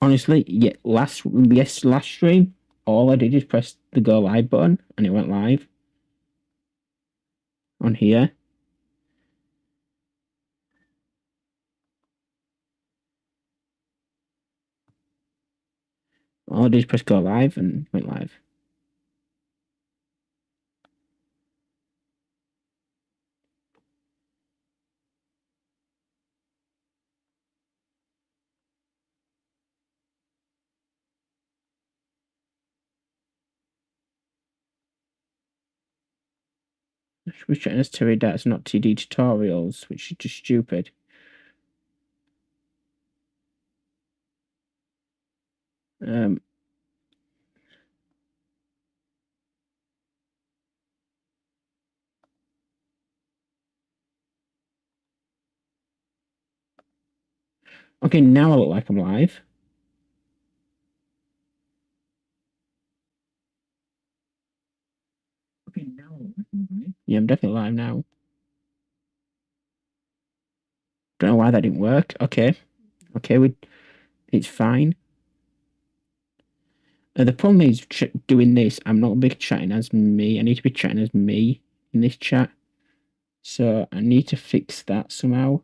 Honestly, yeah, last stream, all I did is press the go live button and it went live on here. All I did is press go live and it went live. I should be checking as Terry Dats, not TD tutorials, which is just stupid. Okay, now I look like I'm live. Okay, now I look like I'm live. Yeah, I'm definitely live now. Don't know why that didn't work. Okay, it's fine. The problem is doing this. I'm not be chatting as me. I need to be chatting as me in this chat. So I need to fix that somehow.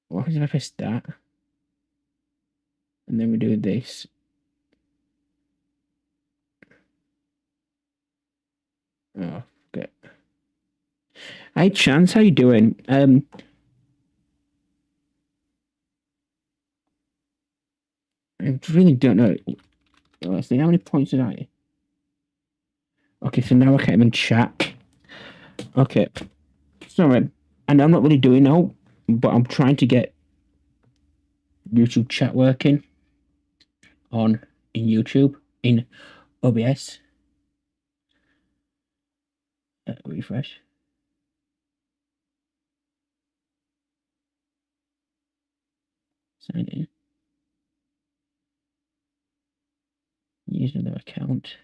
What happens if I press that? And then we do this. Oh, okay. Hey, Chance, how you doing? I really don't know. Let's see, how many points did I? Okay, so now I can't even chat. Okay. Sorry. And I'm not really doing now, but I'm trying to get YouTube chat working in YouTube, in OBS. Refresh. Sign in. Use another account.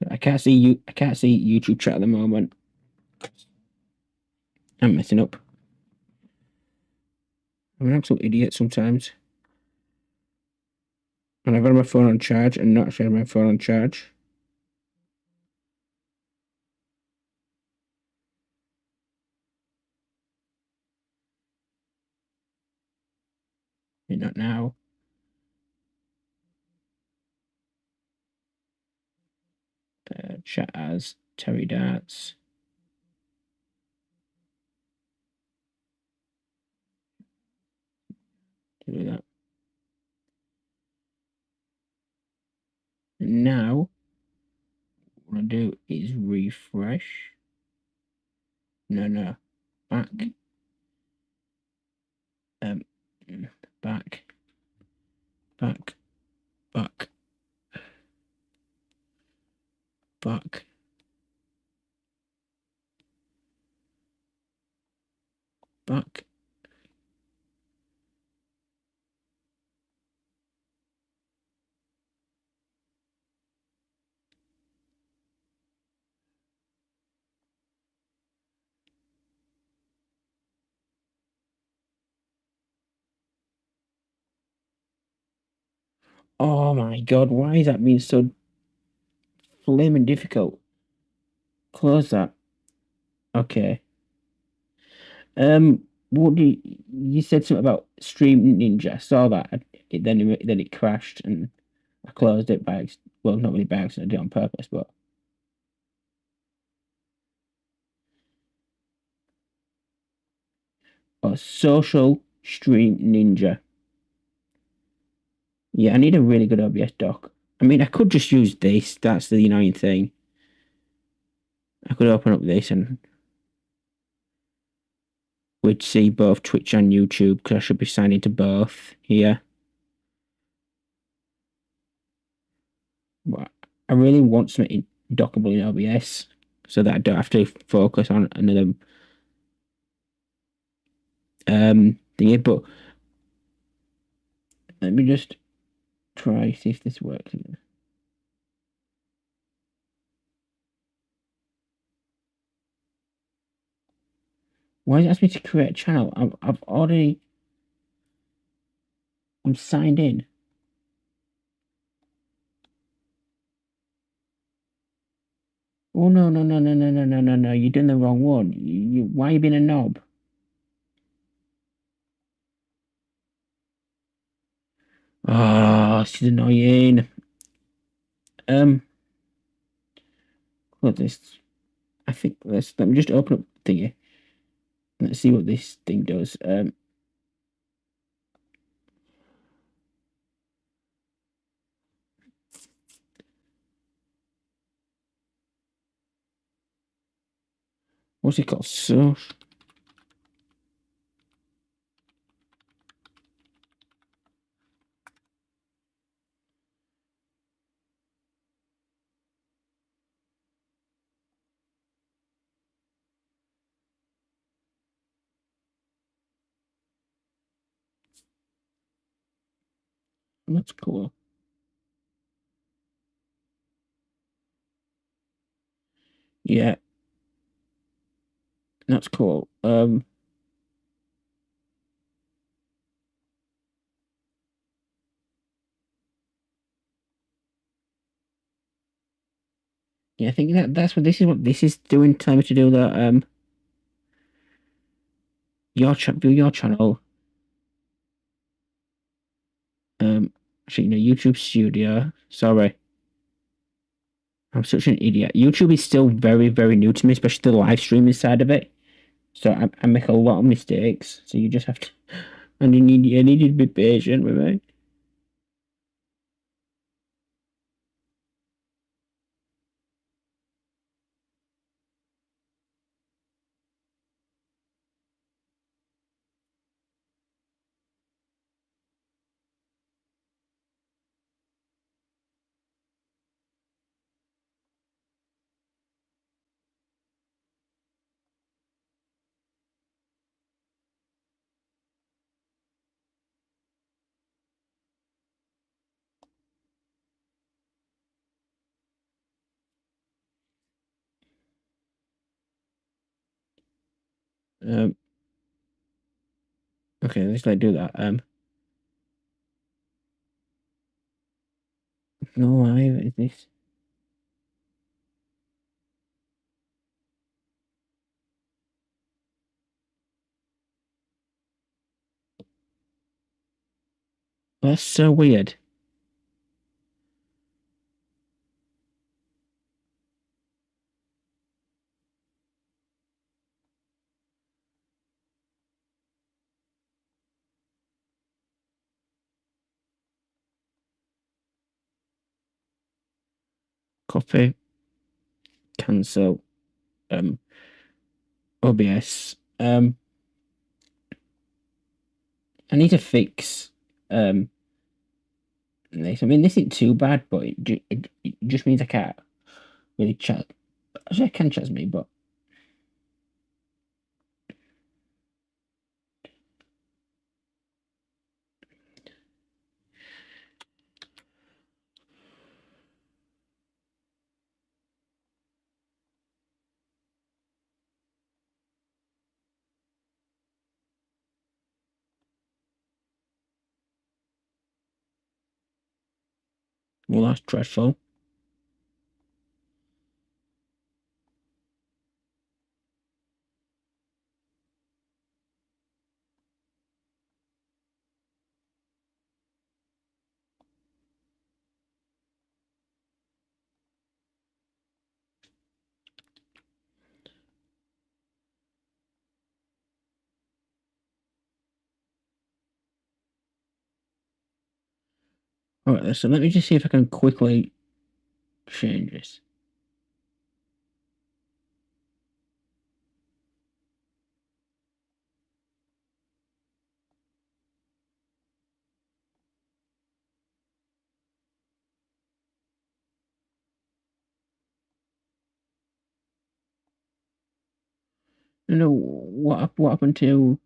I can't see you. I can't see YouTube chat at the moment. I'm messing up. I'm an absolute idiot sometimes. And I've got my phone on charge and not actually had my phone on charge. Not now. Chat as Terry Darts. Do that. And now, what I do is refresh. No. Back. Back. Back. Back. Back. Back. Oh my god, why is that being so flaming difficult? Close that. Okay. What do you said something about Stream Ninja? I saw that. Then it crashed and I closed it by well, not really by accident. I did it on purpose, but Social Stream Ninja. Yeah, I need a really good OBS dock. I mean, I could just use this. That's the annoying thing. I could open up this and would see both Twitch and YouTube because I should be signed into both here. But I really want something dockable in OBS so that I don't have to focus on another thingy. But let me just try see if this works. Why does it ask me to create a channel? I've already. I'm signed in. Oh no no no no no no no no no! You're doing the wrong one. Why are you being a knob? Oh, this is annoying. What this? I think let me just open up thingy. Let's see what this thing does. What's it called? So. That's cool. Yeah, that's cool. Yeah, I think that's what this is doing. Tell me to do the view your channel. Actually, YouTube Studio. Sorry, I'm such an idiot. YouTube is still very very new to me, especially the live streaming side of it. So I make a lot of mistakes. So you just have to, and you need to be patient with me. Um, okay, let's do that. No, why is this? That's so weird. Copy, cancel. OBS. I need to fix this. I mean, this isn't too bad, but it just means I can't really chat. Actually, I can chat as me, but well, that's dreadful. All right, so let me just see if I can quickly change this. No, what happened to?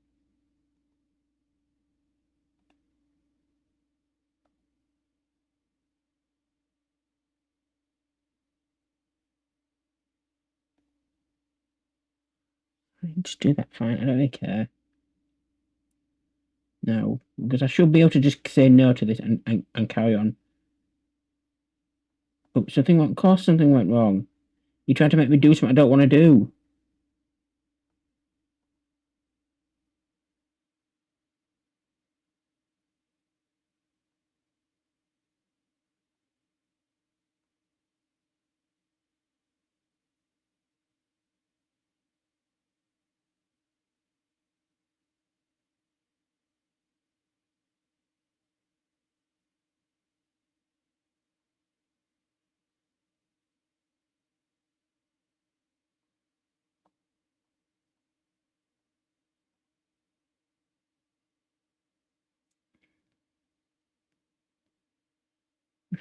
Just do that fine. I don't really care. No, because I should be able to just say no to this and carry on. But something went, of course something went wrong. You tried to make me do something I don't want to do.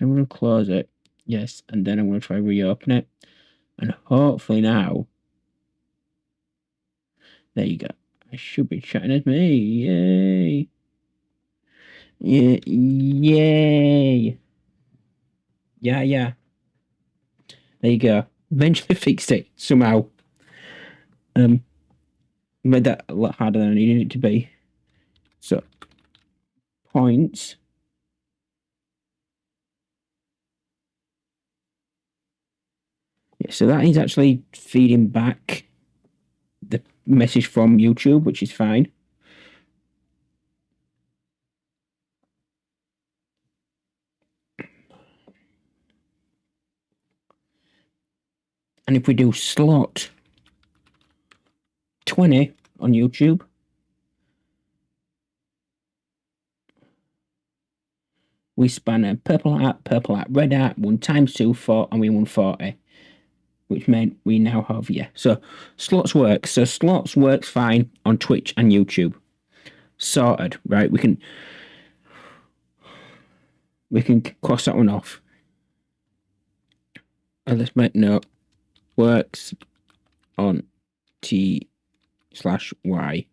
I'm going to close it. Yes, and then I'm going to try reopen it. And hopefully now, there you go. I should be chatting as me. Yay. Yeah, yay. Yeah. There you go. Eventually fixed it somehow. Made that a lot harder than I needed it to be. So, points. Yeah, so that is actually feeding back the message from YouTube, which is fine. And if we do slot 20 on YouTube, we span a purple hat, red hat, 1 times 2, 4, and we won 40. Which meant we now have, yeah. So slots work. So slots works fine on Twitch and YouTube. Sorted, right? We can cross that one off. And let's make note. Works on T/Y.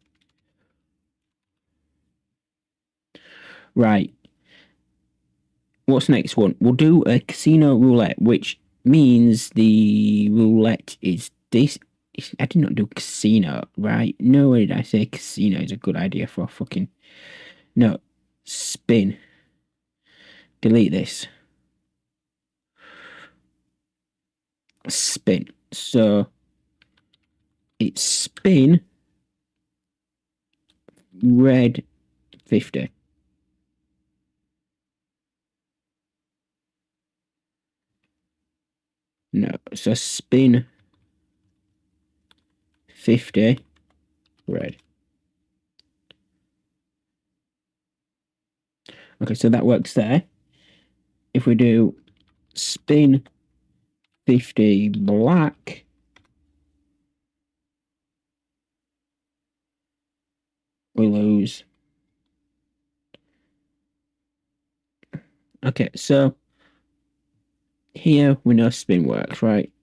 Right. What's next one? We'll do a casino roulette, which means the roulette is this. I did not do casino, right? No way did I say casino is a good idea for a fucking. No. Spin. Delete this. Spin. So it's spin red 50. No, so spin 50 red. Okay, so that works there. If we do spin 50 black, we lose. Okay, so here we know spin works, right?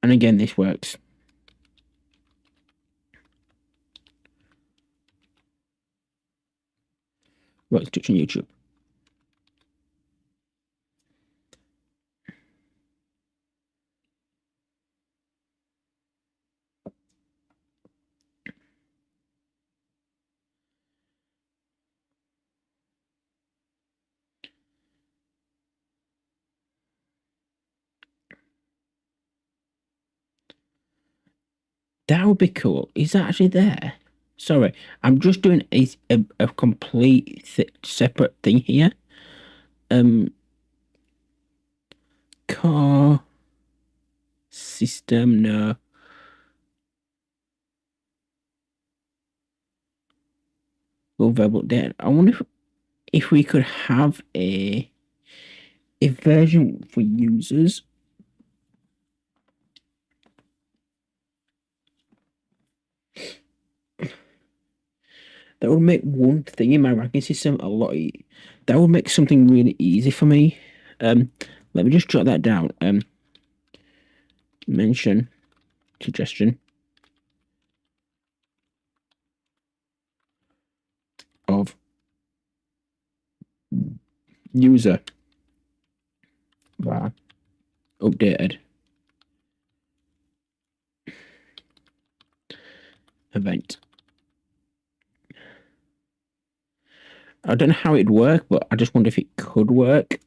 And again, this works. Works Twitch and YouTube. That would be cool. Is that actually there? Sorry, I'm just doing a complete separate thing here. Car system, no. Well, verbal data. I wonder if we could have a version for users. That would make one thing in my ranking system a lot. That would make something really easy for me. Let me just jot that down. Mention suggestion of user var updated event. I don't know how it'd work, but I just wonder if it could work.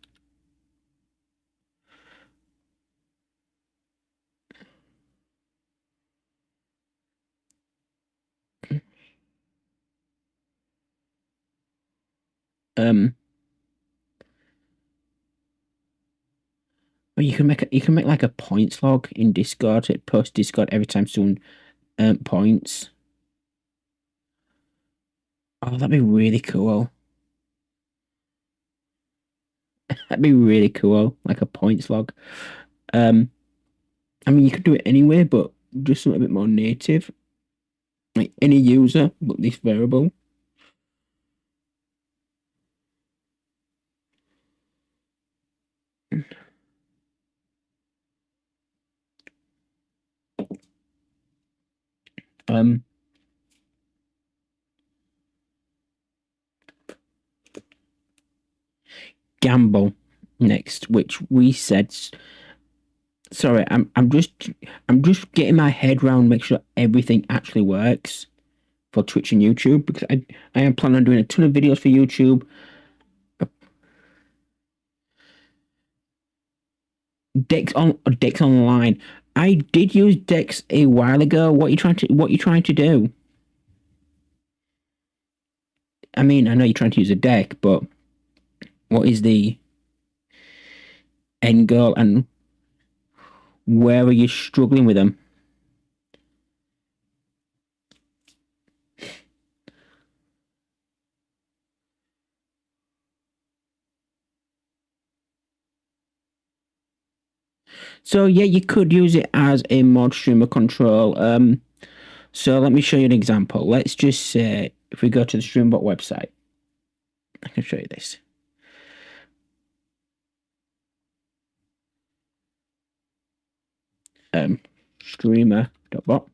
Or you can make like a points log in Discord. It posts Discord every time someone points. Oh, that'd be really cool. That'd be really cool, like a points log. I mean, you could do it anyway, but just something a bit more native. Like any user, but this variable. Um, Gamble next, which we said. Sorry, I'm just getting my head around, make sure everything actually works for Twitch and YouTube, because I am planning on doing a ton of videos for YouTube. Dex Online. I did use Dex a while ago. What you trying to do? I mean, I know you're trying to use a deck, but what is the end goal, and where are you struggling with them? So yeah, you could use it as a mod streamer control. So let me show you an example. Let's just say if we go to the Streamerbot website, I can show you this. Streamer.bot.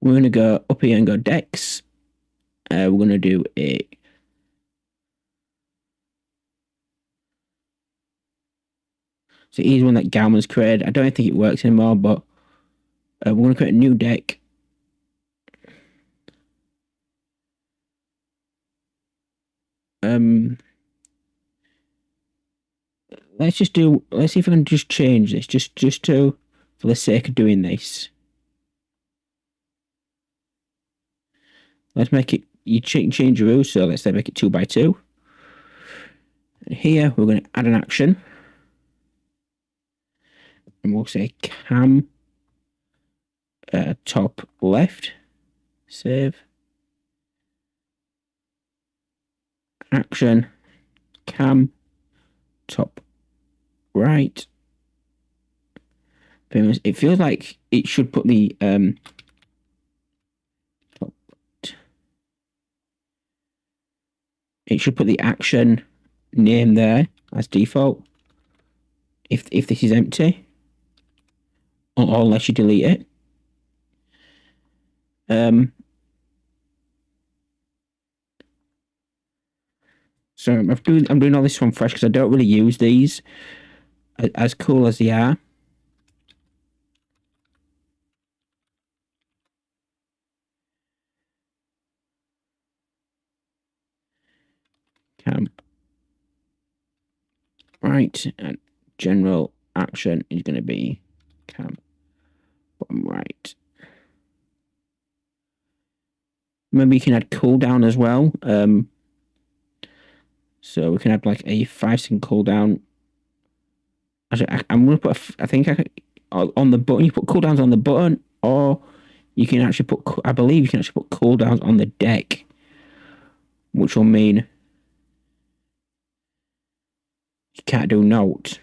We're gonna go up here and go Dex. We're gonna do a So here's one that Galman's created. I don't think it works anymore, but we're going to create a new deck. Let's see if I can just change this, just to, for the sake of doing this. Let's make it, you change your rules, so let's make it 2x2. And here, we're going to add an action. And we'll say cam top left, save, action, cam top right. It feels like it should put the action name there as default. If this is empty, or unless you delete it. So I'm doing all this from fresh because I don't really use these, as cool as they are. Cam right, and general action is going to be cam bottom right. Maybe you can add cooldown as well. So we can add like a 5-second cooldown. Actually, I'm going to put, I think I can, on the button, you put cooldowns on the button, or you can actually put, I believe you can actually put cooldowns on the deck, which will mean you can't do note.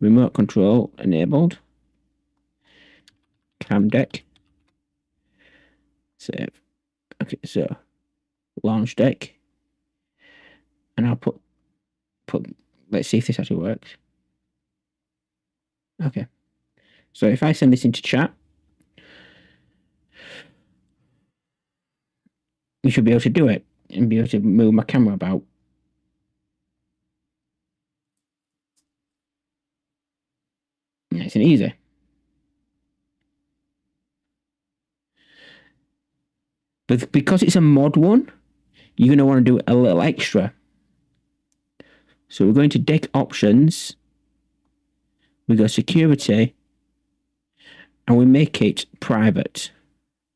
Remote control enabled. cam deck. Save. Okay, so launch deck. And I'll put, let's see if this actually works. Okay. So if I send this into chat, we should be able to do it and be able to move my camera about. Nice and easy. But because it's a mod one, you're going to want to do a little extra. So we're going to deck options. We go security. And we make it private.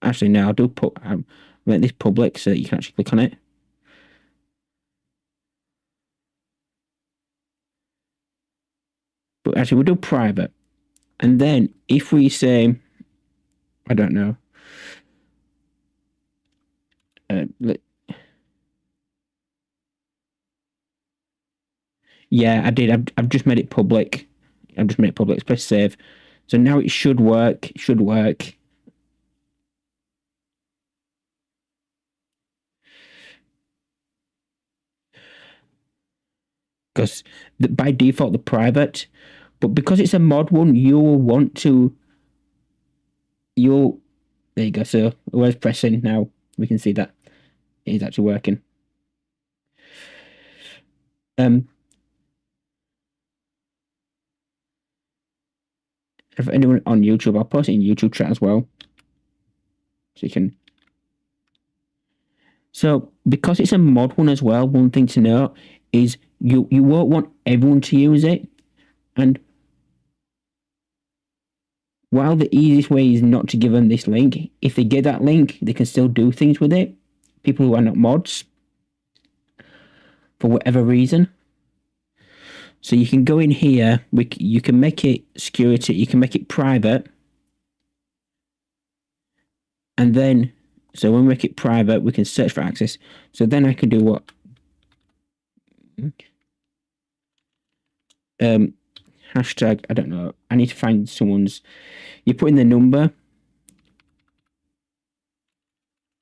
Actually, no, I'll make this public so that you can actually click on it. But actually, we'll do private. And then if we say, I don't know, yeah, I did. I've just made it public. I've just made it public. Let's press save. So now it should work. It should work. Because by default, they're private. But because it's a mod one, you'll want to. There you go. So where's pressing now? We can see that it is actually working. If anyone on YouTube, I'll post it in YouTube chat as well. So you can. So because it's a mod one as well, one thing to note is you won't want everyone to use it. And while the easiest way is not to give them this link, if they get that link, they can still do things with it. People who are not mods, for whatever reason. So you can go in here, you can make it security, you can make it private. And then, so when we make it private, we can search for access. So then I can do what? Hashtag, I don't know. I need to find someone's. You put in the number.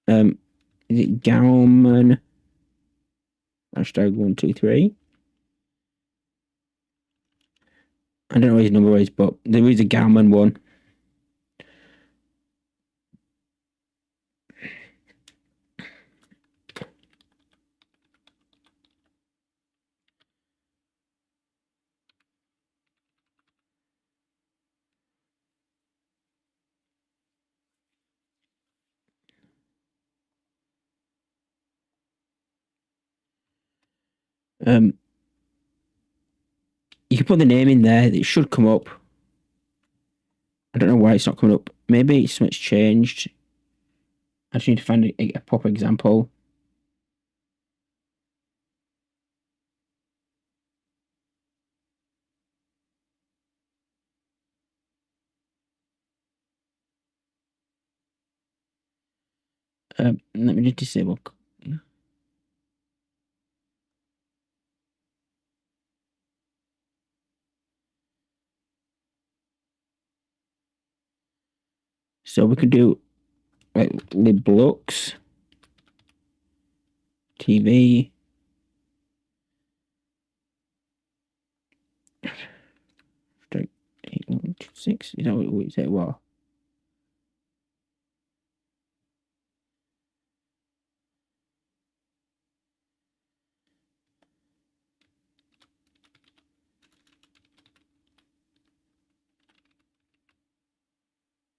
Is it Gauman? Hashtag 123. I don't know what his number is, but there is a Gauman one. You can put the name in there. It should come up. I don't know why it's not coming up. Maybe something's changed. I just need to find a proper example. Let me just disable. So we could do like liblux TV. Strike 8126. Is that what we say? Well,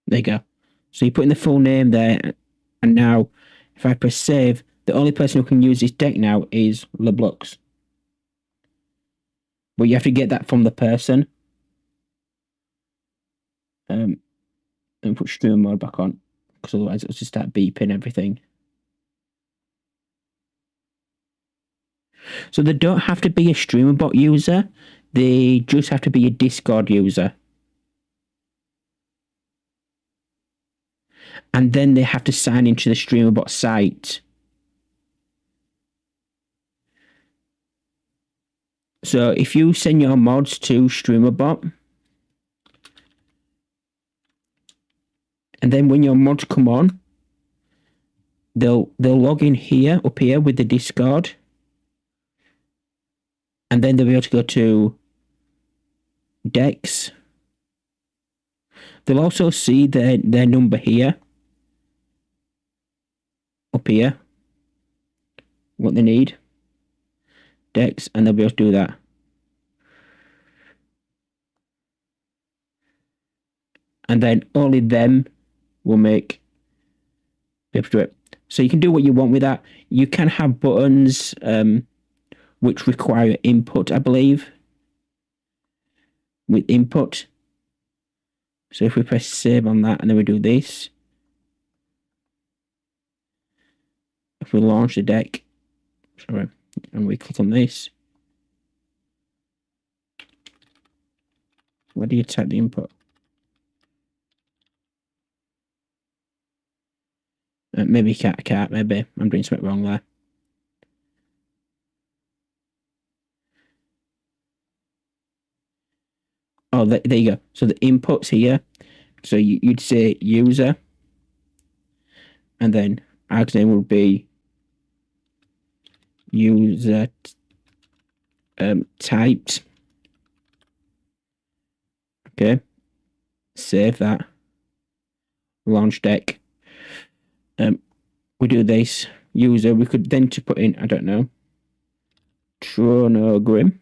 there you go. So you put in the full name there, and now if I press save, the only person who can use this deck now is liblux. But you have to get that from the person. And put streamer mode back on, because otherwise it'll just start beeping everything. So they don't have to be a Streamerbot user, they just have to be a Discord user. And then they have to sign into the Streamerbot site. So if you send your mods to Streamerbot, And then when your mods come on, they'll log in here, up here with the Discord. And then they'll be able to go to decks. They'll also see their number here. Up here. What they need. Decks, and they'll be able to do that. And then only them will be able to do it. So you can do what you want with that. You can have buttons which require input, I believe. With input. So if we press save on that and then we do this. If we launch the deck, sorry, and we click on this. Where do you type the input? Maybe can't, maybe I'm doing something wrong there. Oh, there you go. So the input's here. So you'd say user. And then our name would be user typed. Okay. Save that. Launch deck. We do this. User, we could then to put in, I don't know, Tronogrim.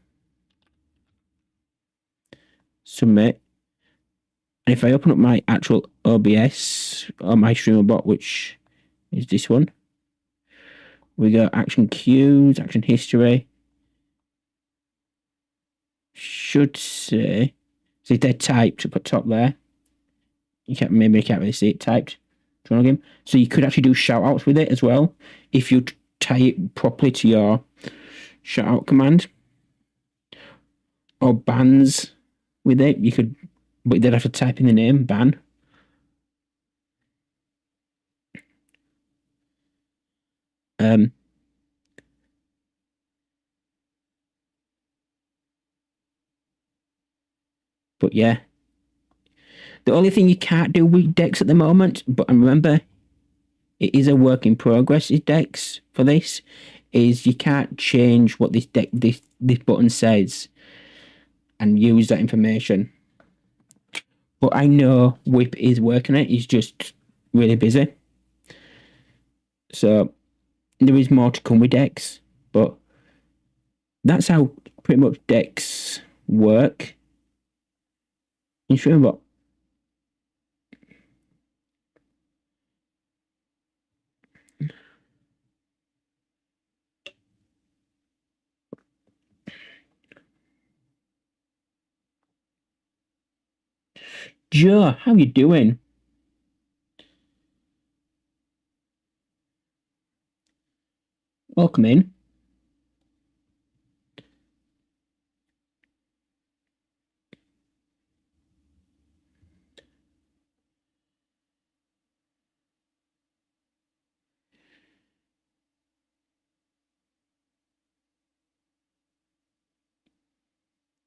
Submit. And if I open up my actual OBS or my Streamerbot, which is this one, we go action queues, action history. Should say, so if they're typed up at top there, maybe you can't really see it typed. So you could actually do shout outs with it as well if you tie it properly to your shout out command, or bans with it. You could, but they'd have to type in the name ban. But yeah, the only thing you can't do with decks at the moment, but remember, it is a work in progress. Is decks for this is you can't change what this button says and use that information. But I know Whip is working it. He's just really busy. So there is more to come with decks, but that's how pretty much decks work in Streamerbot. Joe, how you doing? Welcome in.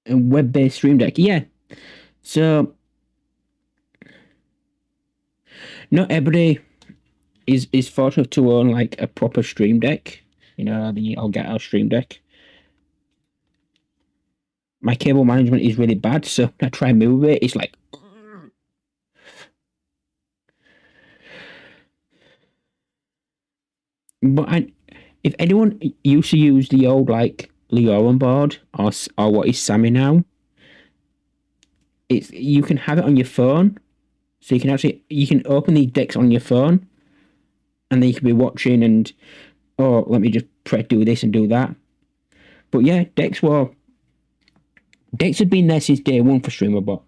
A web-based stream deck, yeah. So not everybody is fortunate to own like a proper stream deck. You know, the Elgato stream deck. My cable management is really bad, so when I try and move it, it's like. But if anyone used to use the old like Leoran board or what is Sammy now, you can have it on your phone, so you can open these decks on your phone, and then you can be watching and let me just do this and do that. But yeah, decks have been there since day one for Streamerbot.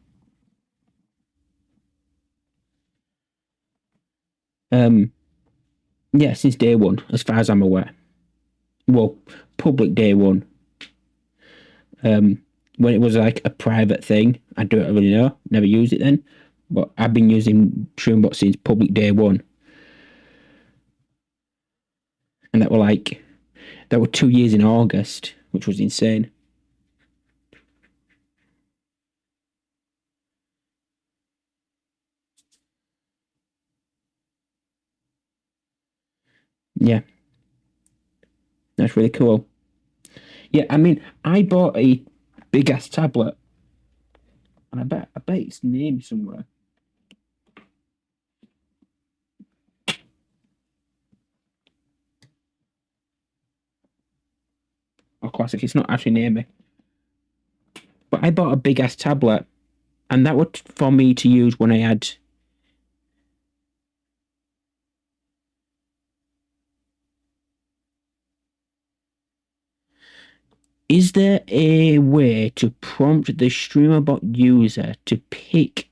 Yeah, since day one, as far as I'm aware. Well, public day one. When it was like a private thing, I don't really know. Never used it then. But I've been using Streamerbot since public day one. And that were 2 years in August, which was insane. Yeah, that's really cool. Yeah, I mean, I bought a big ass tablet, and I bet it's named somewhere. Oh, classic! It's not actually near me, but I bought a big ass tablet, and that was for me to use when I had. Is there a way to prompt the Streamerbot user to pick?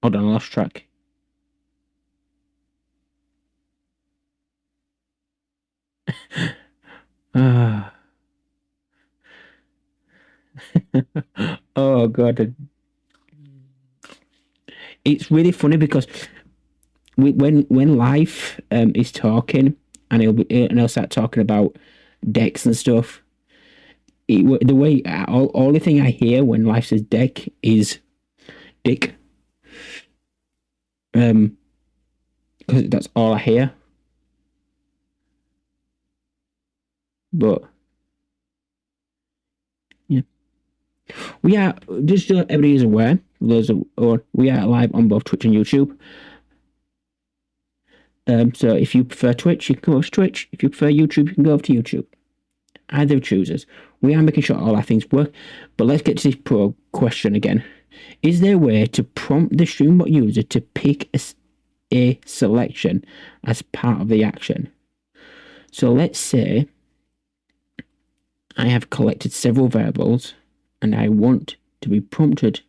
Hold on, I lost track. Ah. Oh god, it's really funny because when Life is talking and he'll start talking about decks and stuff. The way all the thing I hear when Life says deck is dick. Because that's all I hear. But yeah, we are just so everybody is aware. We are live on both Twitch and YouTube. So if you prefer Twitch, you can go over to Twitch. If you prefer YouTube, you can go over to YouTube. Either chooses. We are making sure all our things work. But let's get to this pro question again. Is there a way to prompt the Streambot user to pick a selection as part of the action? So let's say I have collected several variables and I want to be prompted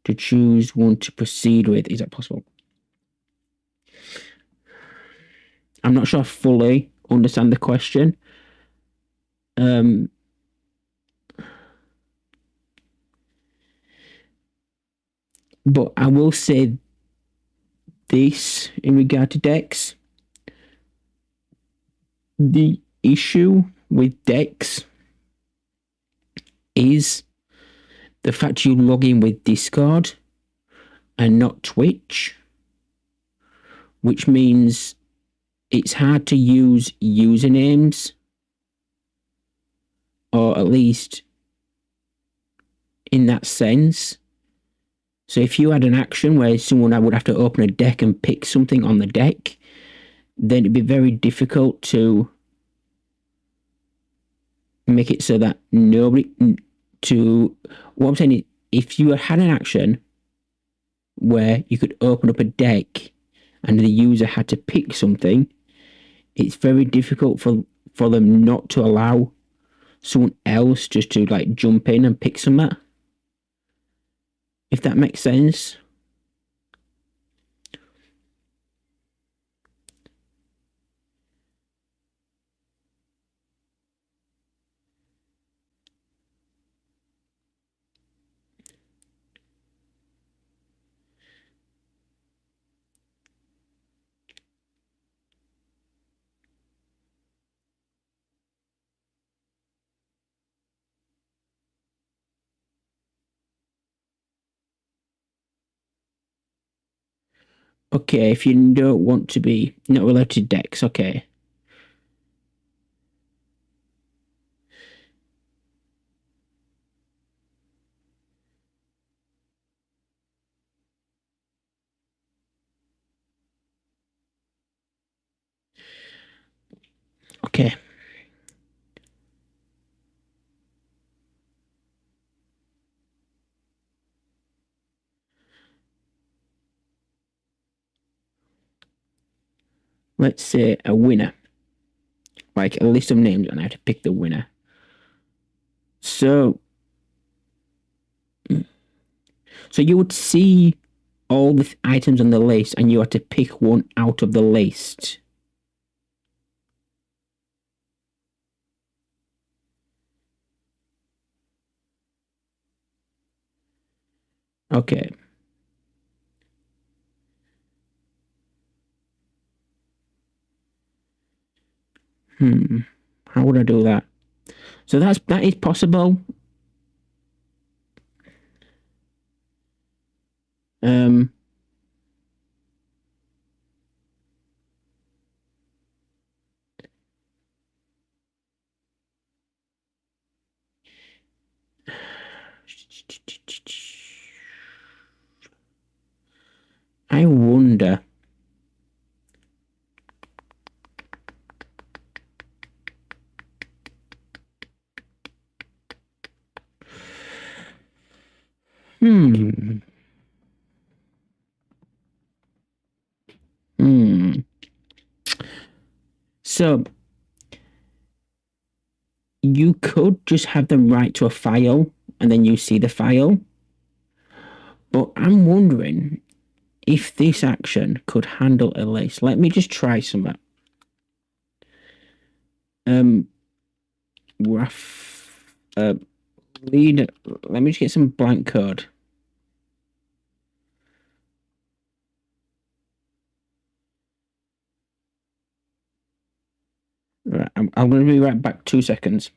to choose one to proceed with. Is that possible? I'm not sure I fully understand the question. But I will say this in regard to decks. The issue with decks is the fact you log in with Discord and not Twitch, which means it's hard to use usernames, or at least in that sense. So if you had an action where someone would have to open a deck and pick something on the deck, then it'd be very difficult to make it so that nobody what I'm saying is, if you had an action where you could open up a deck and the user had to pick something, it's very difficult for them not to allow someone else just to like jump in and pick something. If that makes sense. Okay, if you don't want to be not related to decks, okay. Okay. Let's say a winner. Like a list of names and I have to pick the winner. So you would see all the items on the list and you have to pick one out of the list. Okay. How would I do that? So that is possible. Um wonder. Hmm. So you could just have them write to a file and then you see the file. But I'm wondering if this action could handle a list. Let me just try something. Rough. Lead. Let me just get some blank code. Right, I'm going to be right back. 2 seconds.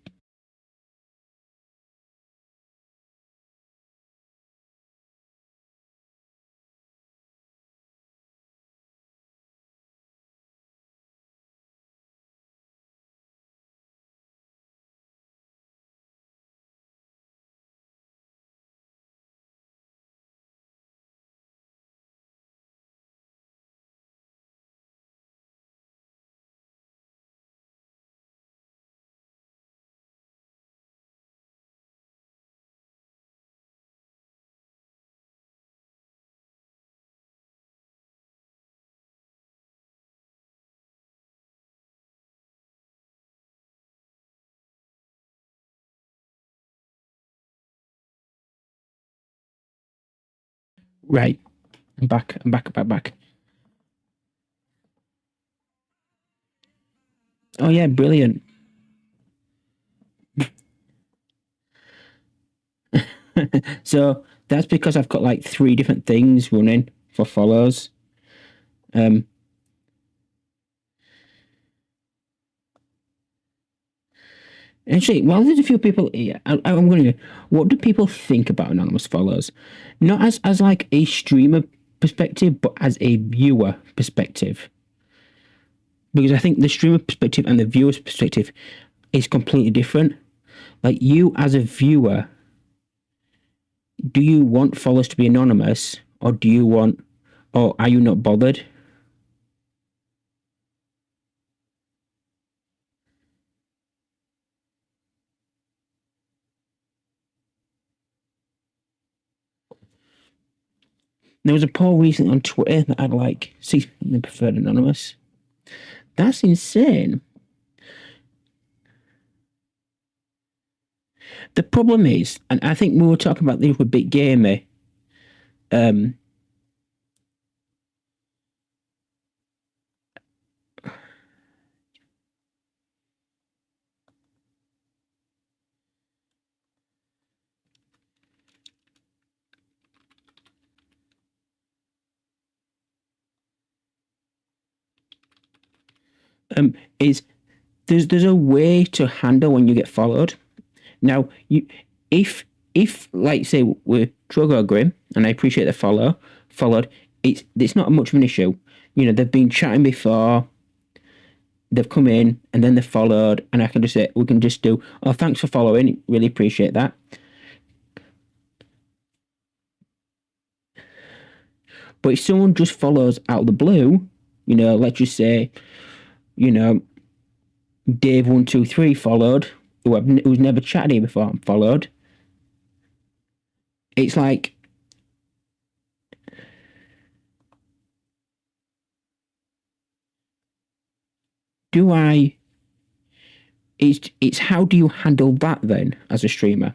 Right. I'm back. Back. Oh yeah, brilliant. So that's because I've got like 3 different things running for follows. Actually, while there's a few people here, I'm going to. What do people think about anonymous follows? Not as like a streamer perspective, but as a viewer perspective. Because I think the streamer perspective and the viewer's perspective is completely different. Like you as a viewer, do you want followers to be anonymous, or or are you not bothered? There was a poll recently on Twitter that had like 6 they preferred anonymous. That's insane. The problem is, and I think we were talking about this with Big Gamer, is there's a way to handle when you get followed. Now, if like say we're Drogo Grim, and I appreciate the followed, it's not much of an issue. You know, they've been chatting before, they've come in and then they've followed, and I can just say we can just do, oh, thanks for following, really appreciate that. But if someone just follows out of the blue, you know, let's just say, you know, Dave123 followed, who's never chatted here before, followed. It's like, do I? It's how do you handle that then as a streamer?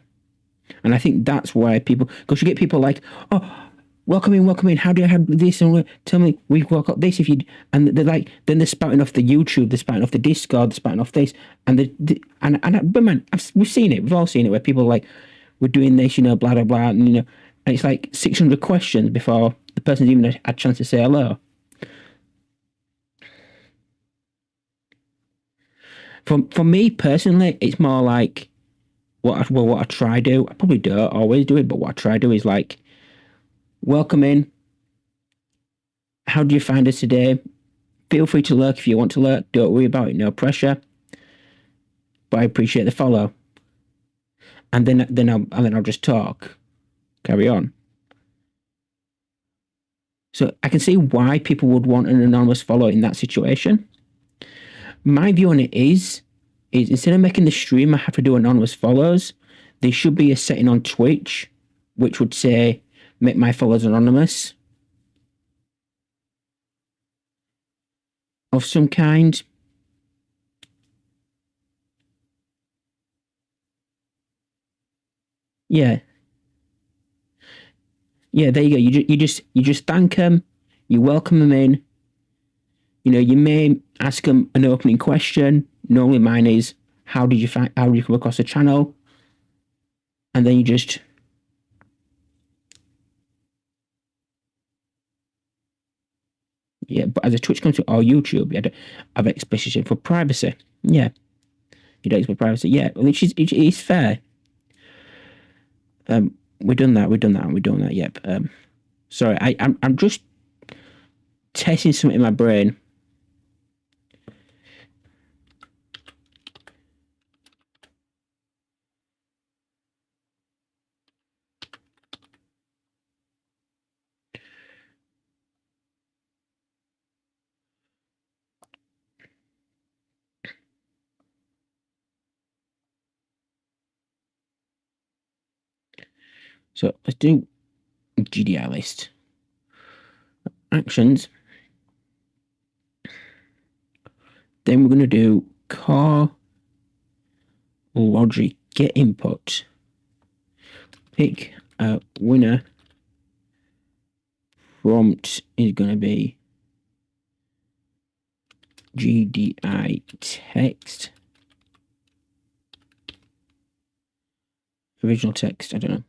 And I think that's why people, because you get people like, oh, welcome in. How do I have this? And tell me, we've got this. If you, and they're like, then they're spouting off the YouTube, they're spouting off the Discord, they're spouting off this, but man, we've seen it, we've all seen it, where people are like, we're doing this, you know, blah blah blah, and you know, and it's like 600 questions before the person's even had a chance to say hello. For me personally, it's more like what I try do. I probably don't always do it, but what I try to do is like, welcome in. How do you find us today? Feel free to lurk if you want to lurk. Don't worry about it. No pressure. But I appreciate the follow. And then I'll just talk. Carry on. So I can see why people would want an anonymous follow in that situation. My view on it is instead of making the streamer have to do anonymous follows, there should be a setting on Twitch which would say, make my followers anonymous of some kind. Yeah. Yeah, there you go. You just thank them, you welcome them in. You know, you may ask them an opening question. Normally mine is, how did you come across the channel? And then you just but as a Twitch content or YouTube, you have explicit for privacy. Yeah. You don't expect privacy. Yeah, which is fair. We've done that. Yep. Sorry, I'm just testing something in my brain. So let's do GDI list. Actions. Then we're going to do core logic get input. Pick a winner. Prompt is going to be GDI text. Original text, I don't know.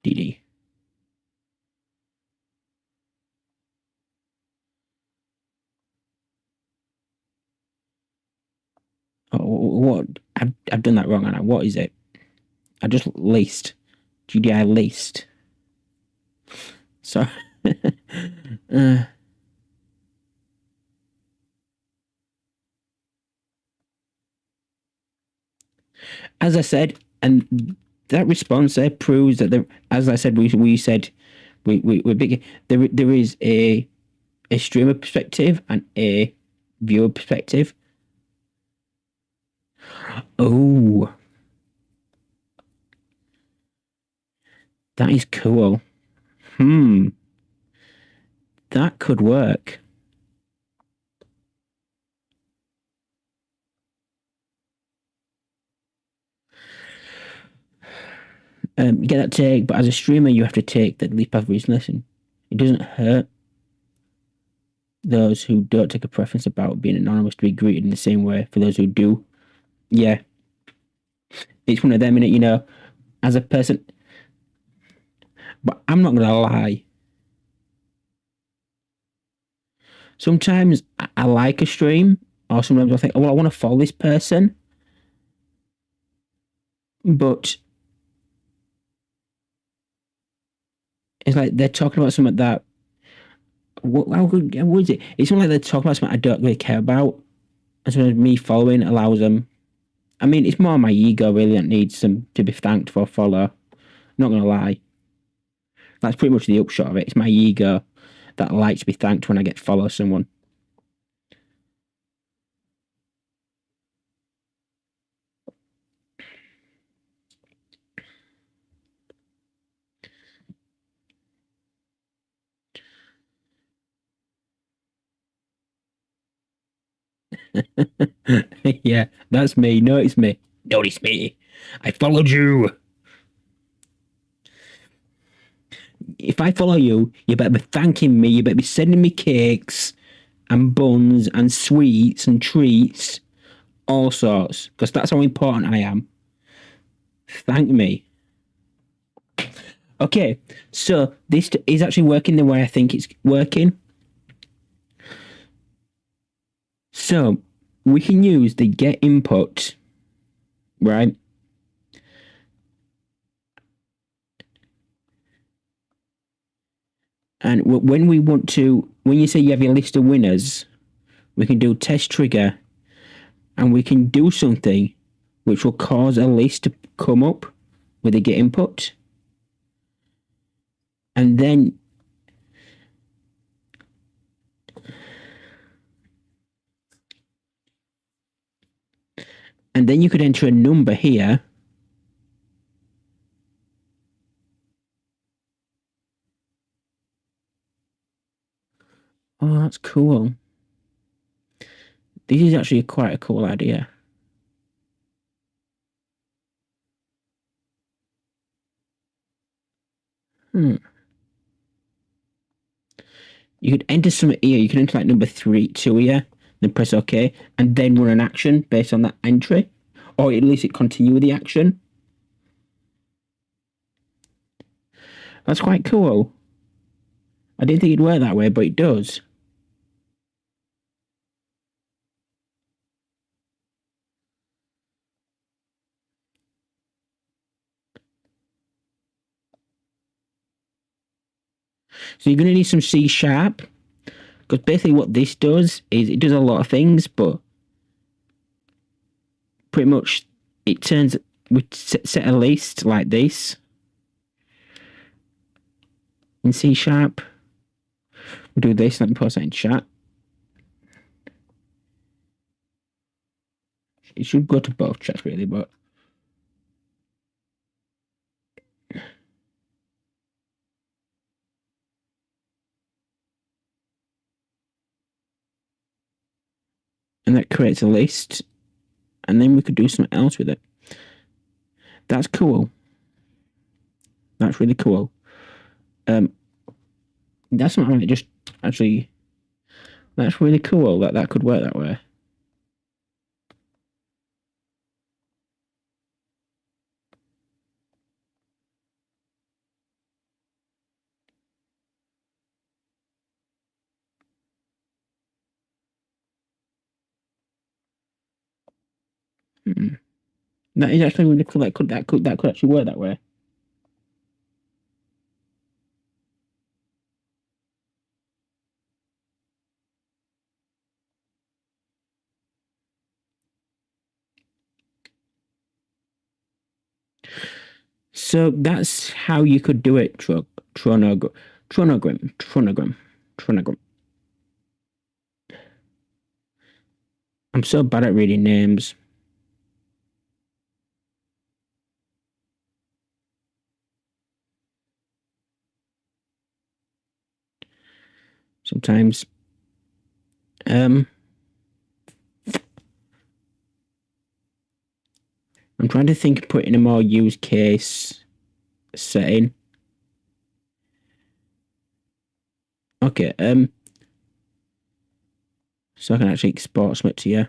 DD. Oh, what? I've done that wrong, Anna. What is it? I just list. GDI list. So, as I said, and that response there proves that as I said, we said we're big. There is a streamer perspective and a viewer perspective. Oh, that is cool. That could work. You get that take, but as a streamer, you have to take the leap of reason. Listen, it doesn't hurt those who don't take a preference about being anonymous to be greeted in the same way for those who do. Yeah, it's one of them, innit, you know, as a person. But I'm not gonna lie. Sometimes I like a stream, or sometimes I think, oh, well, I want to follow this person, but it's like they're talking about something that what is it? It's not like they're talking about something I don't really care about, and so me following allows them. I mean, it's more my ego really that needs them to be thanked for follow. Not gonna lie, that's pretty much the upshot of it. It's my ego that likes to be thanked when I get to follow someone. Yeah, that's me. Notice me. Notice me. I followed you. If I follow you, you better be thanking me. You better be sending me cakes and buns and sweets and treats, all sorts, because that's how important I am. Thank me. Okay, so this is actually working the way I think it's working. So we can use the get input, right? And when we want to, when you say you have your list of winners, we can do test trigger, and we can do something which will cause a list to come up with a get input. and then you could enter a number here. Oh, that's cool. This is actually quite a cool idea. You could enter some here. You can enter like number 2 here, then press OK, and then run an action based on that entry, or at least it continue with the action. That's quite cool. I didn't think it'd work that way, but it does. So you're going to need some C#, because basically what this does is it does a lot of things, but pretty much it turns, we set a list like this in C#. We do this, let me post that in chat. It should go to both chats really, but and that creates a list, and then we could do something else with it. That's cool. That's really cool. That's not like just actually. That's really cool that could work that way. That is actually really cool. That could actually work that way. So that's how you could do it. Tronogram. I'm so bad at reading names. Sometimes. I'm trying to think of putting a more use case setting. Okay, so I can actually export something to you.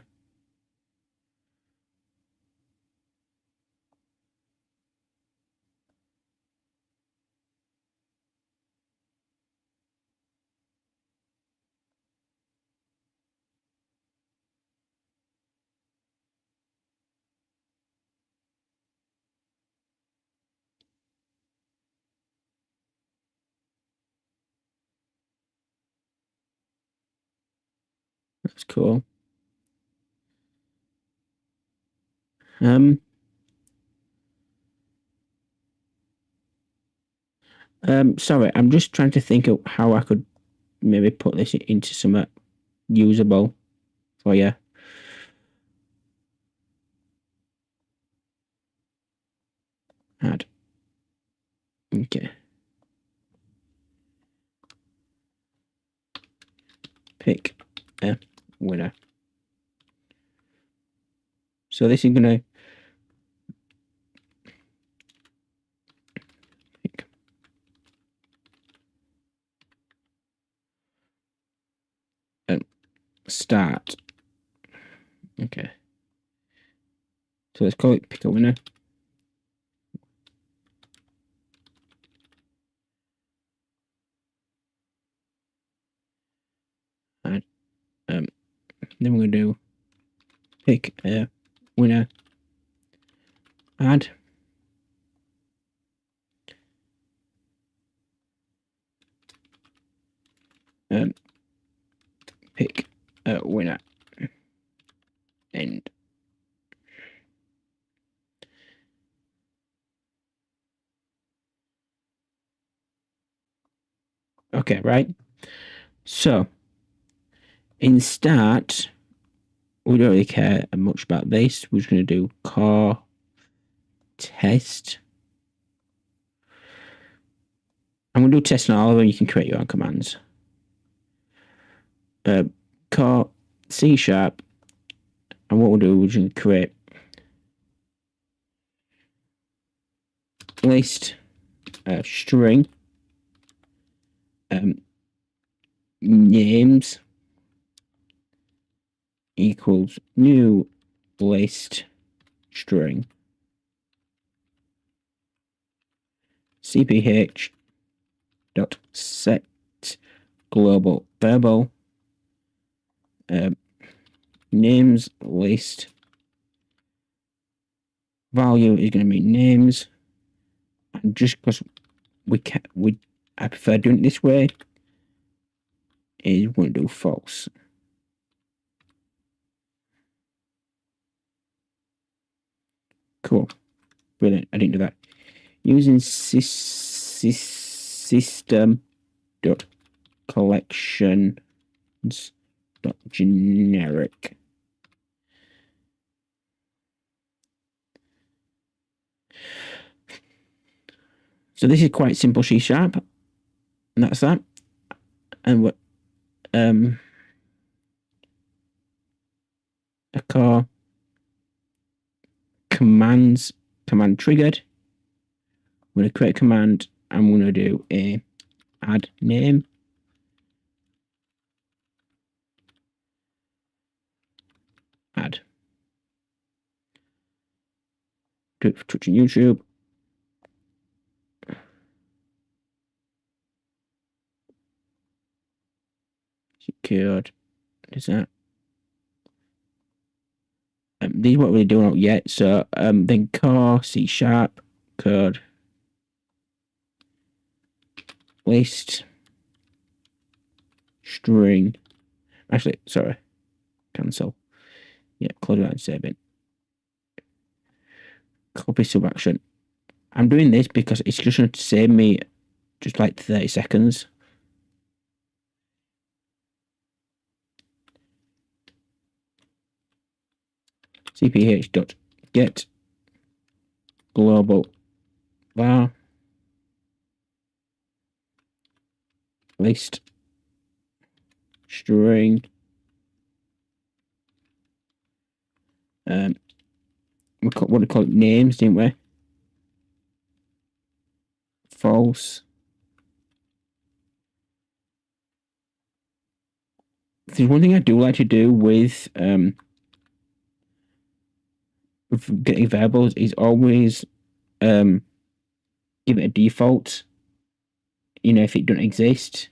That's cool. Sorry, I'm just trying to think of how I could maybe put this into something usable for you. Add. Okay. Pick a winner. So this is gonna pick. Start. Okay. So let's call it pick a winner. And then we're gonna do pick a winner. Add. Pick a winner. End. Okay, right? So, in start, we don't really care much about this. We're just going to do car test. I'm going to do test on all of them. You can create your own commands. Car C#, and what we'll do is create list string names equals new list string cph dot set global variable names list value is going to be names, and just because I prefer doing it this way, is going to do false. Cool, brilliant. I didn't do that. Using system dot collections dot generic. So this is quite simple C#, and that's that. And what a car command triggered. I'm going to create a command. I'm going to do a add name. Add. Do it for Twitch and YouTube. Secured. Is that? These what we're doing out yet. So then car C# code list string. Actually, sorry. Cancel. Yeah, close that and save it. Copy sub action. I'm doing this because it's just going to save me just like 30 seconds. cph.get global var list string what do we call it? Names, didn't we? False. There's one thing I do like to do with getting variables is always give it a default, if it doesn't exist.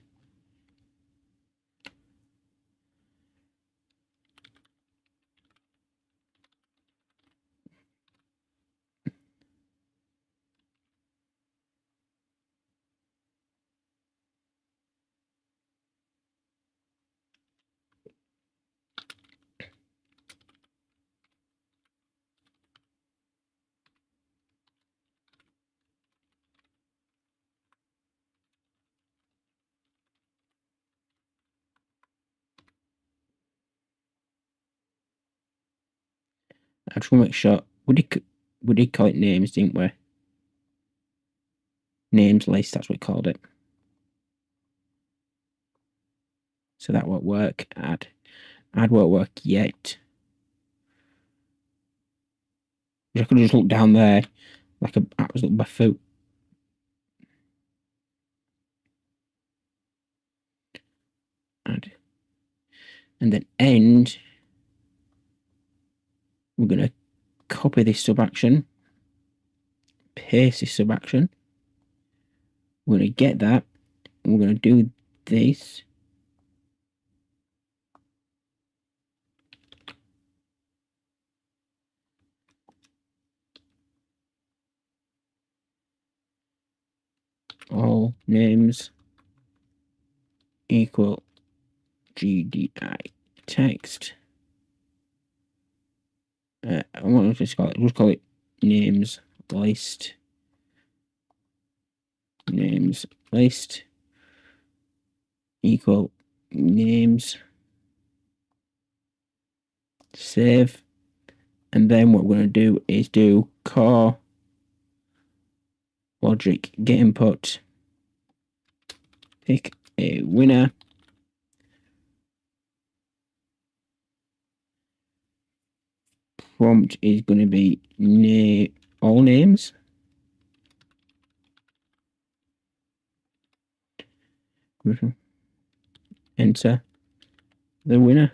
I just want to make sure. We did call it names, didn't we? Names list, that's what we called it. So that won't work. Add won't work yet. I could just look down there like a absolute buffoon. Add. And then end. We're going to copy this sub action, paste this sub action. We're going to get that. And we're going to do this. All names equal GDI text. I want to just call it. We'll call it names list. Names list. equal names, save, and then what we're going to do is do core logic get input, pick a winner, prompt is going to be all names, enter the winner.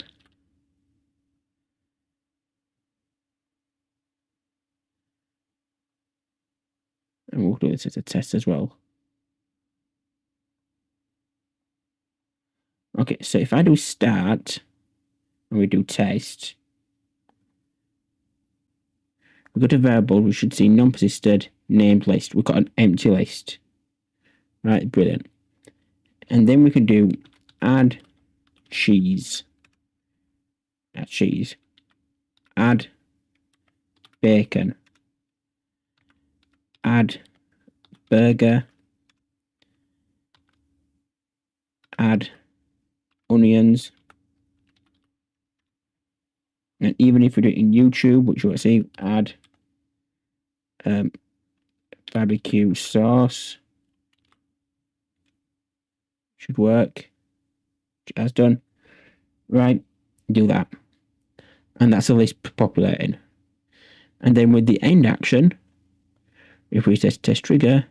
And we'll do this as a test as well. Okay, so if I do start and we do test, we go to variable, we should see non-persisted named list. We've got an empty list. Right, brilliant. And then we can do add cheese. Add bacon. Add burger. Add onions. And even if we do it in YouTube, which you want to see, add barbecue sauce. Should work. That's done. Right, do that. And that's a list populating. And then with the end action, if we test trigger,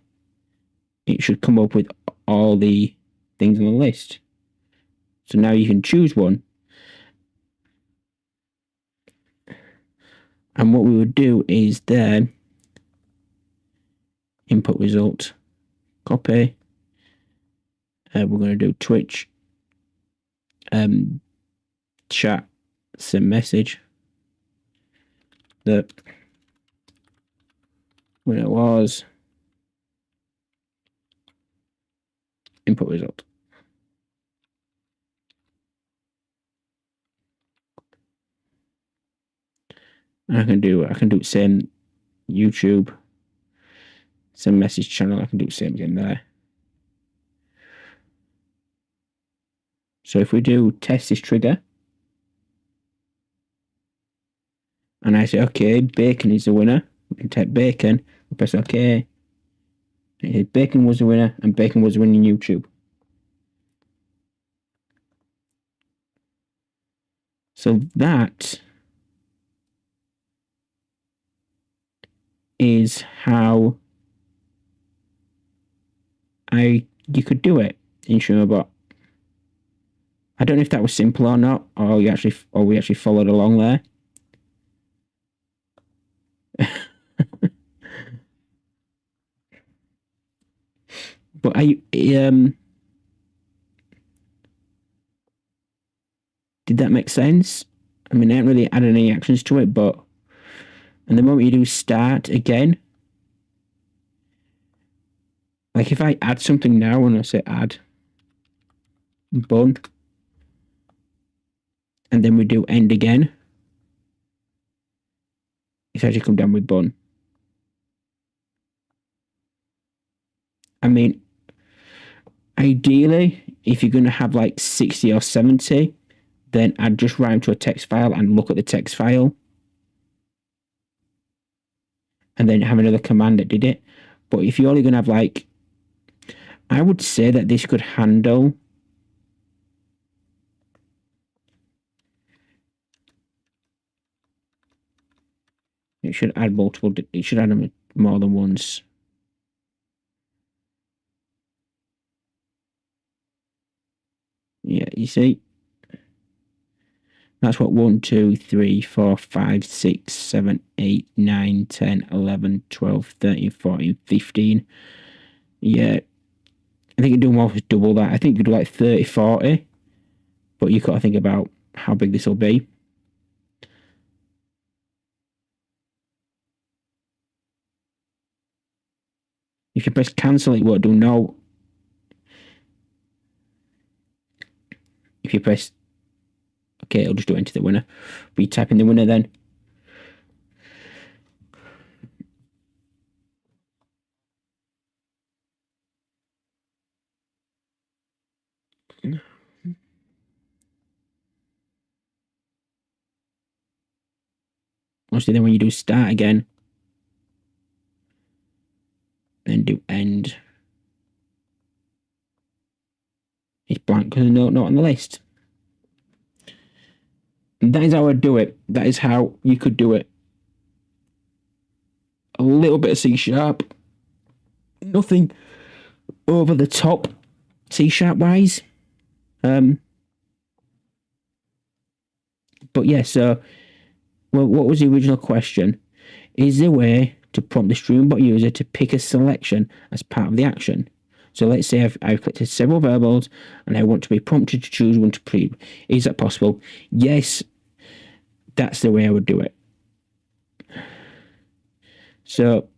it should come up with all the things on the list. So now you can choose one. And what we would do is then input result, copy. We're going to do Twitch, chat, send message. The when it was input result. And I can do same YouTube, send message channel. I can do same again there. So if we do test this trigger, and I say okay, bacon is the winner. We can type bacon. We press OK. Bacon was the winner, and bacon was winning YouTube. So that is how you could do it in Streamerbot. I don't know if that was simple or not, or we actually followed along there. But did that make sense? I mean, I haven't really added any actions to it, but and the moment you do start again, like if I add something now and I say add bun, and then we do end again, it's actually come down with bun. I mean, ideally, if you're going to have like 60 or 70, then I'd just write to a text file and look at the text file. And then have another command that did it. But if you're only going to have like, I would say that this could handle it should add multiple, it should add them more than once. Yeah, you see, that's what 1, 2, 3, 4, 5, 6, 7, 8, 9, 10, 11, 12, 13, 14, 15. Yeah, I think you do more double that. I think you do like 30, 40. But you've got to think about how big this will be. If you press cancel, it won't do no. If you press okay, it'll just do enter the winner. But you type in the winner then. Obviously, then when you do start again, then do end, it's blank because there's no note on the list. And that is how I do it. That is how you could do it. A little bit of C sharp, nothing over the top C sharp wise. But yeah, so well, what was the original question? Is there a way to prompt the Streamerbot user to pick a selection as part of the action? So let's say I've collected several variables and I want to be prompted to choose one to pre. Is that possible? Yes, that's the way I would do it. So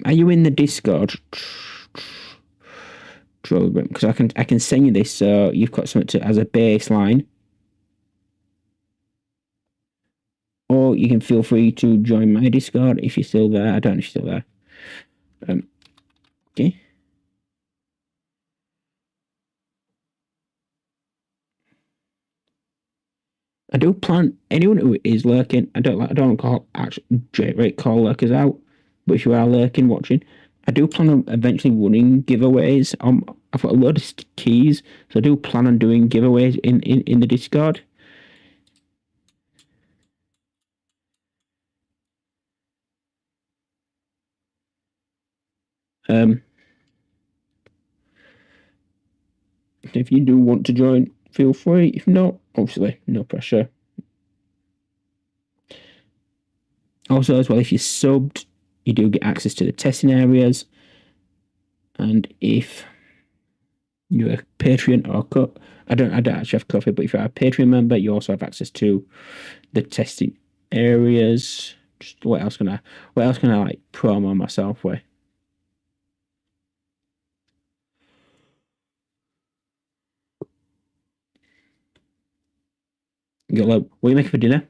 are you in the Discord? Because I can send you this so you've got something to as a baseline. Or you can feel free to join my Discord if you're still there. I don't know if you're still there. Okay. I do plan anyone who is lurking. I don't call call lurkers out, but if you are lurking watching, I do plan on eventually running giveaways. I've got a lot of keys, so I do plan on doing giveaways in the Discord. If you do want to join, feel free. If not, obviously, no pressure. Also, as well, if you're subbed, you do get access to the testing areas. And if you're a Patreon or cut, I don't actually have coffee, but if you're a Patreon member, you also have access to the testing areas. Just what else can I like promo myself with? You got like, what are you making for dinner?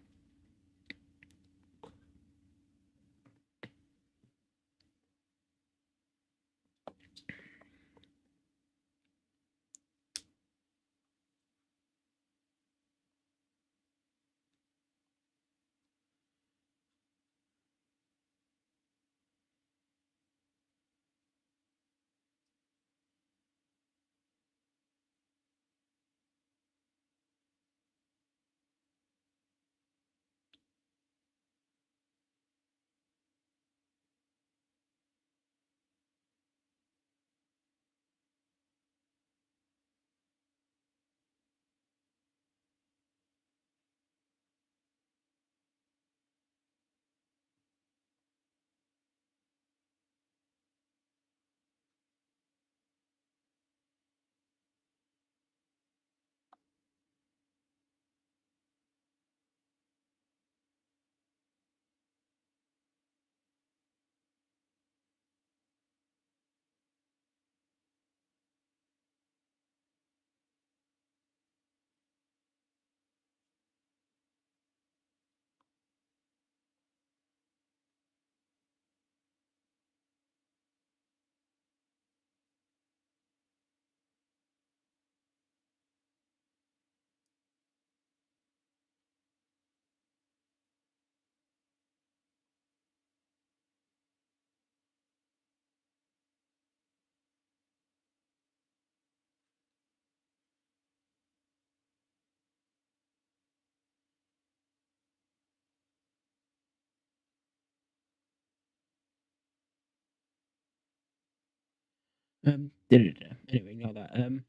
Anyway, ignore that.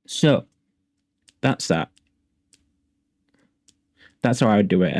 So that's that. That's how I would do it.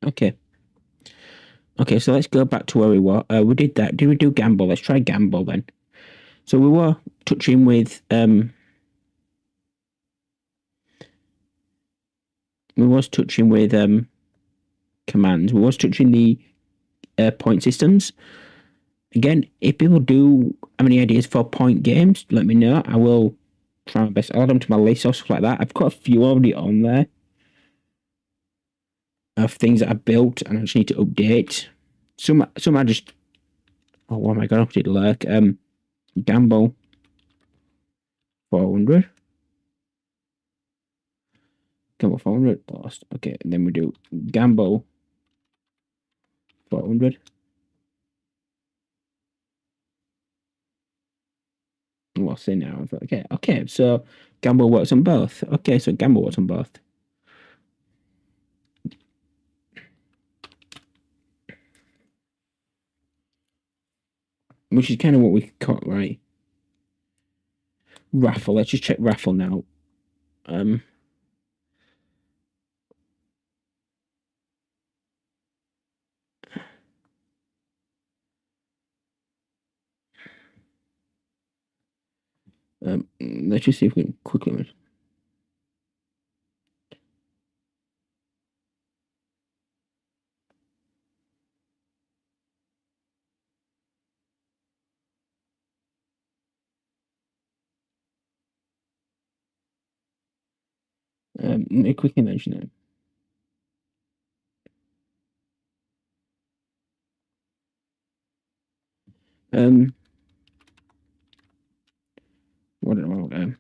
Okay. Okay, so let's go back to where we were. We did that. Did we do gamble? Let's try gamble then. So we were touching with commands. We was touching the point systems. Again, if people do have any ideas for point games, let me know. I will try my best. I'll add them to my list or stuff like that. I've got a few already on there of things that I built and I just need to update. Some I just what am I gonna put it like? Gamble 400. Gamble 400 lost. Okay, and then we do gamble 400. We'll see now. Okay, so gamble works on both. Okay, so gamble works on both. Which is kind of what we caught, right? Raffle. Let's just check raffle now. Let's just see if we can quickly. Let me quickly mention it. What do I want?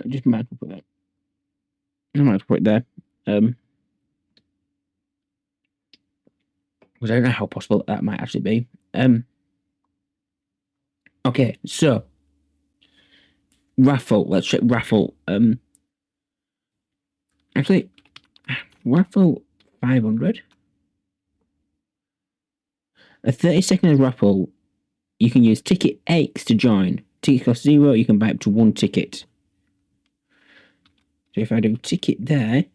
Just might put that. I might put it there. Because I don't know how possible that might actually be. Okay, so raffle. Let's check raffle. Actually, raffle 500. A 30-second raffle. You can use ticket X to join. Ticket cost 0. You can buy up to 1 ticket. So if I do ticket there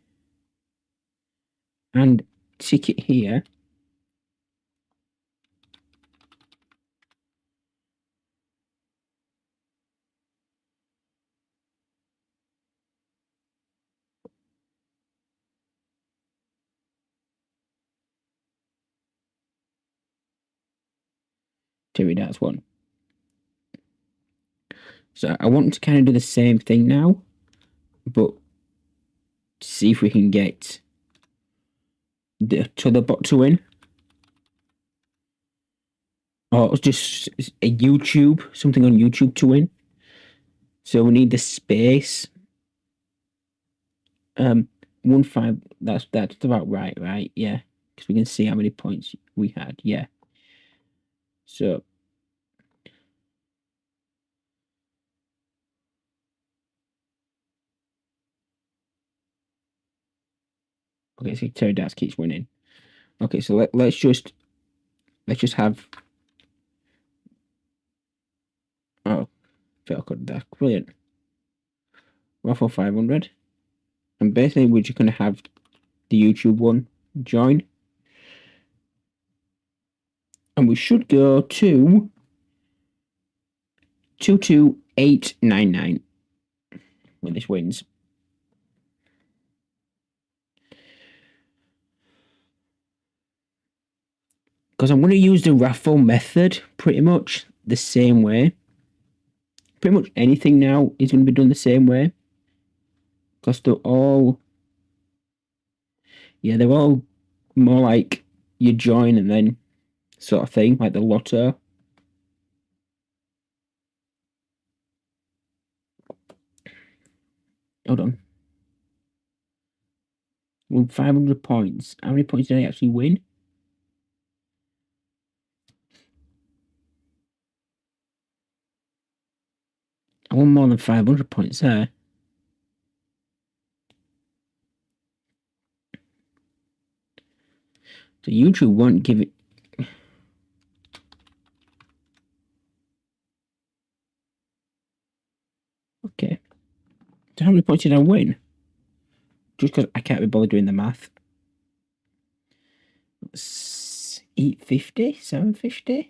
and ticket here, tell me that's one. So I want to kind of do the same thing now, but see if we can get the other bot to win. Or just a YouTube, something on YouTube to win. So we need the space. 1-5. That's about right? Yeah, because we can see how many points we had. Yeah. So okay, so Pterodactyl keeps winning. Okay, so let's just have. Oh, fail code. That's brilliant. Raffle 500, and basically we're just gonna have the YouTube one join, and we should go to 22899 when this wins. Because I'm going to use the raffle method pretty much the same way. Pretty much anything now is going to be done the same way. Because they're all... Yeah, they're all more like you join and then sort of thing, like the lotto. Hold on. Won 500 points. How many points did I actually win? I won more than 500 points there. So YouTube won't give it... Okay. So how many points did I win? Just because I can't be bothered doing the math. 850? 750?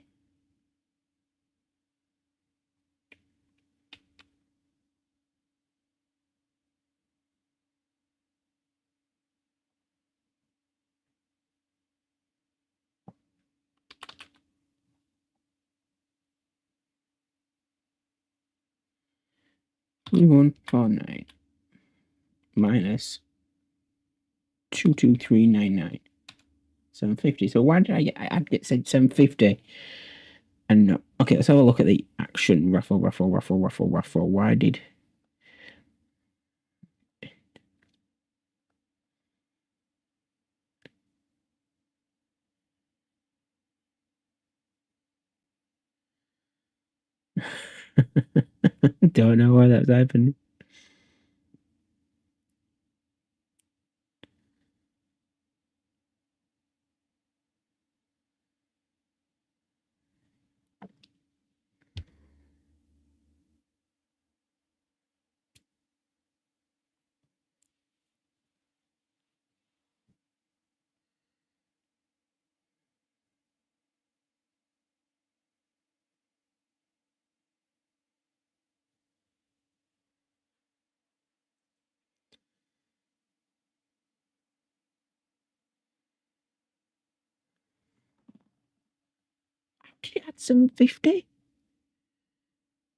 $1,149 minus 22399. 750. So why did I get said 750? And no. Okay, let's have a look at the action. Raffle. Why did... Don't know why that's happening. Did it add 750?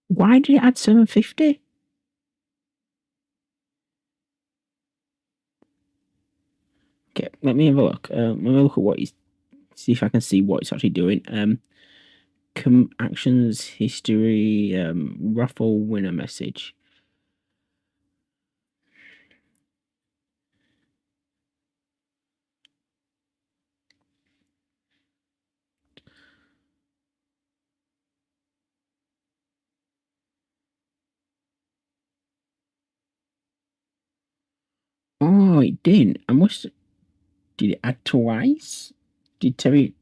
Why did it add 750? Okay, let me have a look. Let me look at what he's... See if I can see what it's actually doing. Actions, history, raffle winner message. Oh, it didn't. I must... Did it add twice? Did Terry...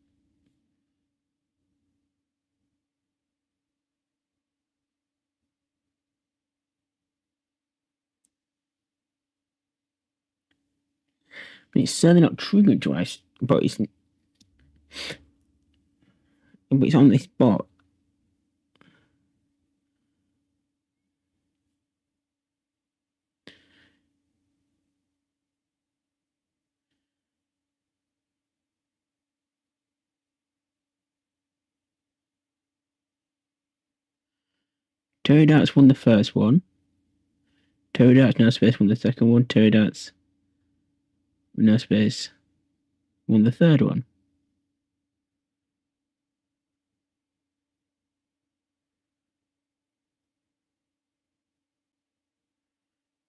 It's certainly not triggered twice, but it's on this bot. Terry Darts won the first one. Terry Darts no space won the second one. Terry Darts no space won the third one.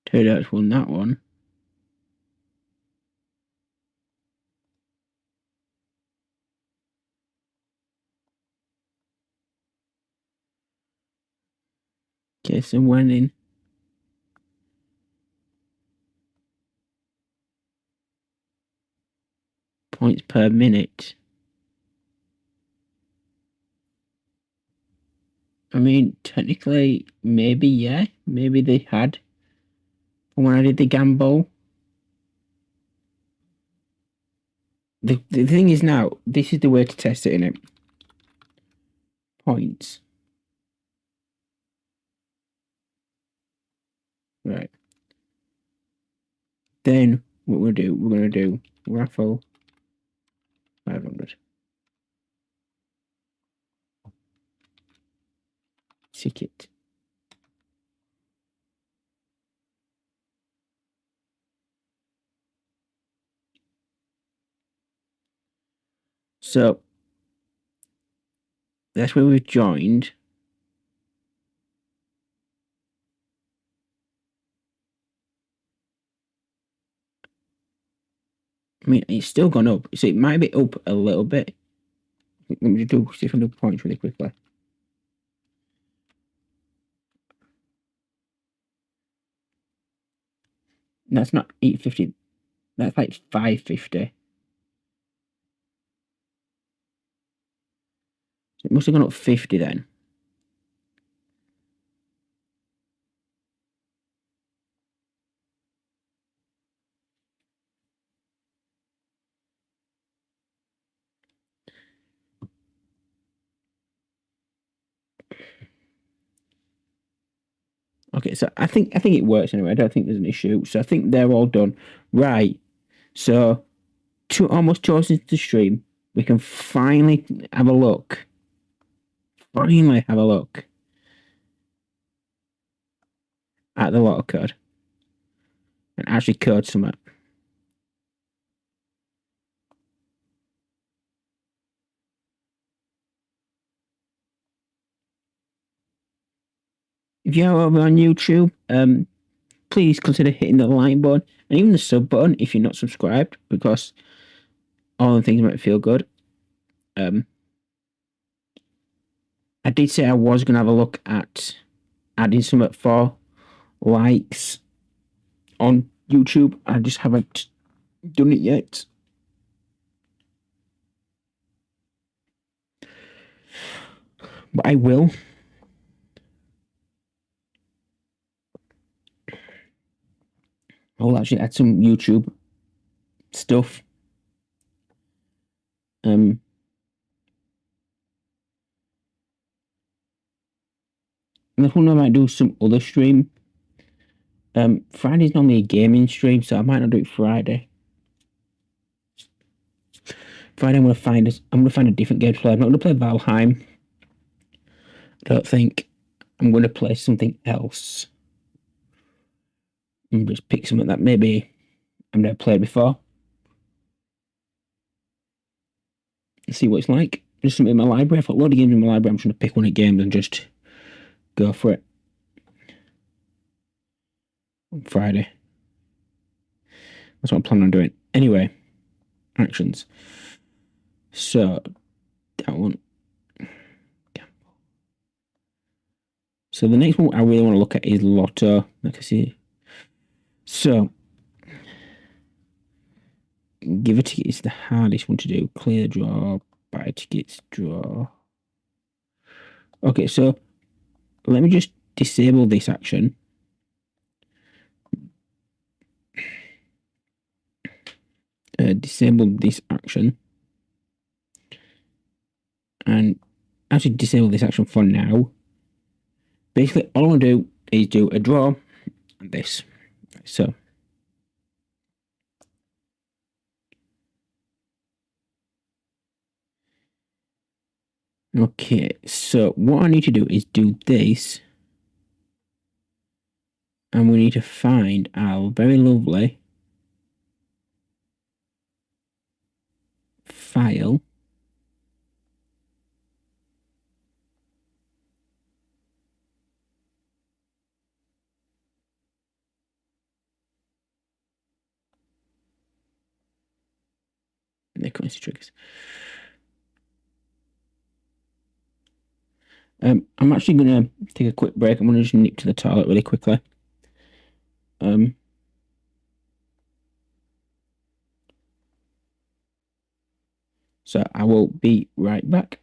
Terry Darts won that one. Okay, so winning. Points per minute. I mean, technically, maybe, yeah. Maybe they had. When I did the gamble. The thing is now, this is the way to test it, innit? Points. Right. Then, what we're going to do raffle 500. ticket. So that's where we've joined. I mean, it's still gone up, so it might be up a little bit. Let me just see if I can do points really quickly. That's not 850. That's like 550. So it must have gone up 50 then. Okay, so I think it works anyway. I don't think there's an issue. So I think they're all done. Right. So almost 2 hours into the stream, we can finally have a look. Finally have a look at the lotto code and actually code something. If you're over on YouTube, please consider hitting the like button and even the sub button if you're not subscribed, because all the things might feel good. I did say I was going to have a look at adding some for likes on YouTube. I just haven't done it yet. But I will. I'll actually add some YouTube stuff. And this one I might do some other stream. Friday's normally a gaming stream, so I might not do it Friday. Friday I'm gonna find a different game to play. I'm not gonna play Valheim. I don't think. I'm gonna play something else. And just pick something that maybe I've never played before. See what it's like. Just something in my library. I've got a lot of games in my library. I'm trying to pick one of the games and just go for it. On Friday. That's what I'm planning on doing. Anyway, actions. So that one. So the next one I really want to look at is Lotto. Like I see. So give a ticket is the hardest one to do. Clear draw, buy tickets, draw. Okay, so let me just disable this action. Disable this action. And actually disable this action for now. Basically, all I want to do is do a draw and this. So okay, so what I need to do is do this. And we need to find our very lovely file. The currency triggers. I'm actually going to take a quick break. I'm going to just nip to the toilet really quickly. So I will be right back.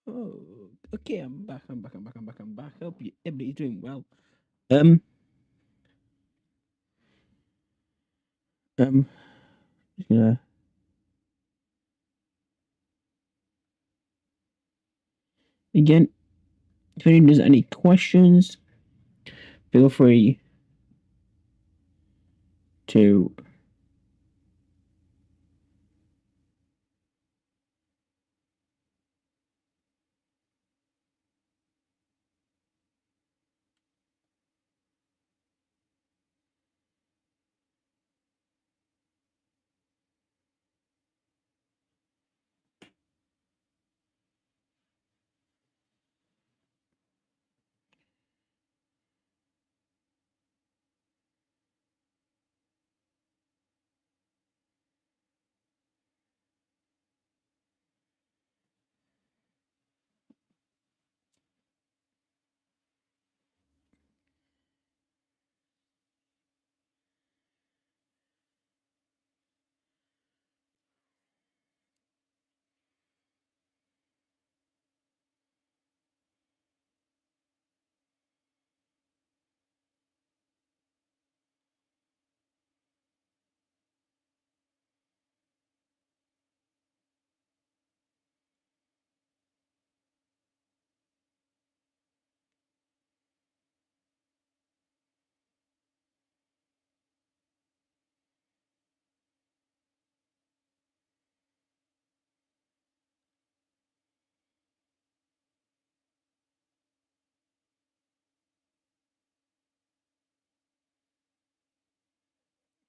Oh, okay, I'm back. Hope everybody's doing well. Um, um, yeah. Again, if anyone has any questions, feel free to.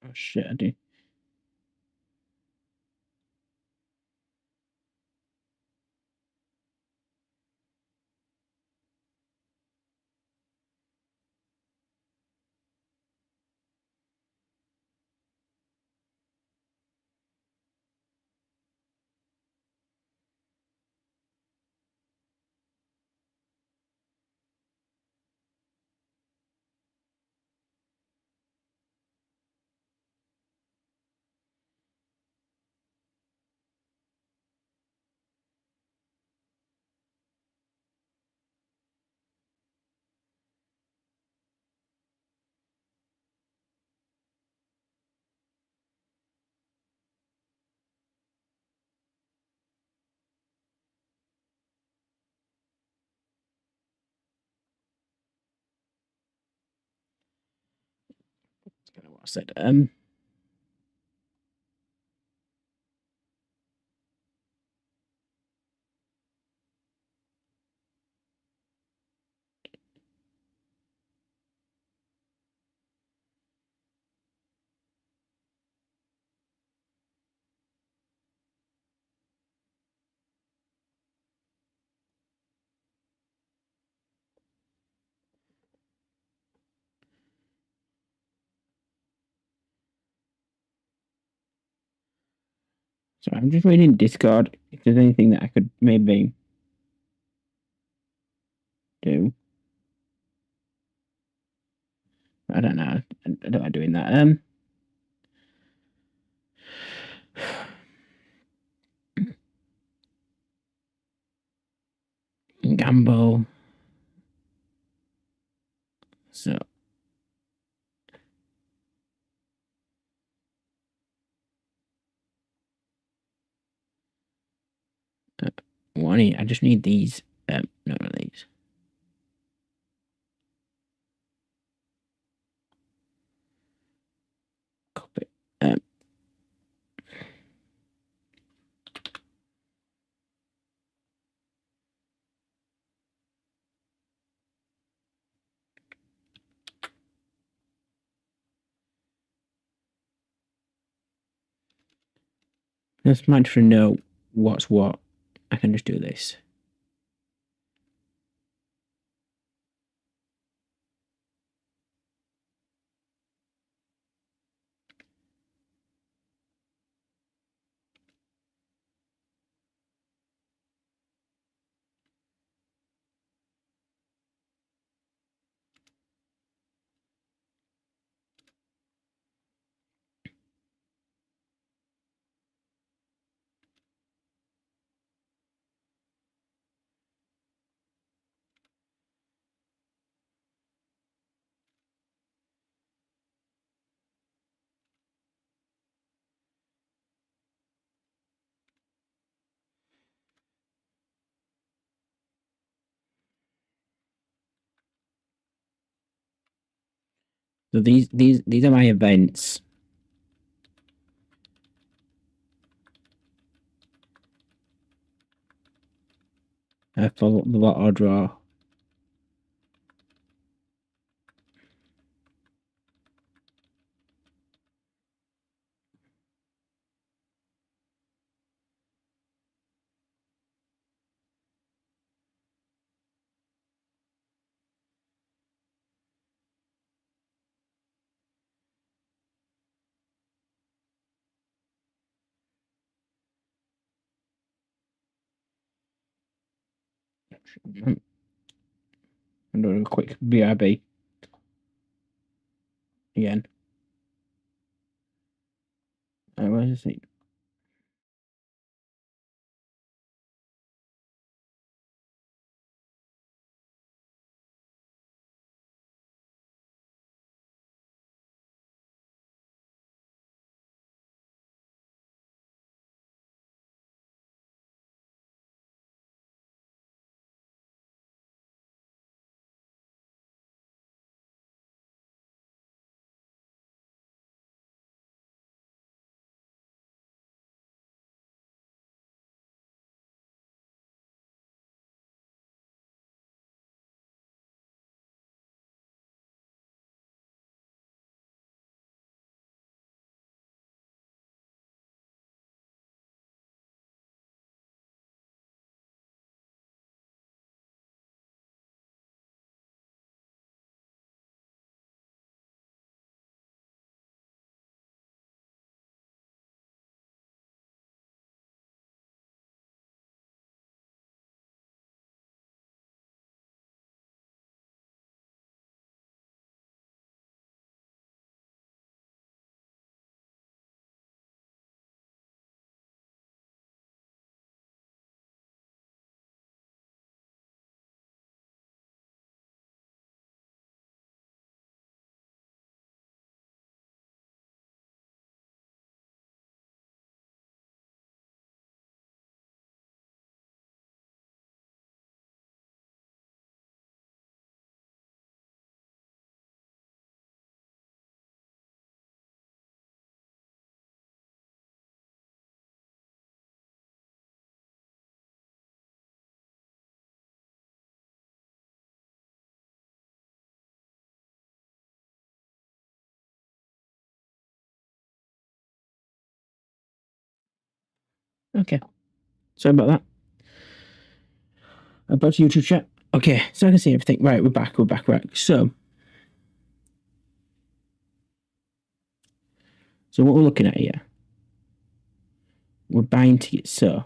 Oh shit, I do. That's kind of what I said. So I'm just reading Discord if there's anything that I could maybe do. I don't know. I don't like doing that. Gamble. So uh, I just need these. No, not these. Copy. Um, Just manage to know what's what. I can just do this. So these are my events. For the lot I draw. I'm doing a quick BRB again. Where's the thing? Okay. Sorry about that. About to YouTube chat. Okay, so I can see everything. Right, we're back. Right. So what we're looking at here, we're buying tickets. So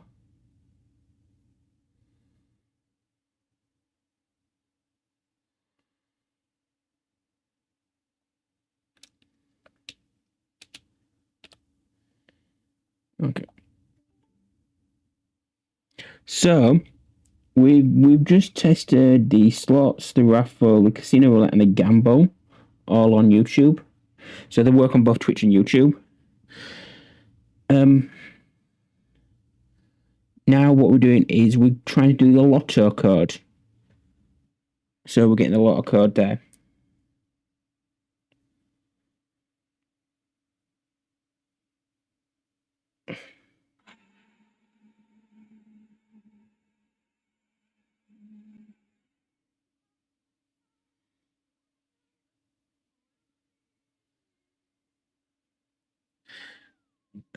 okay. So we've just tested the slots, the raffle, the casino roulette, and the gamble, all on YouTube. So they work on both Twitch and YouTube. Now what we're doing is we're trying to do the lotto code. So we're getting the lotto code there.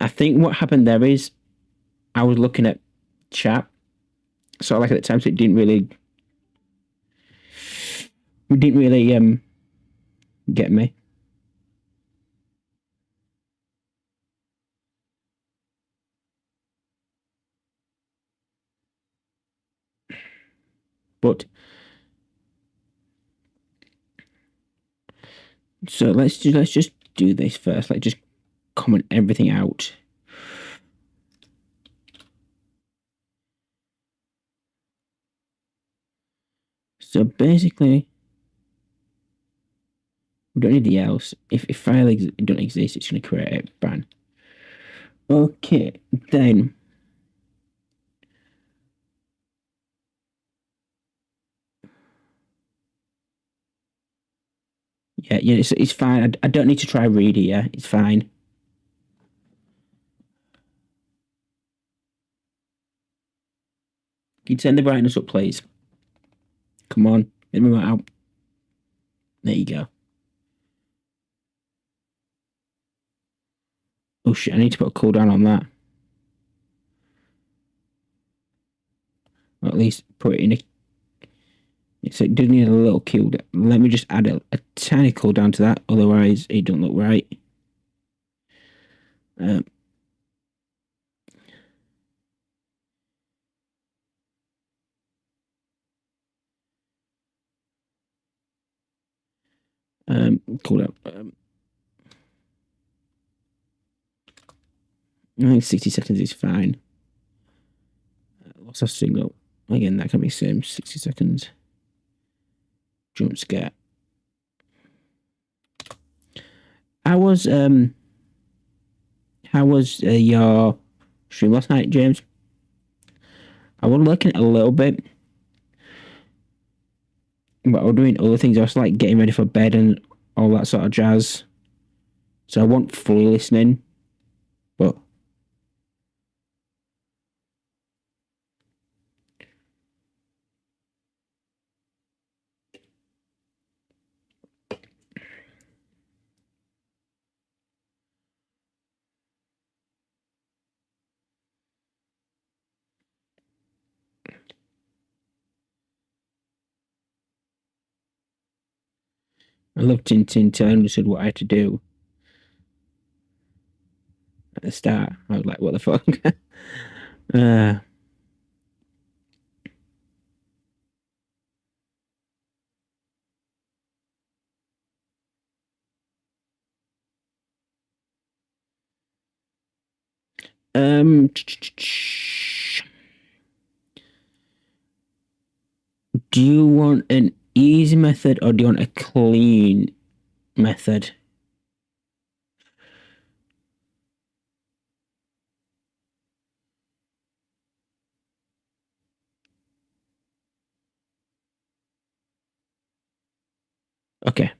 I think what happened there is I was looking at chat, so like at the time, so it didn't really get me. But so let's just do this first. Like just comment everything out. So basically, we don't need the else. If file don't exist, it's going to create a ban. Okay, then Yeah, it's fine. I don't need to try read it, yeah? It's fine. Can you turn the brightness up, please? Come on, get me out. There you go. Oh shit, I need to put a cooldown on that. Or at least put it in a... So it does need a little cooldown. Let me just add a tiny cooldown to that, otherwise it don't look right. Cooldown. I think 60 seconds is fine. Loss of signal. Again, that can be same. 60 seconds. Jump scare. How was your stream last night, James? I was looking at a little bit, but I was doing other things. I was like getting ready for bed and all that sort of jazz. So I wasn't fully listening, but I loved Tintin until I understood what I had to do at the start. I was like, what the fuck? uh, um, do you want an easy method or do you want a clean method? Okay.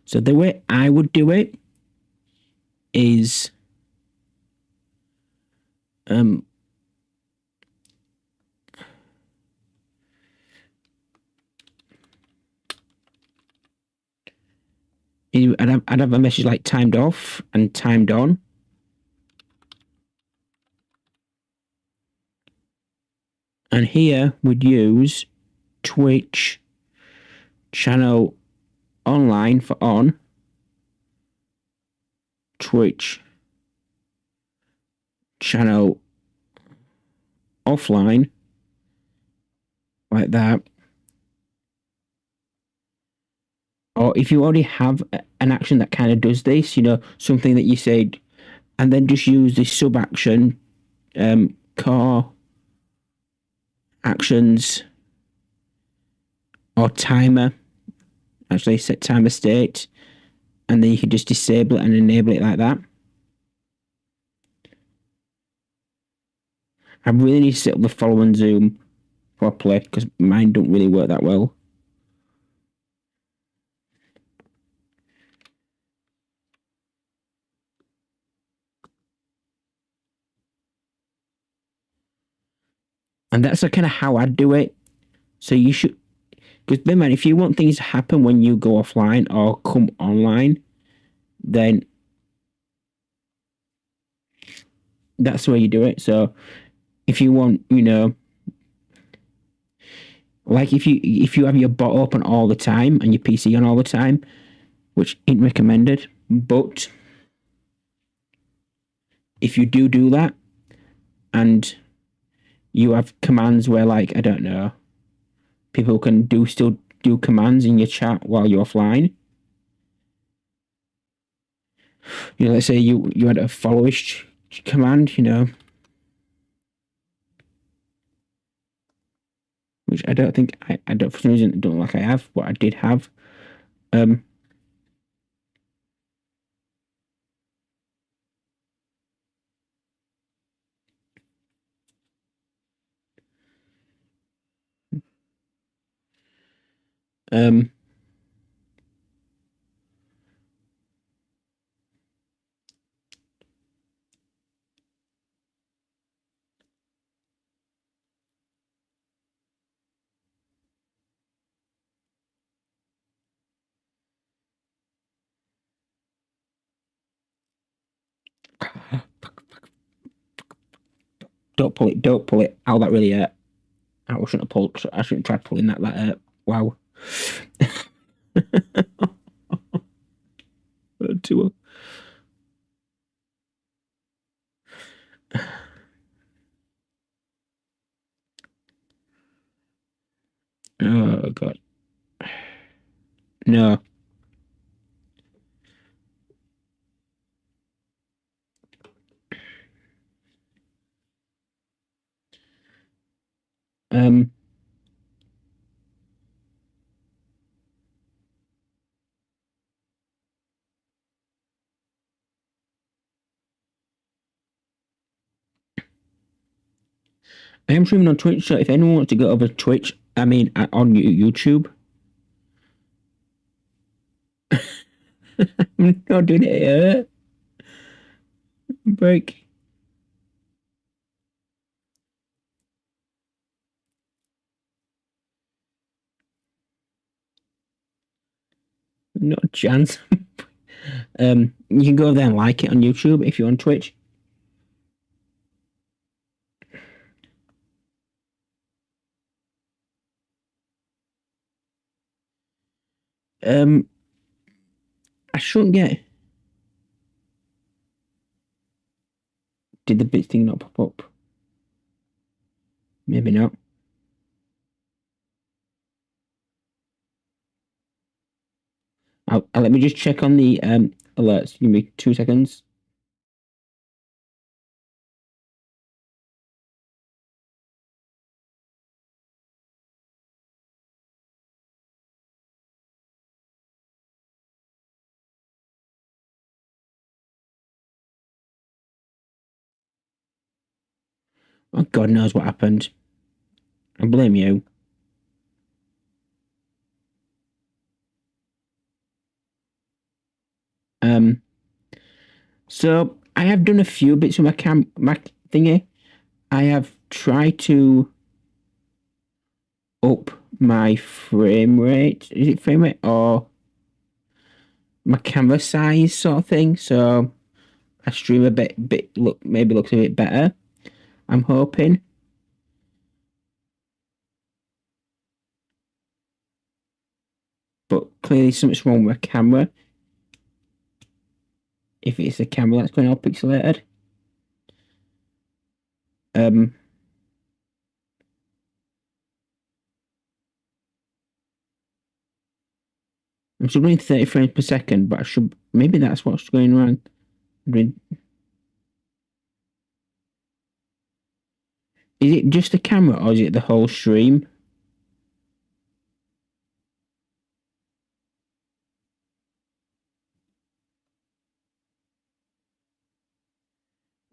So the way I would do it is um I'd have a message like timed off and timed on. And here we'd use Twitch channel online for on, Twitch channel offline, like that. Or if you already have an action that kind of does this, something that you said, and then just use the sub action, core actions or timer. Actually, set timer state, and then you can just disable it and enable it like that. I really need to set up the follow and zoom properly because mine don't really work that well. And that's kind of how I do it. So you should, because man, if you want things to happen when you go offline or come online, then that's the way you do it. So if you want, like if you have your bot open all the time and your PC on all the time, which ain't recommended, but if you do that and you have commands where, like, I don't know, people can still do commands in your chat while you're offline. Let's say you had a followish command, which I don't think I don't, for some reason, don't like I have, but I did have. Um, um, Don't pull it. Don't pull it. Oh, that really hurt. I shouldn't have pulled. I shouldn't have tried pulling that. That hurt. Wow. Two. Oh god. No. Um. I am streaming on Twitch, so if anyone wants to go over to Twitch, I mean on YouTube, I'm not doing it here. Break. Not a chance. You can go there and like it on YouTube if you're on Twitch. I shouldn't get. Did the bit thing not pop up? Maybe not. Let me just check on the alerts. Give me 2 seconds. Oh, God knows what happened. I blame you. Um, so I have done a few bits with my thingy. I have tried to up my frame rate. Is it frame rate or my camera size sort of thing? So I stream a bit maybe looks a bit better. I'm hoping. But clearly something's wrong with my camera. If it's the camera that's going all pixelated. I'm still doing 30 frames per second, but I should maybe that's what's going wrong. Is it just the camera or is it the whole stream?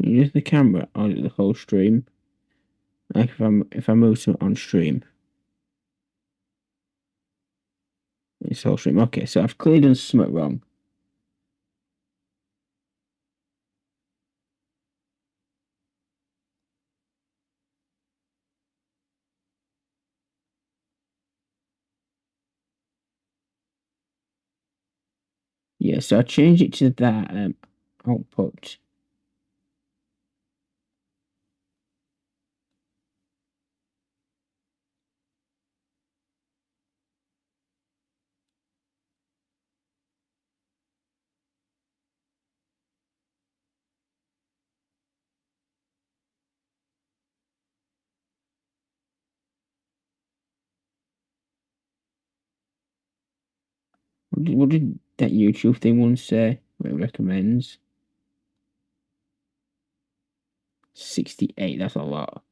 Is it just the camera or is it the whole stream? Like if I move something on stream, it's whole stream. Okay, so I've clearly done something wrong. Yeah, so I changed it to that output. What did that YouTube thing once say? What it recommends? 68, that's a lot.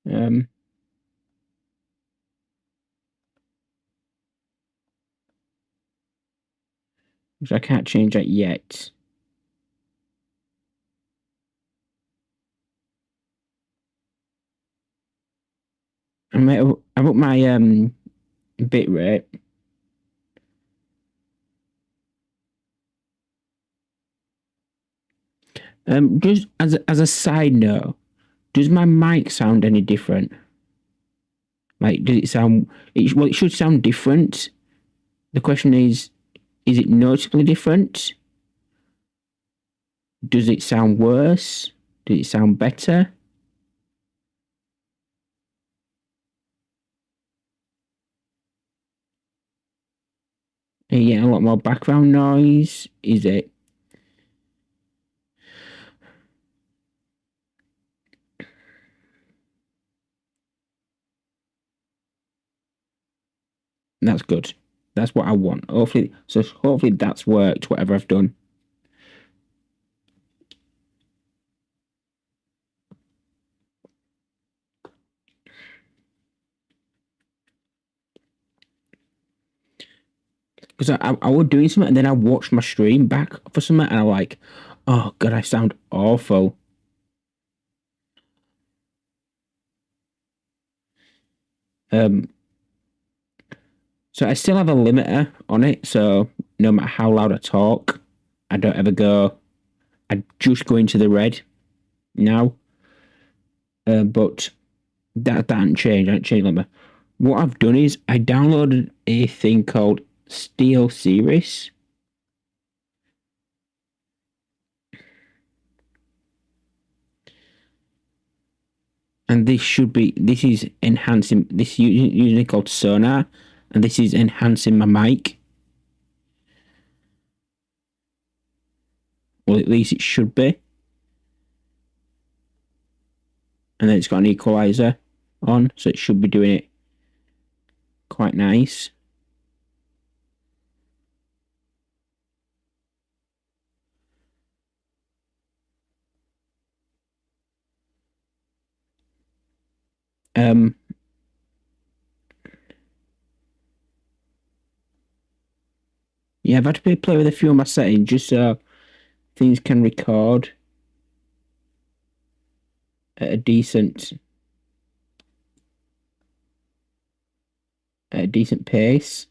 Um, which I can't change that yet. I've up my bit rate. Just as a side note, does my mic sound any different? Like, does it sound? Well, it should sound different. The question is it noticeably different? Does it sound worse? Does it sound better? Are you getting a lot more background noise? Is it? That's good. That's what I want. Hopefully that's worked. Whatever I've done. Because I was doing something and then I watched my stream back for something and I'm like, oh god, I sound awful. Um, so I still have a limiter on it, so no matter how loud I talk, I don't ever go. I just go into the red now. But that hasn't changed. I haven't changed limiter. What I've done is I downloaded a thing called Steel Series. And this is enhancing, this using it called Sonar, and this is enhancing my mic. Well, at least it should be. And then it's got an equalizer on, so it should be doing it quite nice. Yeah, I've had to play with a few of my settings just so things can record at a decent pace.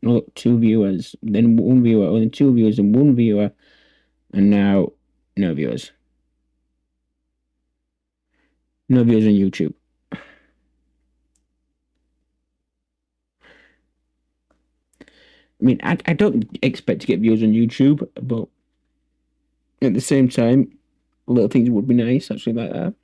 Look, 2 viewers, then 1 viewer, or then 2 viewers and 1 viewer, and now no viewers. No viewers on YouTube. I mean, I don't expect to get views on YouTube, but at the same time, little things would be nice, actually, like that.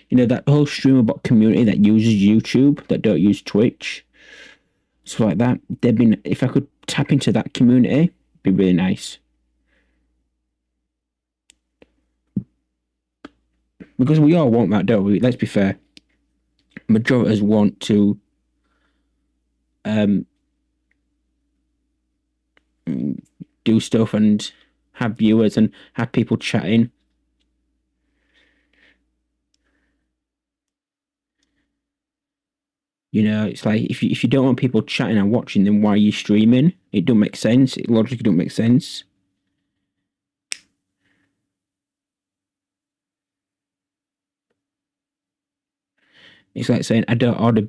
You know, that whole Streamerbot community that uses YouTube, that don't use Twitch, stuff like that. If I could tap into that community, it'd be really nice. Because we all want that, don't we? Let's be fair. Majority of us want to do stuff and have viewers and have people chatting. You know, it's like if you don't want people chatting and watching, then why are you streaming? It don't make sense. It logically don't make sense. It's like saying I don't order.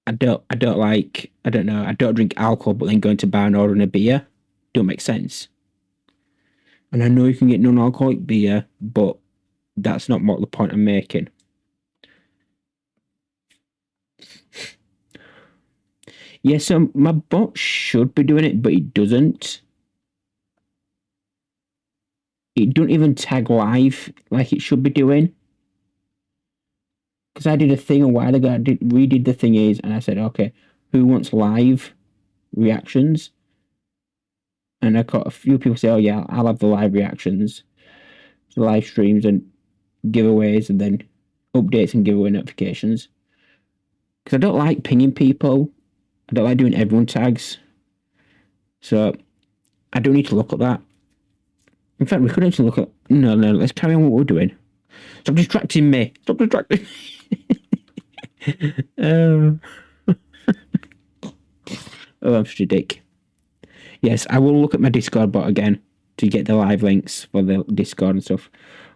I don't like. I don't know. I don't drink alcohol, but then going to bar and ordering a beer don't make sense. And I know you can get non-alcoholic beer, but that's not what the point I'm making. Yeah, so my bot should be doing it, but it doesn't. It don't even tag live like it should be doing. Because I did a thing a while ago. Redid the thingies, and I said, okay, who wants live reactions? And I got a few people say, oh yeah, I'll have the live reactions, so live streams and giveaways, and then updates and giveaway notifications. Because I don't like pinging people. I don't like doing everyone tags. So I don't need to look at that. In fact, we could actually look at. No, let's carry on what we're doing. Stop distracting me. Stop distracting me. Oh, I'm such a dick. Yes, I will look at my Discord bot again to get the live links for the Discord and stuff.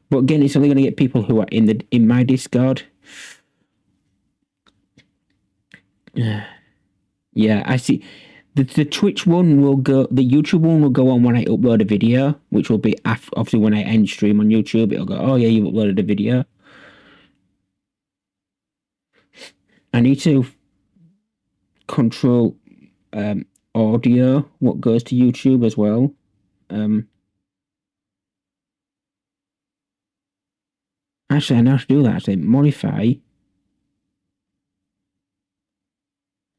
But again, it's only going to get people who are in my Discord. Yeah, I see. The Twitch one will go. The YouTube one will go on when I upload a video, which will be obviously when I end stream on YouTube. It'll go, oh yeah, you've uploaded a video. I need to control audio, what goes to YouTube as well. Actually, I know how to do that. Actually, modify,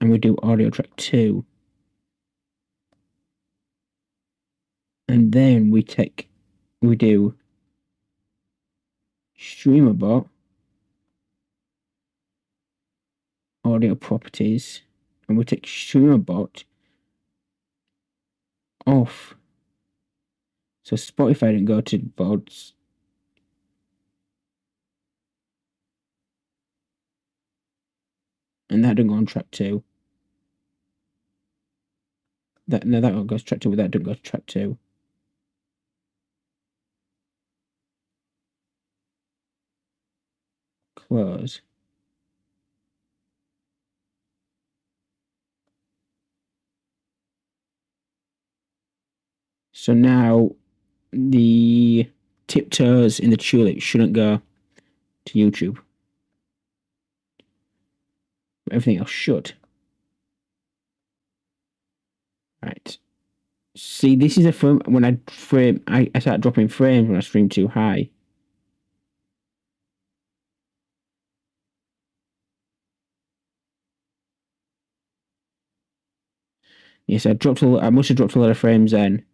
and we do audio track 2. And then we do Streamerbot, audio properties, and we take Streamerbot off. So Spotify didn't go to VODs. And that didn't go on track 2. That one goes to track 2, but that didn't go to track 2. Close. So now the tiptoes in the tulip shouldn't go to YouTube. Everything else should. Right. See, this is a frame. When I start dropping frames when I stream too high. Yes, I must have dropped a lot of frames then.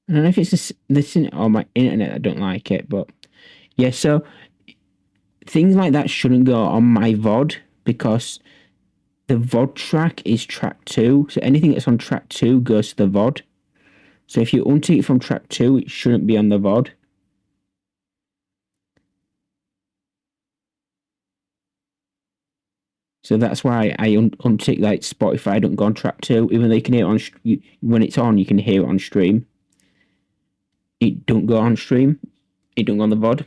I don't know if it's this or my internet. I don't like it, but yeah. So things like that shouldn't go on my VOD because the VOD track is track 2. So anything that's on track 2 goes to the VOD. So if you untick it from track 2, it shouldn't be on the VOD. So that's why I untick like Spotify don't go on track 2, even though you can hear it on when it's on, you can hear it on stream. It don't go on stream. It don't go on the VOD,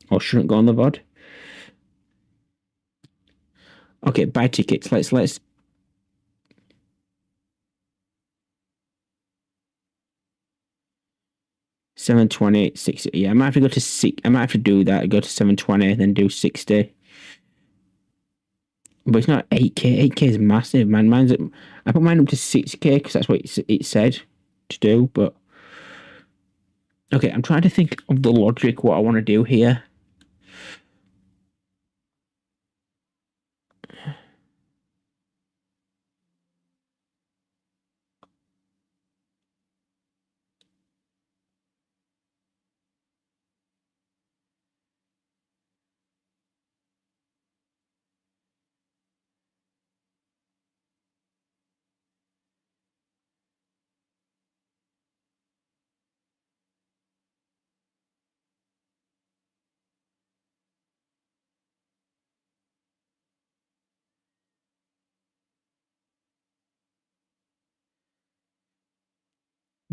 or shouldn't go on the VOD. Okay, buy tickets. Let's. $720, 60. Yeah, I might have to go to 6. I might have to do that. Go to $720, then do 60. But it's not 8K. 8K is massive, man. I put mine up to 6K because that's what it said to do. But okay, I'm trying to think of the logic, what I want to do here.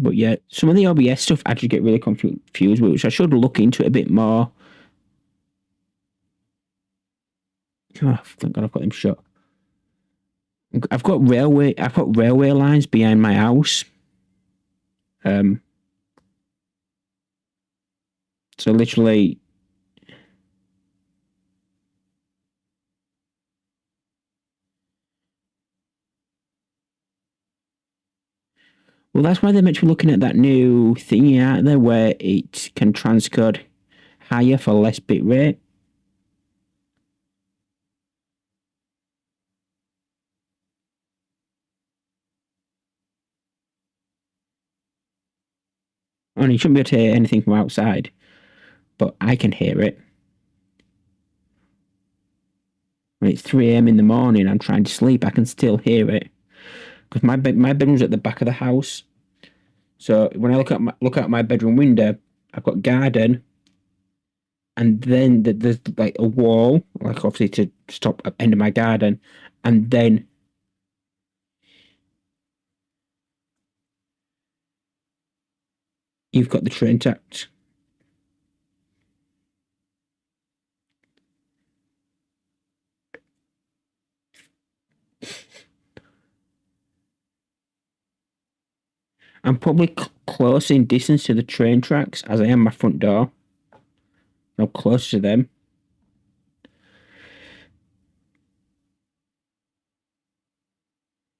But yeah, some of the OBS stuff I just get really confused with, which I should look into it a bit more. Oh, thank God I've got them shut. I've got railway lines behind my house. So literally. Well, that's why they're meant to be looking at that new thingy out there where it can transcode higher for less bit rate. And you shouldn't be able to hear anything from outside, but I can hear it. When it's 3 a.m. in the morning, I'm trying to sleep, I can still hear it. Because my bedroom's at the back of the house. So when I look out my bedroom window, I've got garden, and then there's like a wall, like obviously to stop at the end of my garden, and then you've got the train tracks. I'm probably close in distance to the train tracks as I am my front door. I'm close to them.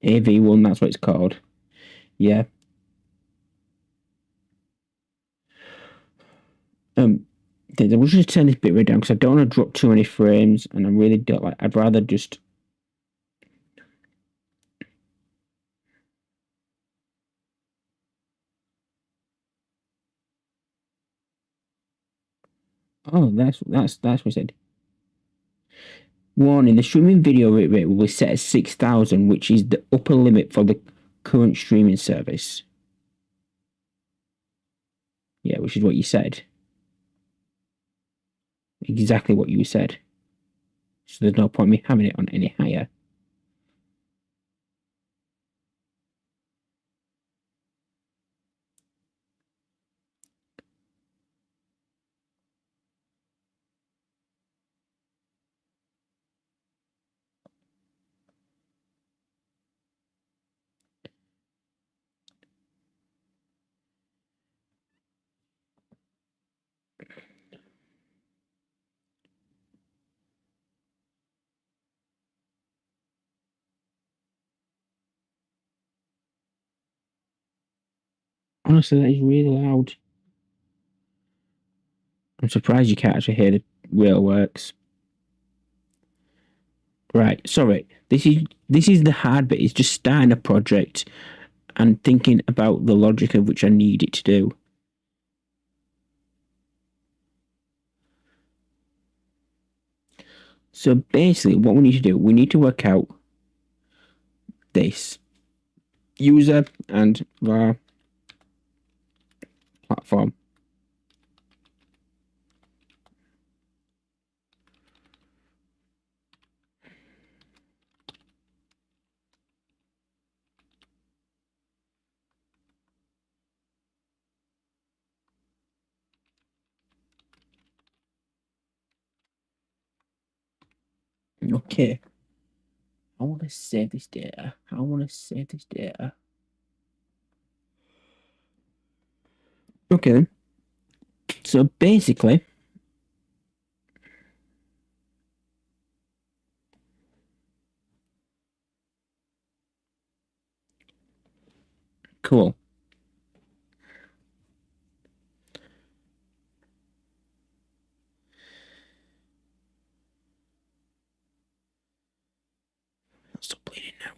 AV1, that's what it's called. Yeah. We'll just turn this bit right down because I don't want to drop too many frames, and I really don't like. I'd rather just. Oh, that's what I said. Warning: the streaming video rate will be set at 6,000, which is the upper limit for the current streaming service. Yeah, which is what you said. Exactly what you said. So there's no point me having it on any higher. Honestly, that is really loud. I'm surprised you can't actually hear the real works. Right, sorry. This is the hard bit. It's just starting a project and thinking about the logic of which I need it to do. So basically, what we need to do, we need to work out this user and var platform. Okay. I want to save this data. Okay then. So basically, cool. I'll stop bleeding now.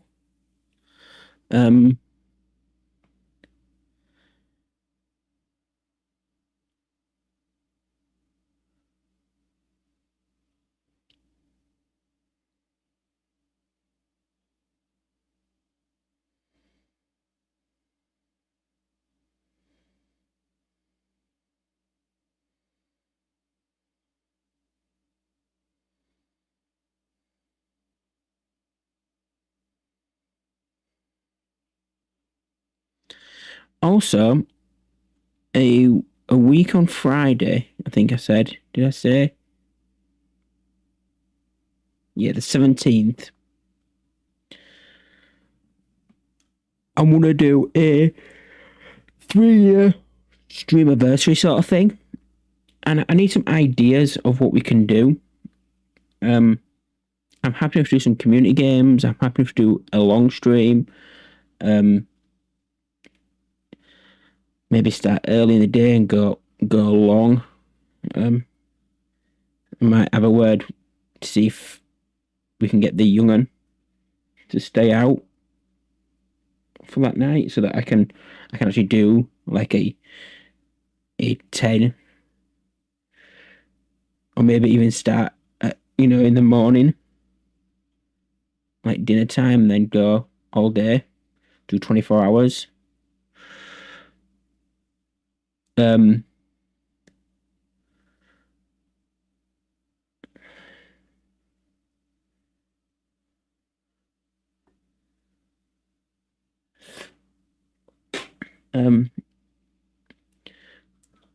Also, a week on Friday, I think I said. Did I say? Yeah, the 17th. I'm gonna do a 3-year stream anniversary sort of thing. And I need some ideas of what we can do. I'm happy to do some community games. I'm happy to do a long stream. Maybe start early in the day and go long. I might have a word to see if we can get the young un to stay out for that night, so that I can actually do like a 10, or maybe even start at, in the morning, like dinner time, and then go all day, do 24 hours. Um, um,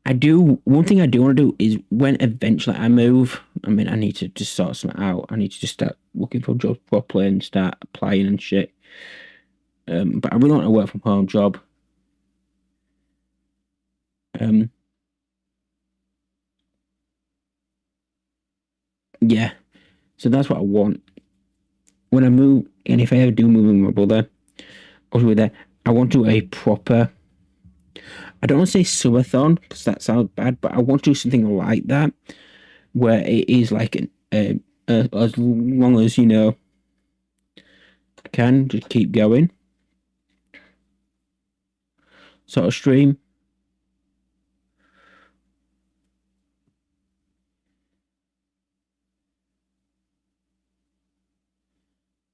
One thing I do want to do is when eventually I move, I mean, I need to just sort something out. I need to just start looking for jobs properly and start applying and shit. But I really want a work from home job. Um, yeah, so that's what I want. When I move, and if I ever do move with my brother, or with that, I want to do a proper. I don't want to say subathon because that sounds bad, but I want to do something like that where it is like as long as I can just keep going sort of stream.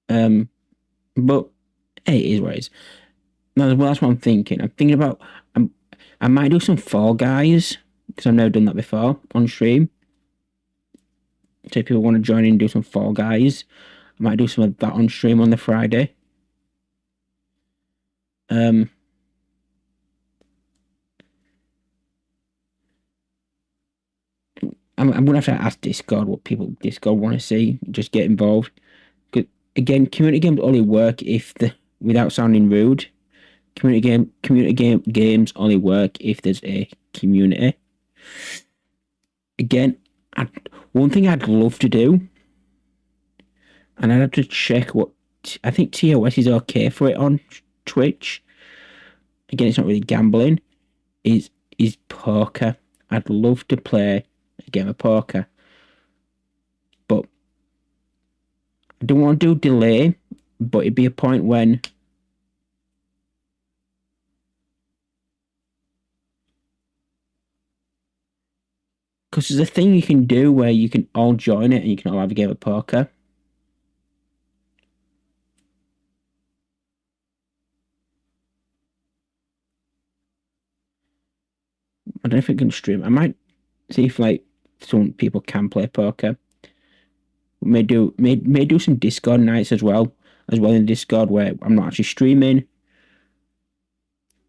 Um, but hey, it is what it is. No, well, that's what I'm thinking. I'm thinking about. I might do some Fall Guys because I've never done that before on stream. So if people want to join in and do some Fall Guys, I might do some of that on stream on the Friday. Um, I'm gonna have to ask Discord what people Discord want to see. Just get involved. Because again, community games only work if the without sounding rude. Games only work if there's a community. Again, one thing I'd love to do, and I'd have to check what I think TOS is okay for it on Twitch. Again, it's not really gambling. Is poker? I'd love to play a game of poker, but I don't want to do delay. But it'd be a point when because there's a thing you can do where you can all join it and you can all have a game of poker. I don't know if it can stream. I might see if like some people can play poker. We may do some Discord nights as well in Discord where I'm not actually streaming,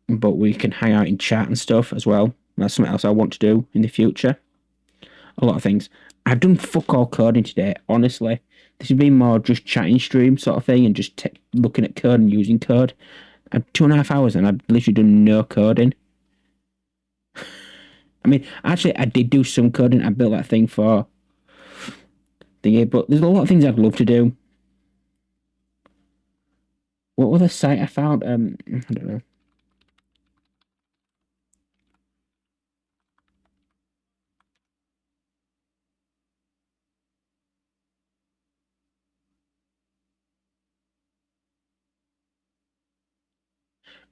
but we can hang out in chat and stuff as well. That's something else I want to do in the future. A lot of things. I've done fuck all coding today, honestly. This has been more just chatting stream sort of thing and just looking at code and using code. I've 2.5 hours and I've literally done no coding. I mean, actually, I did do some coding. I built that thing for thingy, but there's a lot of things I'd love to do. What other site I found? I don't know.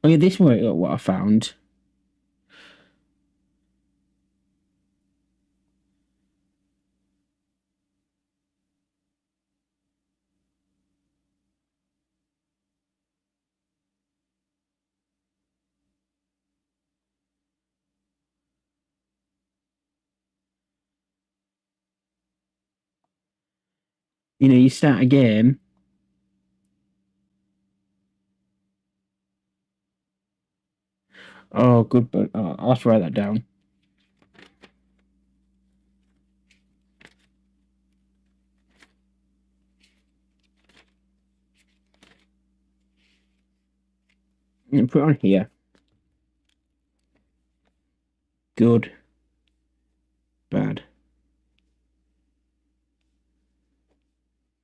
Oh yeah, this way what I found. You start a game. Oh, good, but I'll have to write that down. And put it on here. Good, bad,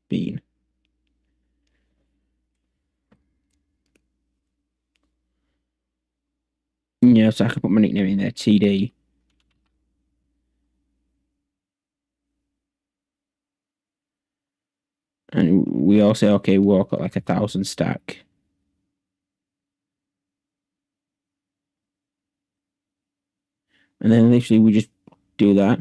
bean. Yeah, so I can put my nickname in there, TD. And we all say, okay, walk at like 1,000 stack. And then literally we just do that.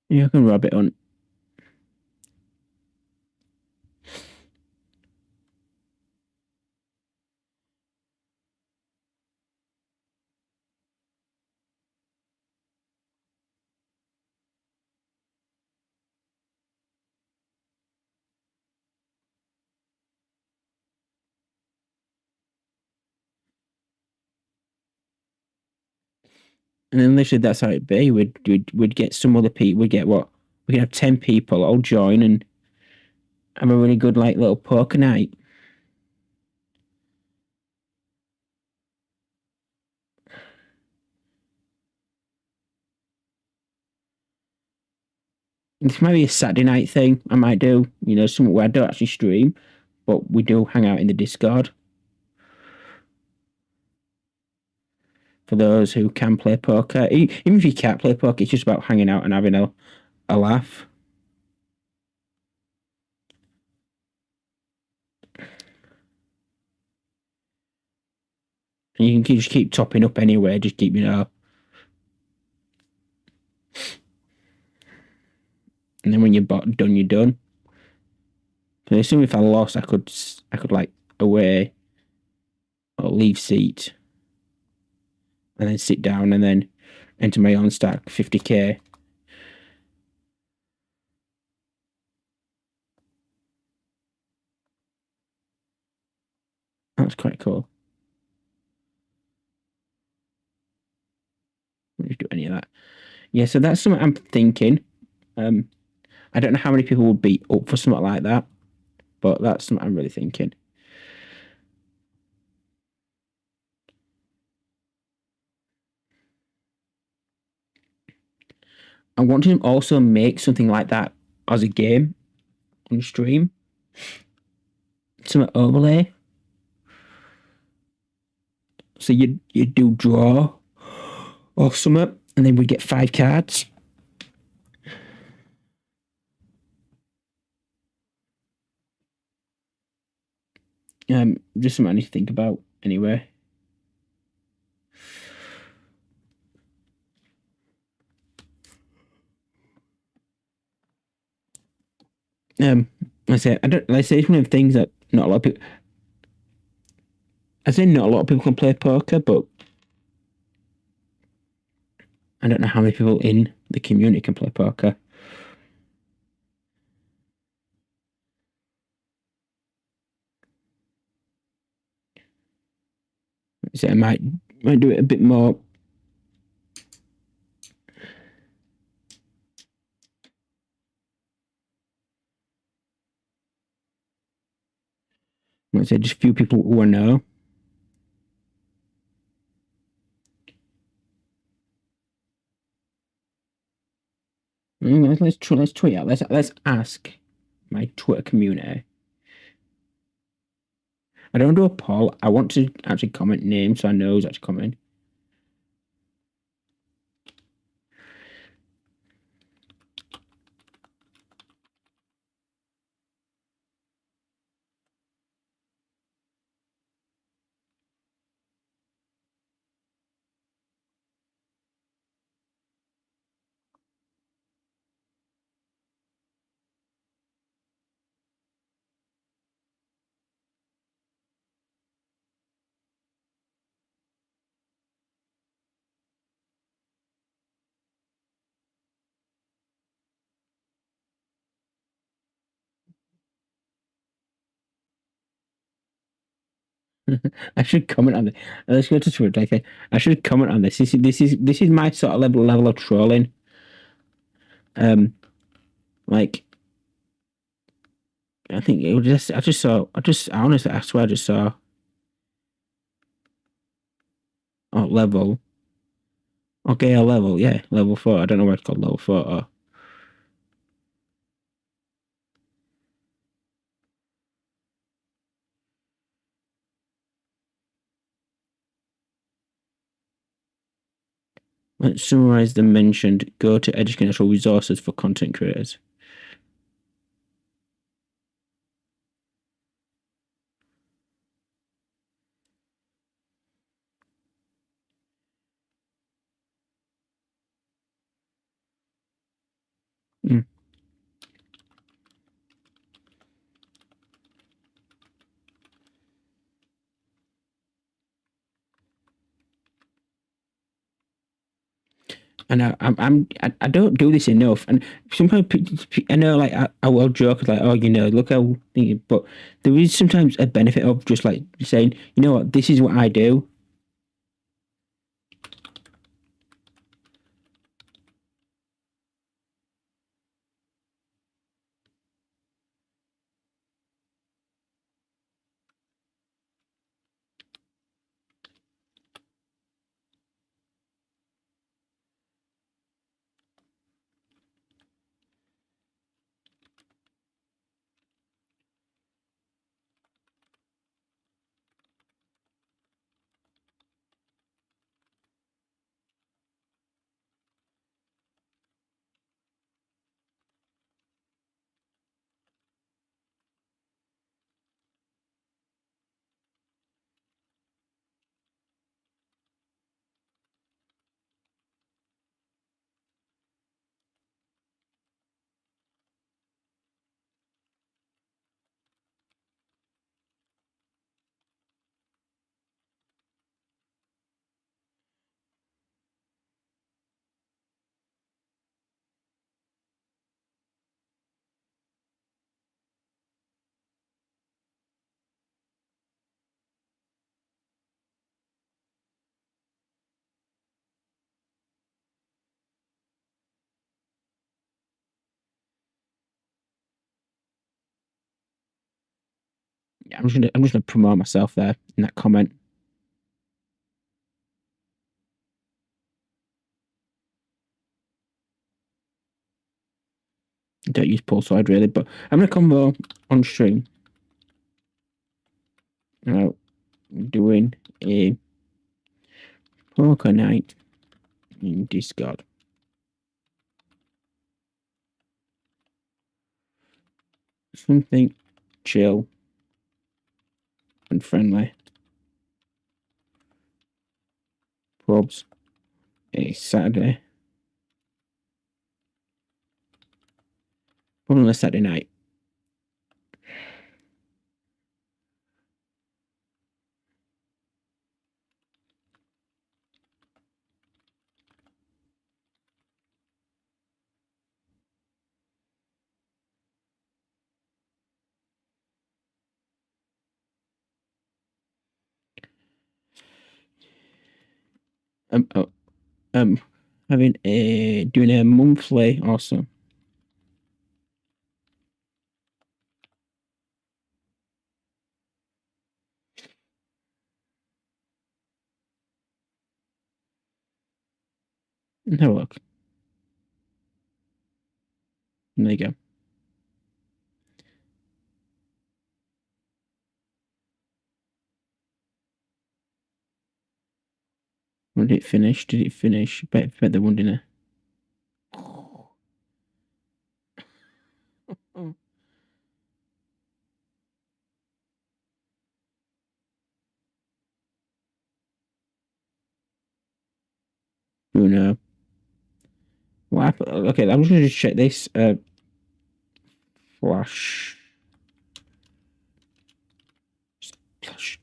Yeah, I can rub it on. And then literally that's how it'd be. We'd get some other people. We'd get what? We could have 10 people all join and have a really good like little poker night. This might be a Saturday night thing I might do. You know, something where I don't actually stream, but we do hang out in the Discord. For those who can play poker, even if you can't play poker, it's just about hanging out and having a laugh. And you can just keep topping up anyway, just keep, you know. And then when you're done, you're done. So I assume if I lost, I could like away or leave seat and then sit down and then enter my own stack 50k. That's quite cool. Let me just do any of that. Yeah, so that's something I'm thinking. I don't know how many people would be up for something like that, but that's something I'm really thinking. I want to also make something like that as a game on stream. Some overlay. So you do draw or something, and then we get 5 cards. Just something I need to think about anyway. I say it's one of the things that not a lot of people. I say not a lot of people can play poker, but I don't know how many people in the community can play poker. So I might do it a bit more. I'd say just a few people who I know. Let's tweet out. Let's ask my Twitter community. I don't do a poll. I want to actually comment names so I know who's actually commenting. I should comment on this. Let's go to Twitter. Okay, I should comment on this. This is my sort of level of trolling. Like I think it was just I honestly I swear I just saw level. Okay, a level, yeah, level 4. I don't know why it's called level 4. Or, let's summarize the mentioned go-to educational resources for content creators. Mm. And I don't do this enough. And sometimes I know, like I will joke like, oh, you know, look how. But there is sometimes a benefit of just like saying, you know what, this is what I do. I'm just gonna promote myself there in that comment. Don't use Pulsar really, but I'm gonna combo on stream. Now doing a poker night in Discord. Something chill and friendly. Probs a Saturday. Probably on a Saturday night. Having doing a monthly also. Have a look. There you go. When did it finish? Did it finish? Bet the one, didn't it? Bruno. What happened? Okay, I'm just gonna check this. Flash. Flash.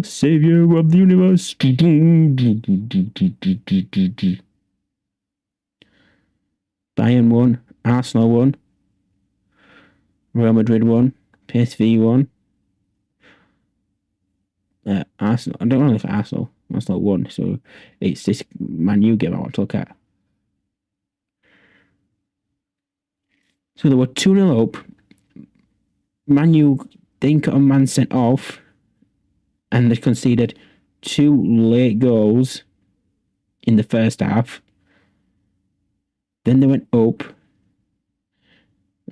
Savior of the universe. Bayern won. Arsenal won. Real Madrid won. PSV won. Arsenal. I don't know if Arsenal won. So it's this Man U game I want to look at. So there were 2-0 up. Man U then got a man sent off, and they conceded 2 late goals in the first half. Then they went up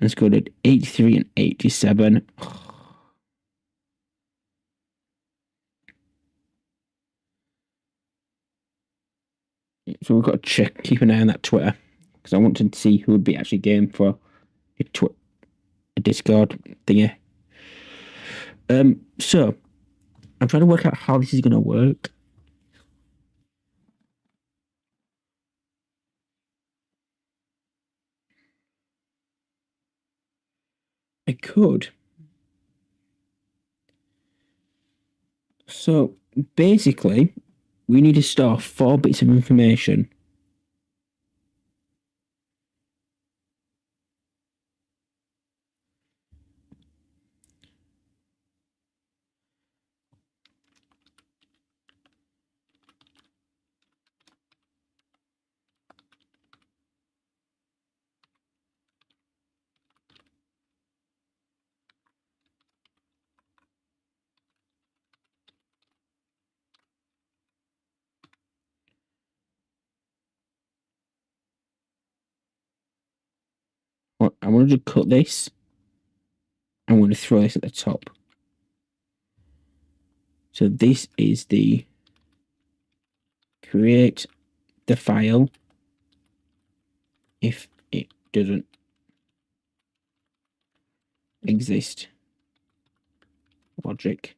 and scored at 83 and 87. So we've got to keep an eye on that Twitter, because I want to see who would be actually game for a Discord thingy. So I'm trying to work out how this is going to work. I could. So basically, we need to store 4 bits of information. I'm going to just cut this. I'm going to throw this at the top. So this is the create the file if it doesn't exist logic.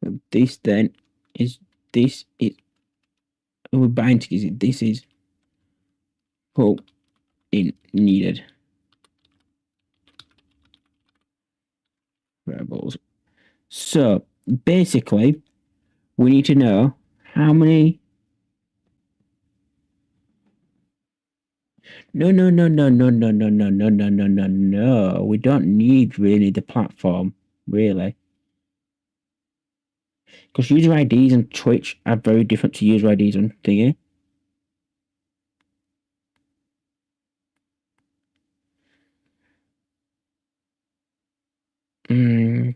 So this then is this is we're bind to it. This is pull in needed variables. So basically, we need to know how many. No. We don't need really the platform, really. Because user IDs on Twitch are very different to user IDs on Thingy.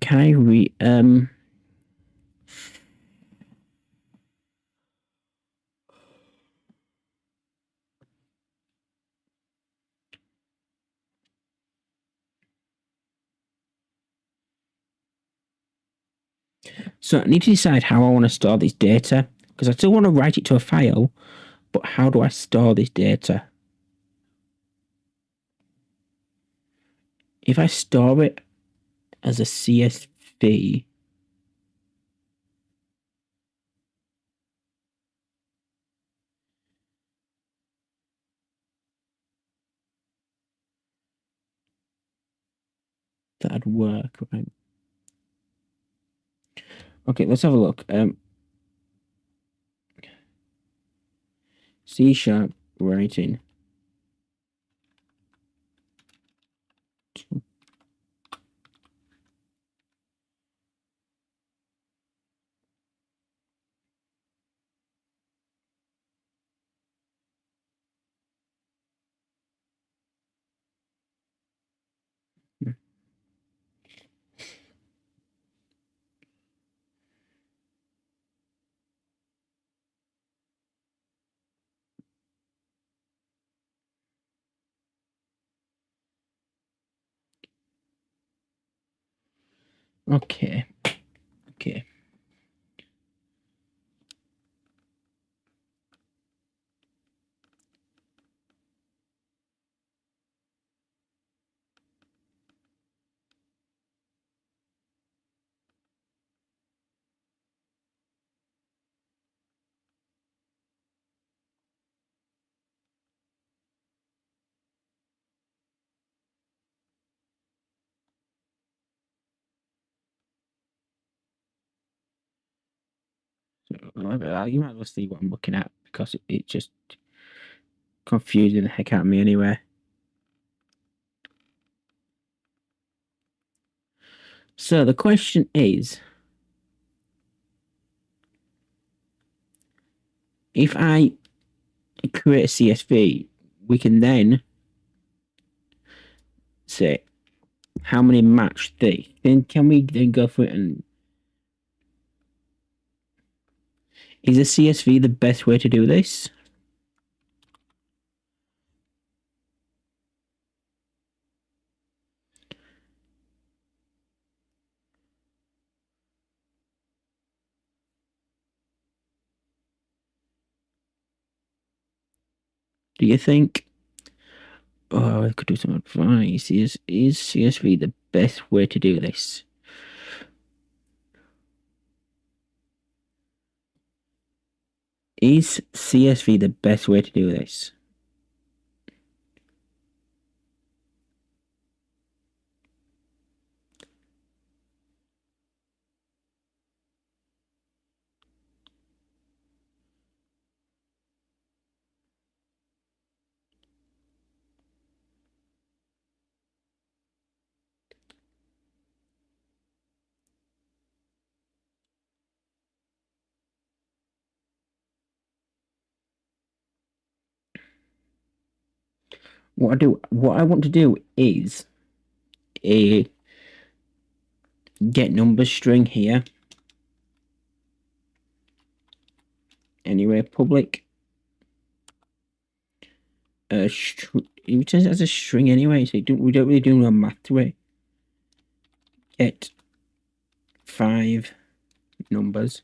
Can I So I need to decide how I want to store this data, because I still want to write it to a file, but how do I store this data? If I store it as a CSV, that'd work, right? Okay, let's have a look. C# writing. Okay. Okay. So, you might as well see what I'm looking at, because it's just confusing the heck out of me anyway. So the question is, if I create a CSV, we can then say how many match this. Then can we then go for it? And is a CSV the best way to do this? Do you think? Oh, I could do some advice. Is CSV the best way to do this? Is CSV the best way to do this? What I want to do is a get numbers string here. Anyway, public. It returns as a string anyway, so we don't really do no math to it. Get 5 numbers.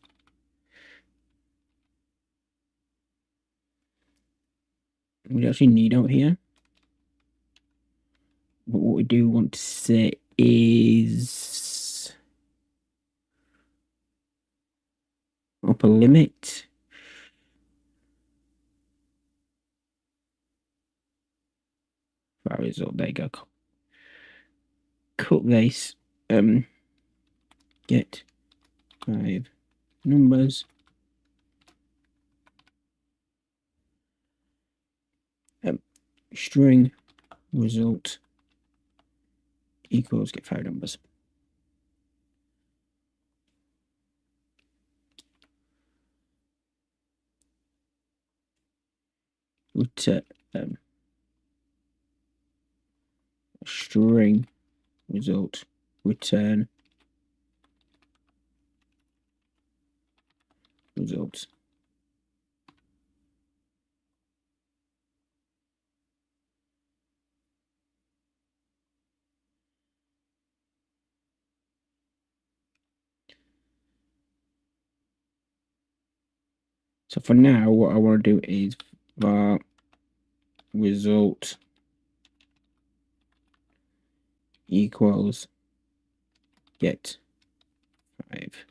We actually need out here. But what we do want to say is upper limit. Result. There you go. Cut this. Get 5 numbers. String result equals get 5 numbers. Return string result return results. So for now, what I want to do is var result equals get 5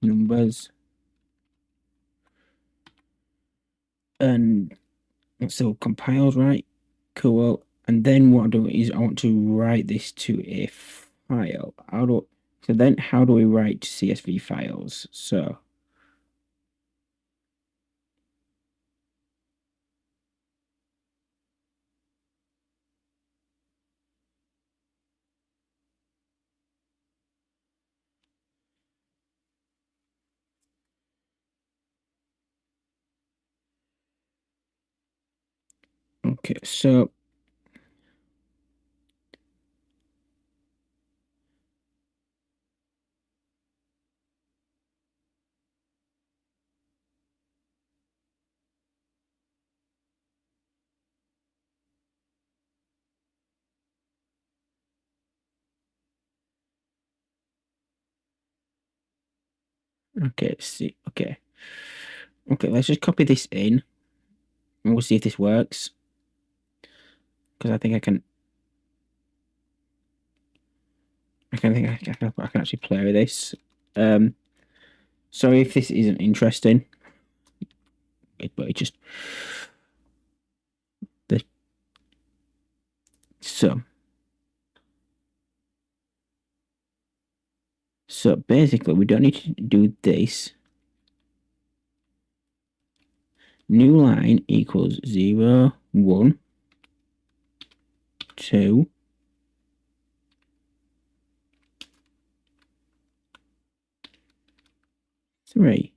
numbers, and so compiled, right? Cool. And then what I do is I want to write this to a file. How do we write CSV files? So okay, so okay, see, okay, let's just copy this in and we'll see if this works. Because I think I can actually play with this. Sorry if this isn't interesting, but it just the so basically we don't need to do this. New line equals 0, 1, 2, 3.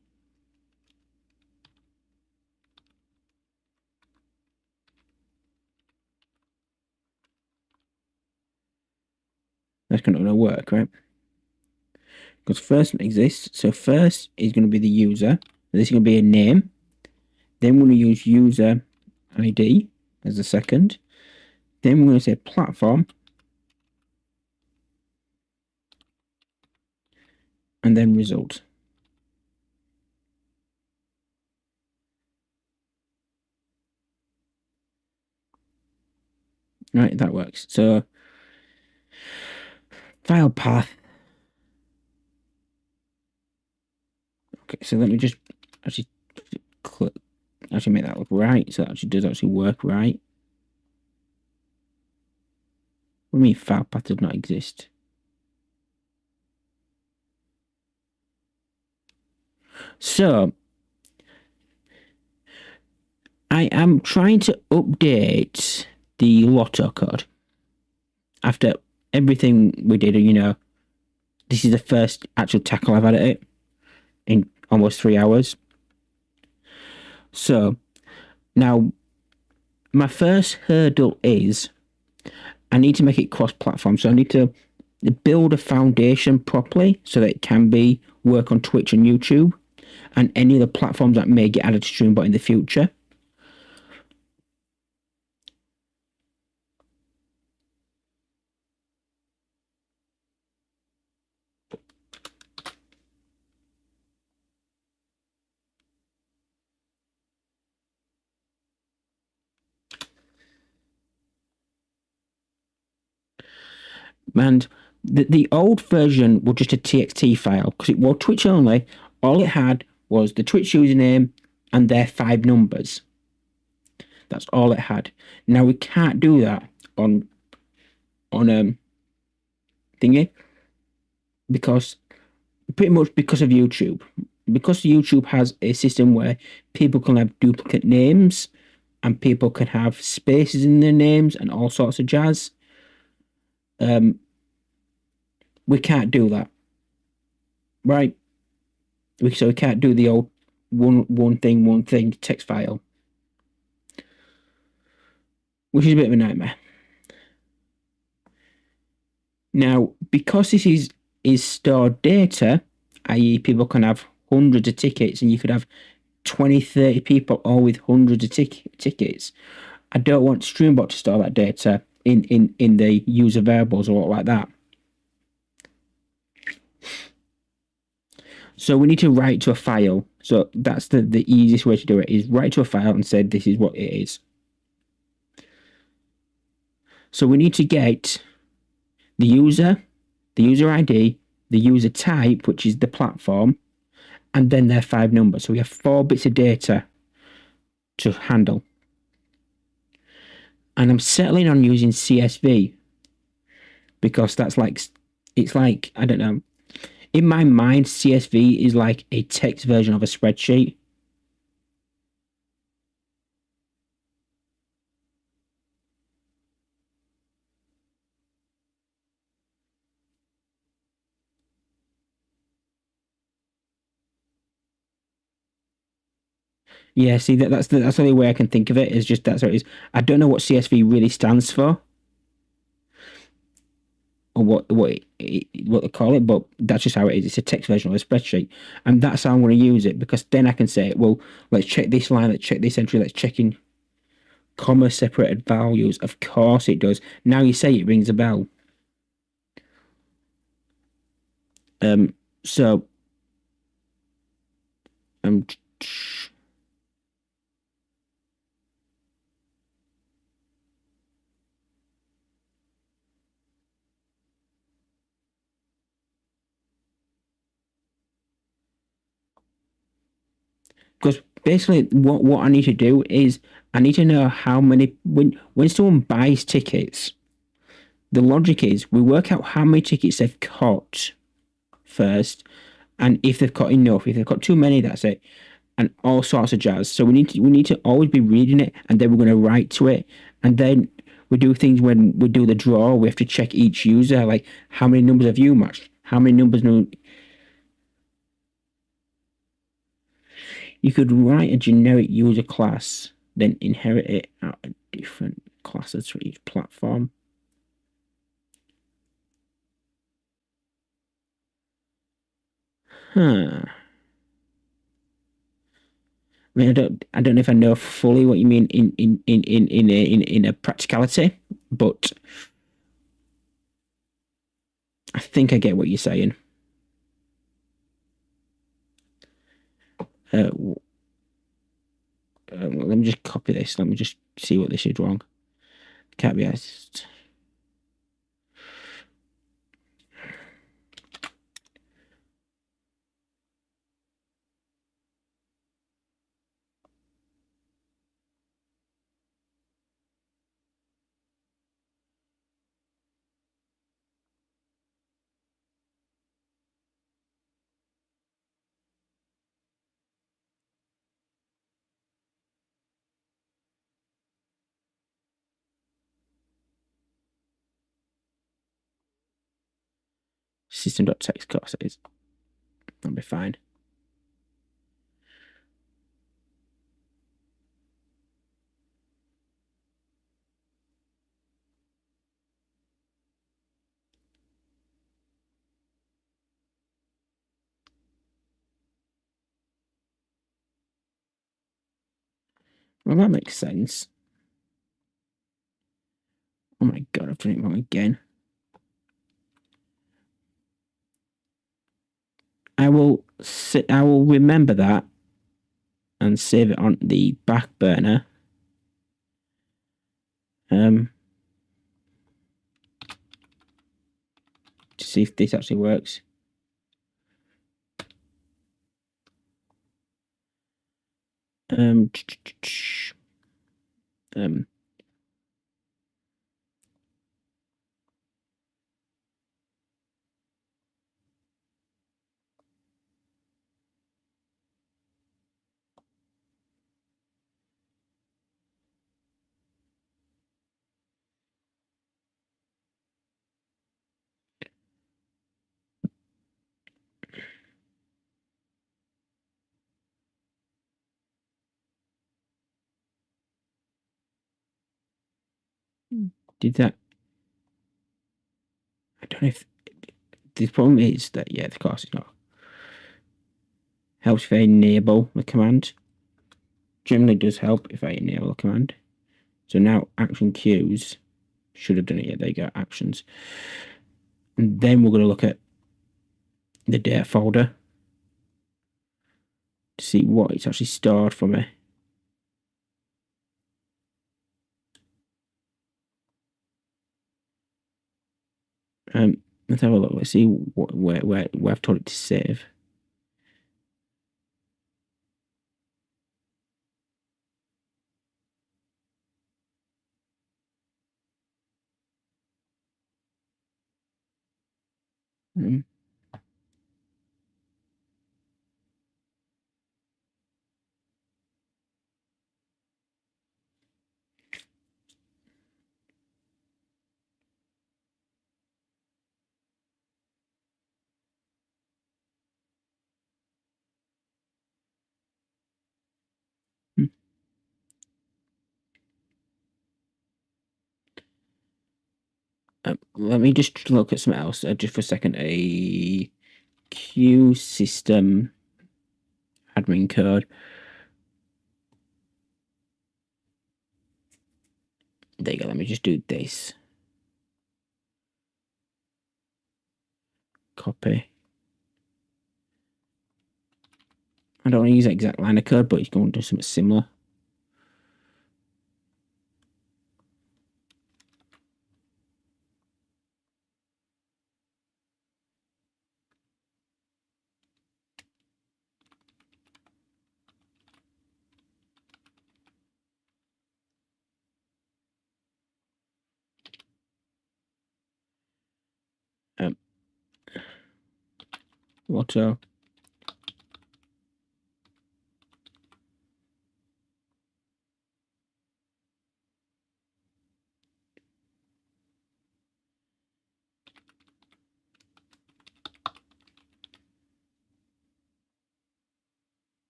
That's not going to work, right? Because first exists. So first is going to be the user. This is going to be a name. Then we're going to use user ID as the second. Then we're going to say platform. And then result. Right, that works. So file path. Okay, so let me just actually make that look right. So that actually does actually work right. What do you mean file path does not exist? So I am trying to update the lotto code. After everything we did, this is the first actual tackle I've had at it in almost 3 hours. So now my first hurdle is I need to make it cross-platform. So I need to build a foundation properly so that it can work on Twitch and YouTube and any other platforms that may get added to Streamerbot in the future. And the old version was just a TXT file because it was Twitch only. All it had was the Twitch username and their 5 numbers. That's all it had. Now we can't do that on thingy because pretty much because of YouTube. Because YouTube has a system where people can have duplicate names and people can have spaces in their names and all sorts of jazz. We can't do that, right? So we can't do the old one thing text file, which is a bit of a nightmare. Now, because this is stored data, i.e., people can have hundreds of tickets and you could have 20, 30 people all with hundreds of tickets. I don't want Streamerbot to store that data in the user variables or like that. So we need to write to a file. So that's the easiest way to do it, is write to a file and say this is what it is. So we need to get the user ID, the user type, which is the platform, and then their 5 numbers. So we have 4 bits of data to handle. And I'm settling on using CSV because that's like, it's like, I don't know. In my mind, CSV is like a text version of a spreadsheet. Yeah, see that's the only way I can think of it, is just that's what it is. I don't know what CSV really stands for, or what they call it, but that's just how it is. It's a text version of a spreadsheet, and that's how I'm going to use it, because then I can say, well, let's check this line, let's check this entry, let's check in comma separated values. Of course it does. Now you say it rings a bell. So because basically what I need to do is I need to know how many, when someone buys tickets, the logic is we work out how many tickets they've caught first, and if they've caught enough, if they've got too many, that's it, and all sorts of jazz. So we need to always be reading it, and then we're going to write to it, and then we do things when we do the draw. We have to check each user, like how many numbers have you matched, how many numbers. You could write a generic user class, then inherit it out of different classes for each platform. Huh. I mean, I don't know if I know fully what you mean in a practicality, but I think I get what you're saying. Let me just copy this. Let me just see what this is wrong. Can't be asked. System.text courses. That'll be fine. Well, that makes sense. Oh my god, I've done it wrong again. I will remember that and save it on the back burner. To see if this actually works. Um, um, did that? I don't know if the problem is that, yeah, the course is not. Helps if I enable the command. Generally does help if I enable the command. So now action queues. Should have done it yet. There you go, actions. And then we're going to look at the data folder to see what it's actually stored for me. Let's have a look. Let's see where I've told it to save. Let me just look at something else just for a second. A queue system admin code. There you go. Let me just do this. Copy. I don't want to use that exact line of code, but it's going to do something similar. Auto.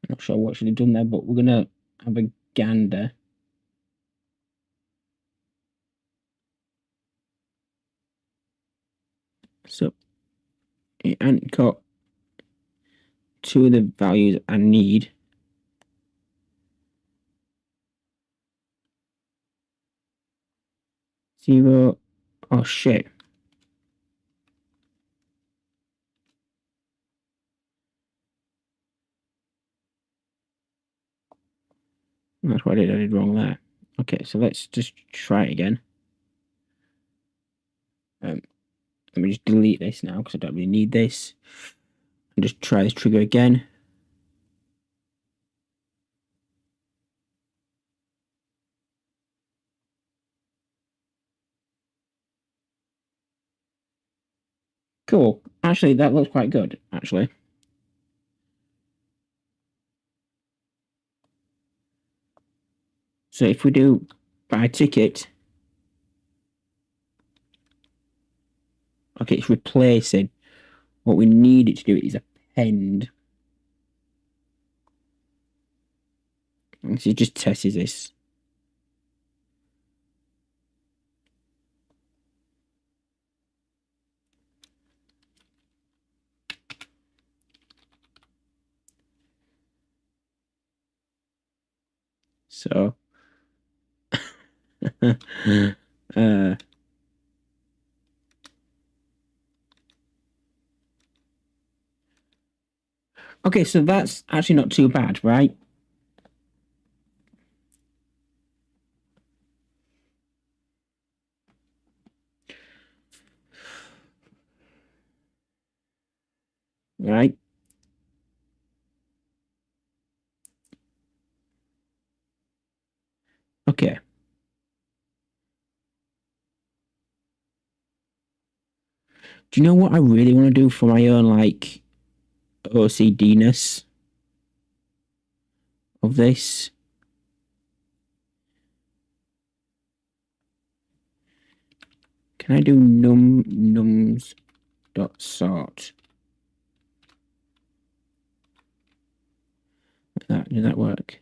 I'm not sure what should have done there, but we're gonna have a gander. So it ain't got two of the values I need. Zero. Oh shit. That's what I did wrong there. Okay, so let's just try it again. Let me just delete this now because I don't really need this. And just try this trigger again. Cool. Actually, that looks quite good, actually. So if we do buy ticket, okay, it's replacing. What we need it to do is append. And so it just tests this. So okay, so that's actually not too bad, right? Right? Okay. Do you know what I really want to do for my own like OCD-ness of this? Can I do nums dot sort? Like that, does that work?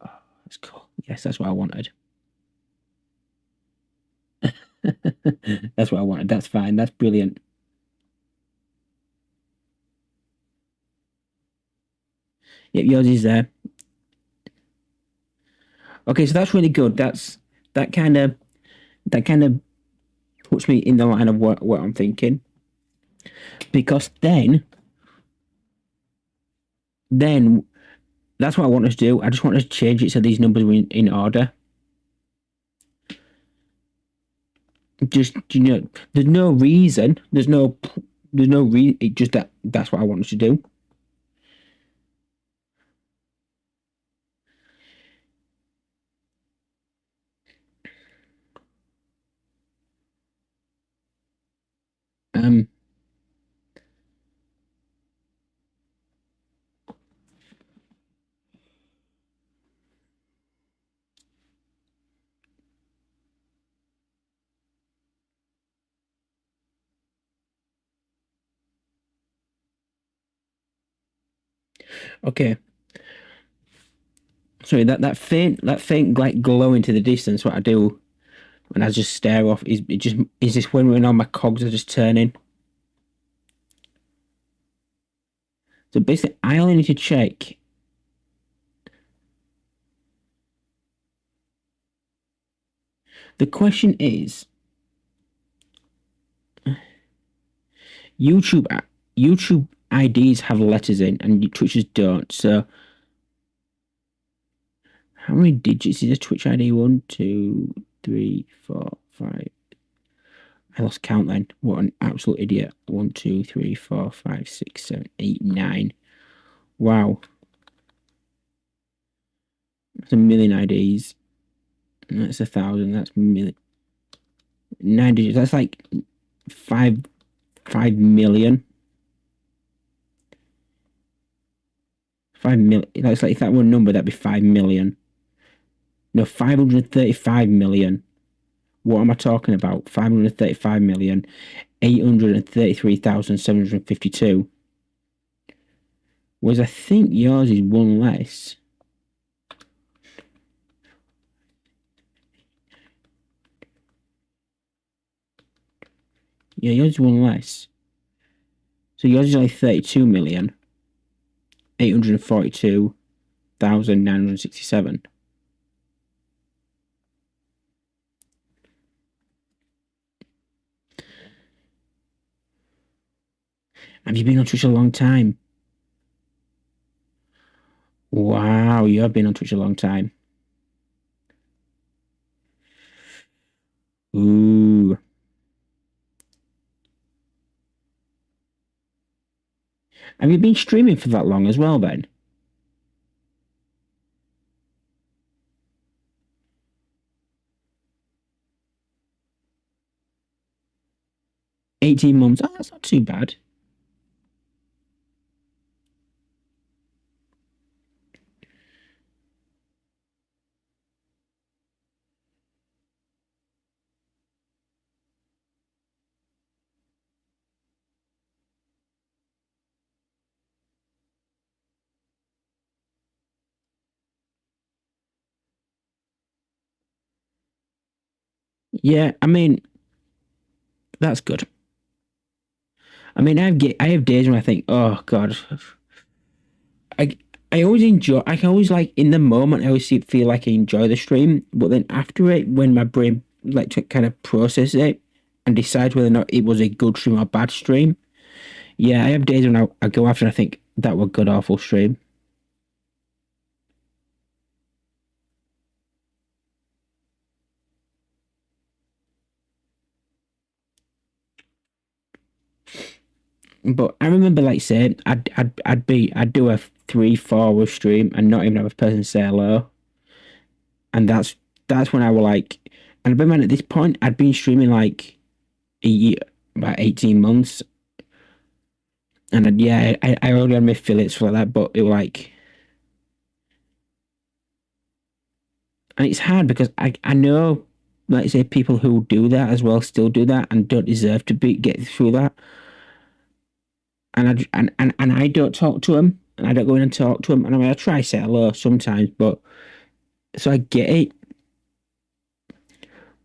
Oh, that's cool. Yes, that's what I wanted. That's what I wanted. That's fine. That's brilliant. Yep, yours is there. Okay, so that's really good. That kind of that kind of puts me in the line of what I'm thinking. Because then that's what I want us to do. I just want us to change it so these numbers were in order. Just there's no reason. There's no reason. It just that's what I want us to do. Um. Okay. Sorry, that faint like glow into the distance. What I do when I just stare off is this when all my cogs are just turning. So basically, I only need to check. The question is, YouTube YouTube IDs have letters in, and Twitch's don't. So, how many digits is a Twitch ID? 1, 2, 3, 4, 5. I lost count then. What an absolute idiot. 1, 2, 3, 4, 5, 6, 7, 8, 9. Wow. That's a million IDs. That's 1,000. That's million. 9 digits. That's like 5 million. 5 million. That's like if that were a number, that'd be 5 million. No, 535 million. What am I talking about? 535,833,752. Whereas I think yours is one less. Yeah, yours is one less. So yours is only 32,842,967. Have you been on Twitch a long time? Wow, you have been on Twitch a long time. Ooh. Have you been streaming for that long as well, Ben? 18 months. Oh, that's not too bad. Yeah, I mean, that's good. I mean, I have days when I think, oh God, I I always enjoy. I can always like in the moment. I always feel like I enjoy the stream, but then after it, when my brain like to kind of process it and decide whether or not it was a good stream or a bad stream. Yeah, I have days when I go after and I think that was a good awful stream. But I remember, like, saying I'd do a 3 4 hour stream and not even have a person say hello, and that's when I were like, and I remember at this point I'd been streaming like a year, about 18 months, and yeah, I already had my affiliates for that, but it was like, and it's hard because I know, like say, people who do that as well still do that and don't deserve to be get through that, and and I don't talk to them, and I don't go in and talk to them, and I mean I try to say hello sometimes, but so I get it,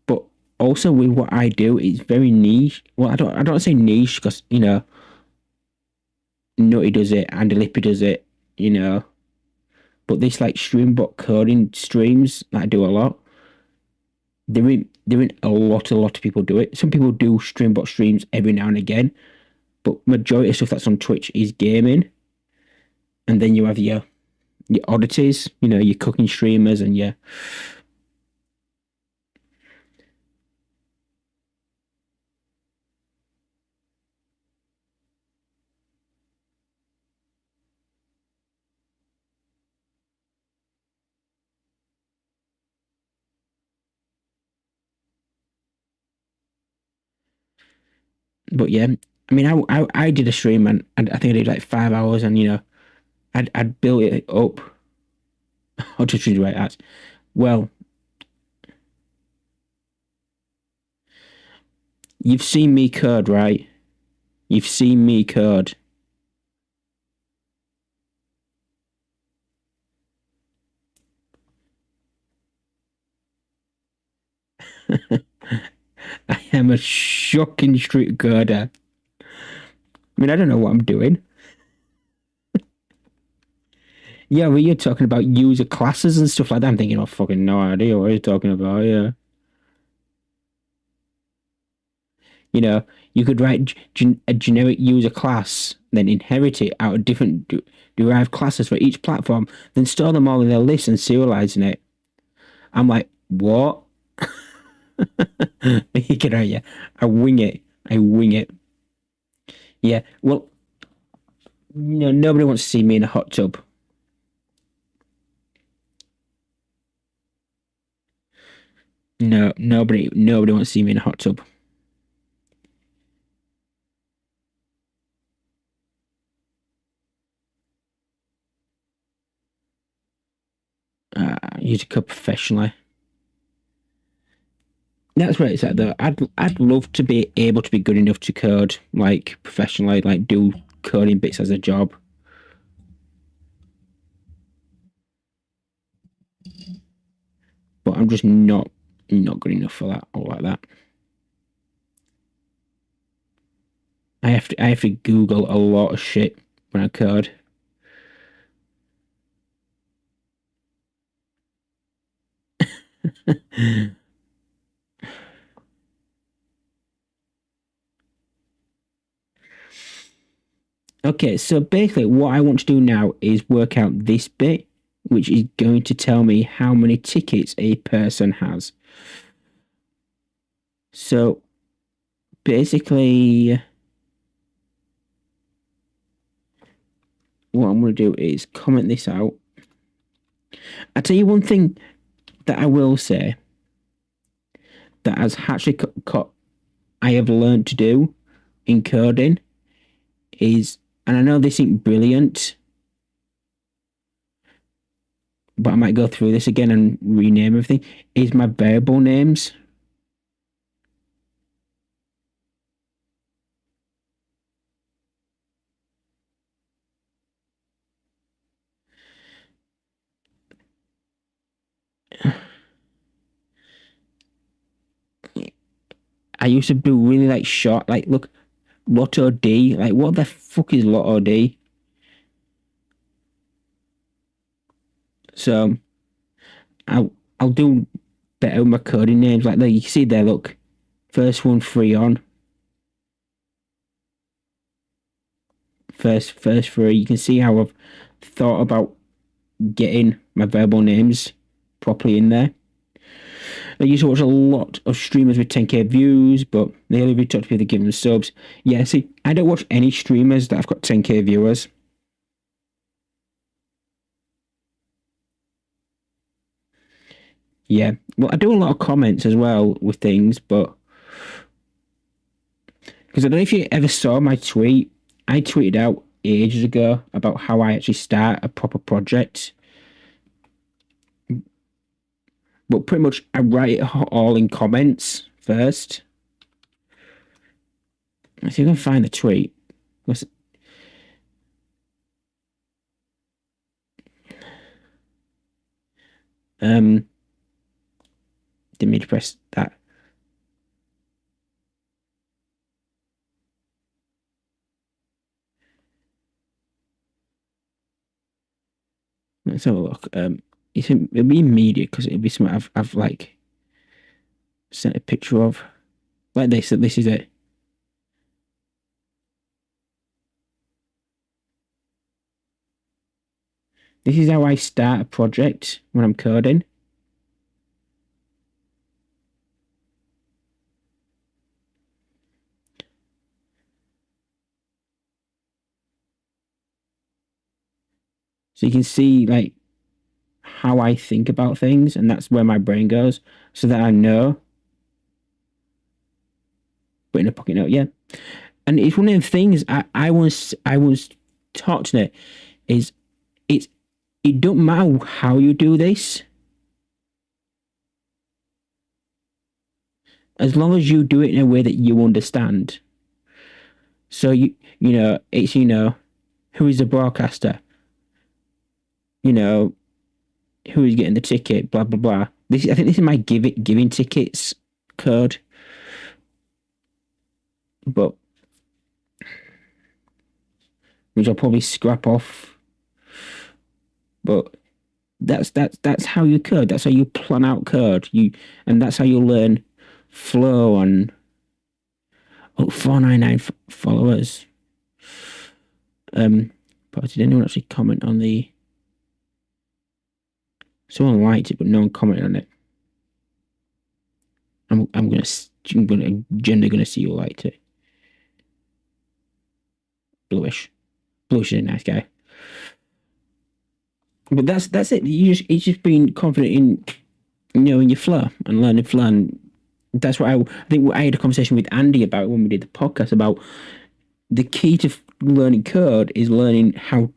but also with what I do, it's very niche. Well, I don't say niche because Nutty does it and Lippy does it, you know. But this like Streambot coding streams that I do a lot, there ain't a lot of people do it. Some people do Streambot streams every now and again, but majority of stuff that's on Twitch is gaming. And then you have your oddities, your cooking streamers and your but yeah. I mean I did a stream and I think I did like 5 hours and I'd built it up. I'll just read right that. Well, you've seen me code, right? You've seen me code. I am a shocking street coder. I mean, I don't know what I'm doing. Yeah, well, you're talking about user classes and stuff like that. I'm thinking, oh, fucking no idea what you're talking about. Yeah. You could write a generic user class, then inherit it out of different derived classes for each platform, then store them all in a list and serializing it. I'm like, what? You can yeah. I wing it. I wing it. Yeah. Well, nobody wants to see me in a hot tub. No, nobody wants to see me in a hot tub. Use a code professionally. That's what it's at though. I'd love to be able to be good enough to code like professionally, like do coding bits as a job. But I'm just not good enough for that or like that. I have to Google a lot of shit when I code. Okay, so basically what I want to do now is work out this bit, which is going to tell me how many tickets a person has. So basically what I'm going to do is comment this out. I'll tell you one thing that I will say that has actually I have learned to do in coding is, and I know this isn't brilliant, but I might go through this again and rename everything, is my variable names. I used to do really like short, like look, Lotto D. Like what the fuck is Lotto D? So I'll do better with my coding names. Like you can see there, look, first one free on. First three. You can see how I've thought about getting my variable names properly in there. I used to watch a lot of streamers with 10k views, but they only reach out to people that give them subs. Yeah, see, I don't watch any streamers that have got 10k viewers. Yeah, well, I do a lot of comments as well with things, but because I don't know if you ever saw my tweet, I tweeted out ages ago about how I actually start a proper project. But pretty much I write it all in comments first. Let's see if I can find the tweet. Um, didn't mean to press that. Let's have a look. It'll be media because it'll be something I've like sent a picture of, like this. This is it. This is how I start a project when I'm coding. So you can see like how I think about things, and that's where my brain goes, so that I know. But in a pocket note, yeah. And it's one of the things I was taught today is it's it don't matter how you do this, as long as you do it in a way that you understand. So it's who is the broadcaster, you know, who is getting the ticket, blah blah blah. I think this is my giving tickets code, but which I'll probably scrap off. But that's how you code. That's how you plan out code. And that's how you learn flow and 499 followers. But did anyone actually comment on the? Someone liked it, but no one commented on it. I'm generally gonna see who liked it. Bluish is a nice guy. But that's it. It's just being confident in in your flow and learning flow. And that's what I think I had a conversation with Andy about when we did the podcast about the key to learning code is learning how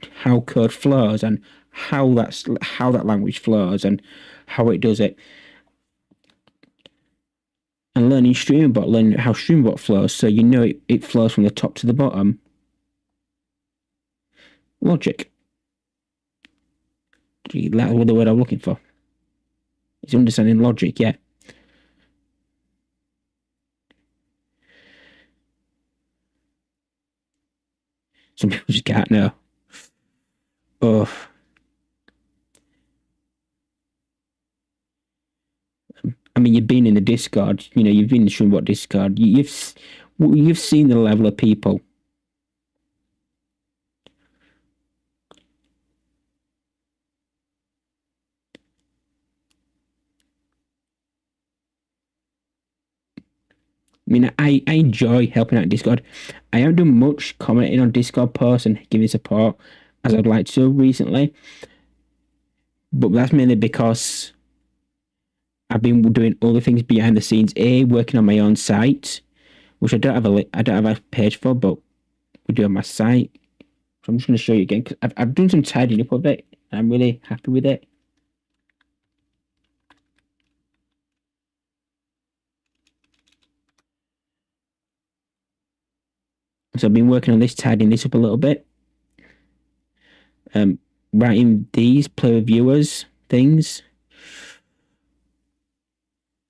code flows and how that language flows and how it does it. And learning how Streamerbot flows, so it flows from the top to the bottom. Logic. That's the word I'm looking for. It's understanding logic, yeah. Some people just can't know. Oh. I mean, you've been in the Discord. You've been in the Streamerbot Discord. You've seen the level of people. I mean, I enjoy helping out Discord. I haven't done much commenting on Discord posts and giving support as I'd like to recently. But that's mainly because I've been doing other things behind the scenes. Working on my own site, which I don't have a page for, but we do on my site. So I'm just going to show you again because I've done some tidying up of it. And I'm really happy with it. So I've been working on this, tidying this up a little bit. Writing these play with viewers things.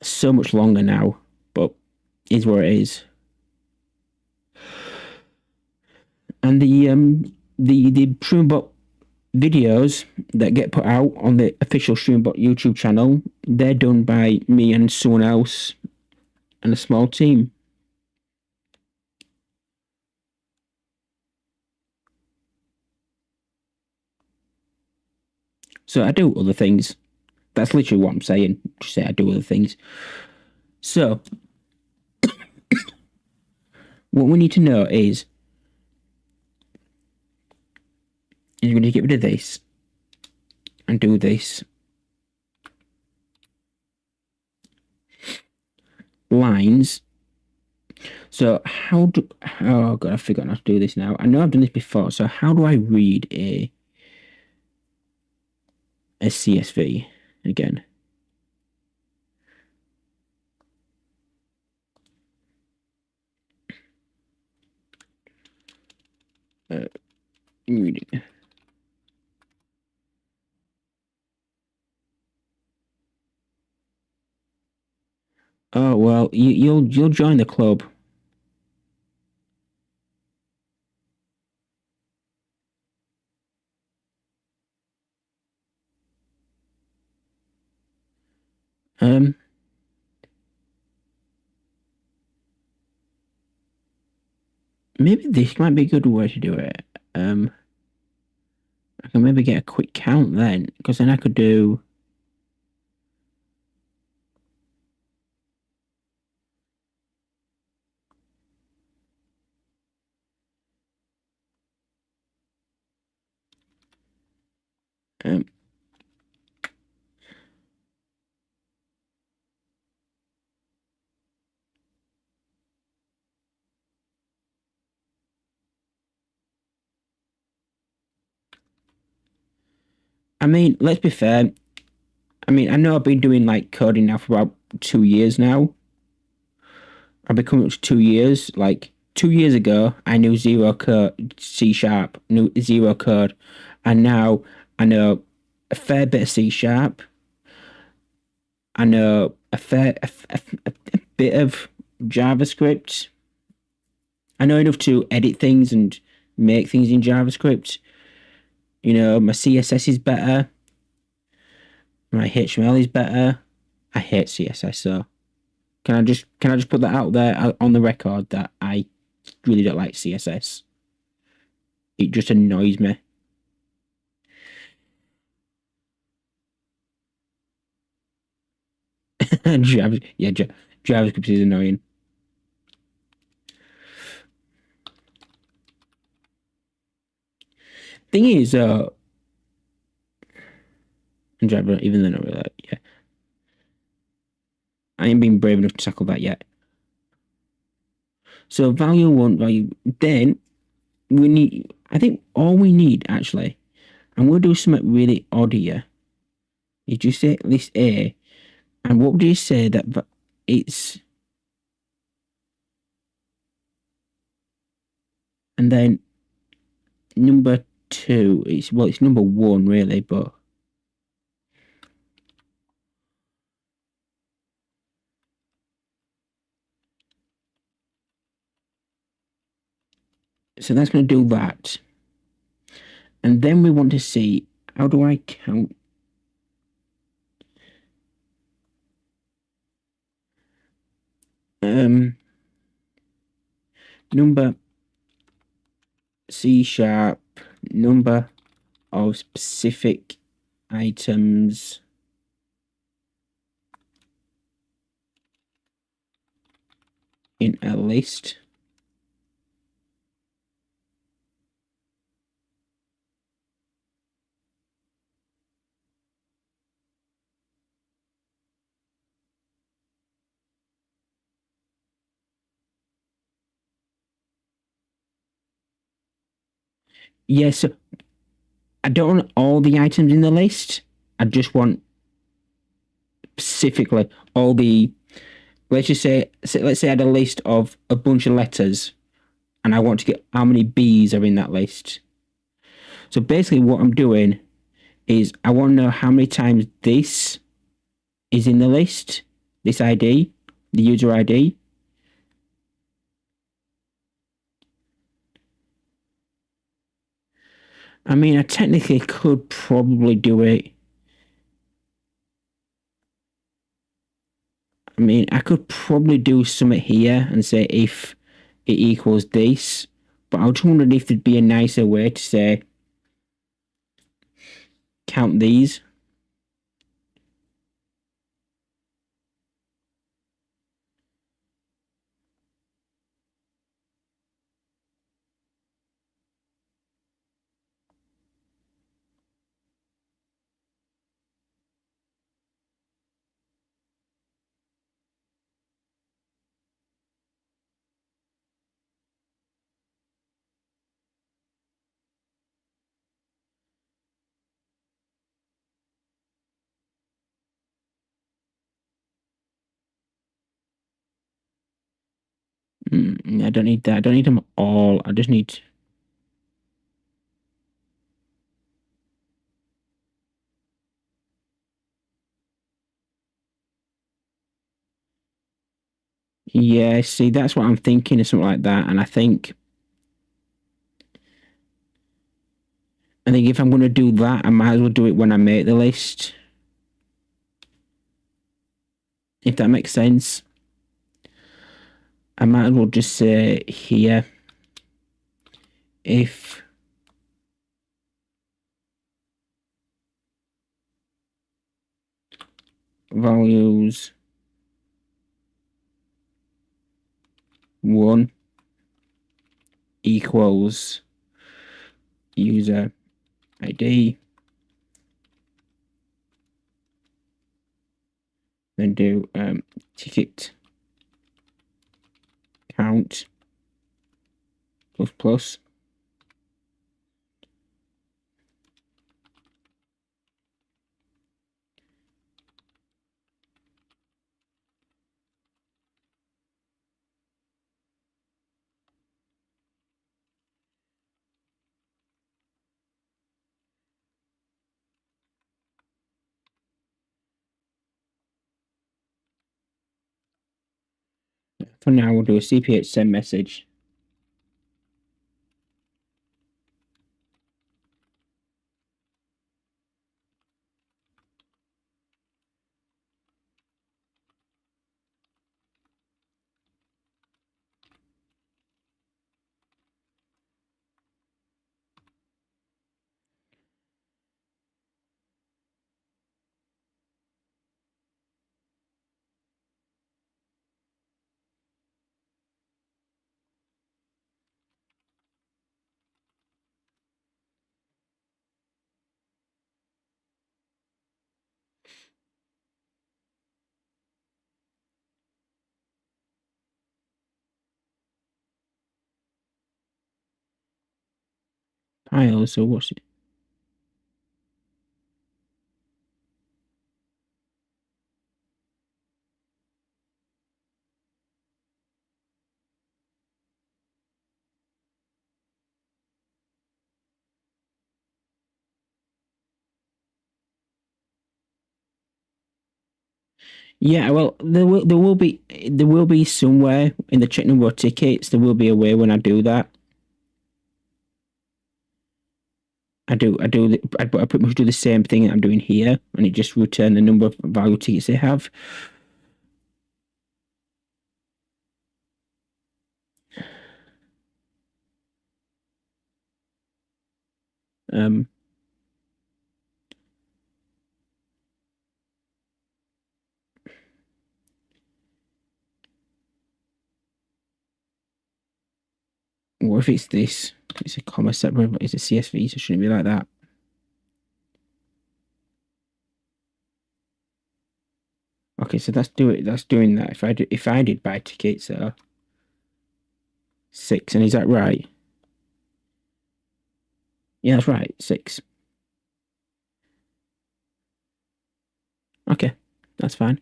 So much longer now, but is where it is. And the Streamerbot videos that get put out on the official Streamerbot YouTube channel, they're done by me and someone else and a small team. So I do other things That's literally what I'm saying. Just say I do other things. So, what we need to know is you're going to get rid of this and do this. Lines. So how do... Oh, God, I've forgotten how to do this now. I know I've done this before. So how do I read a CSV again? Reading. Oh, well, you'll join the club. Maybe this might be a good way to do it. I can maybe get a quick count then, because then I could do... Um, I mean, let's be fair. I mean, I know I've been doing like coding now for about 2 years now. I've been coming up to 2 years. Like 2 years ago, I knew zero code, C sharp, knew zero code, and now I know a fair bit of C sharp. I know a bit of JavaScript. I know enough to edit things and make things in JavaScript. You know, my CSS is better. My HTML is better. I hate CSS, so can I just put that out there on the record that I really don't like CSS. It just annoys me. JavaScript is annoying. Thing is, Java, even though I not really like, yeah, I ain't been brave enough to tackle that yet. So value one, value, then we need, I think all we need actually, I'm going to do something really odd here. You just say list A, and what do you say that it's, and then number two, it's, well, it's number one really, but so that's going to do that. And then we want to see, how do I count? Number C sharp, number of specific items in a list. Yes, I don't want all the items in the list. I just want specifically all the, let's just say, let's say I had a list of a bunch of letters and I want to get how many B's are in that list. So basically what I'm doing is I want to know how many times this is in the list, this ID, the user ID. I mean, I technically could probably do it. I mean, I could probably do something here and say if it equals this, but I was wondering if there'd be a nicer way to say count these. I don't need that. I don't need them all. I just need. Yeah, see, that's what I'm thinking, or something like that. And I think if I'm going to do that, I might as well do it when I make the list. If that makes sense. I might as well just say here, if values 1 equals user ID, then do ticket count plus plus. For now, we'll do a CPH send message. Pile, so what's it? Yeah, well, there will be somewhere in the check number of tickets. There will be a way when I do that. I pretty much do the same thing that I'm doing here, and it just return the number of value tickets they have. Um, what if it's this? It's a comma separate, but it's a CSV, so it shouldn't be like that. Okay, so that's doing that. If I did buy tickets, 6, and is that right? Yeah, that's right, 6. Okay, that's fine.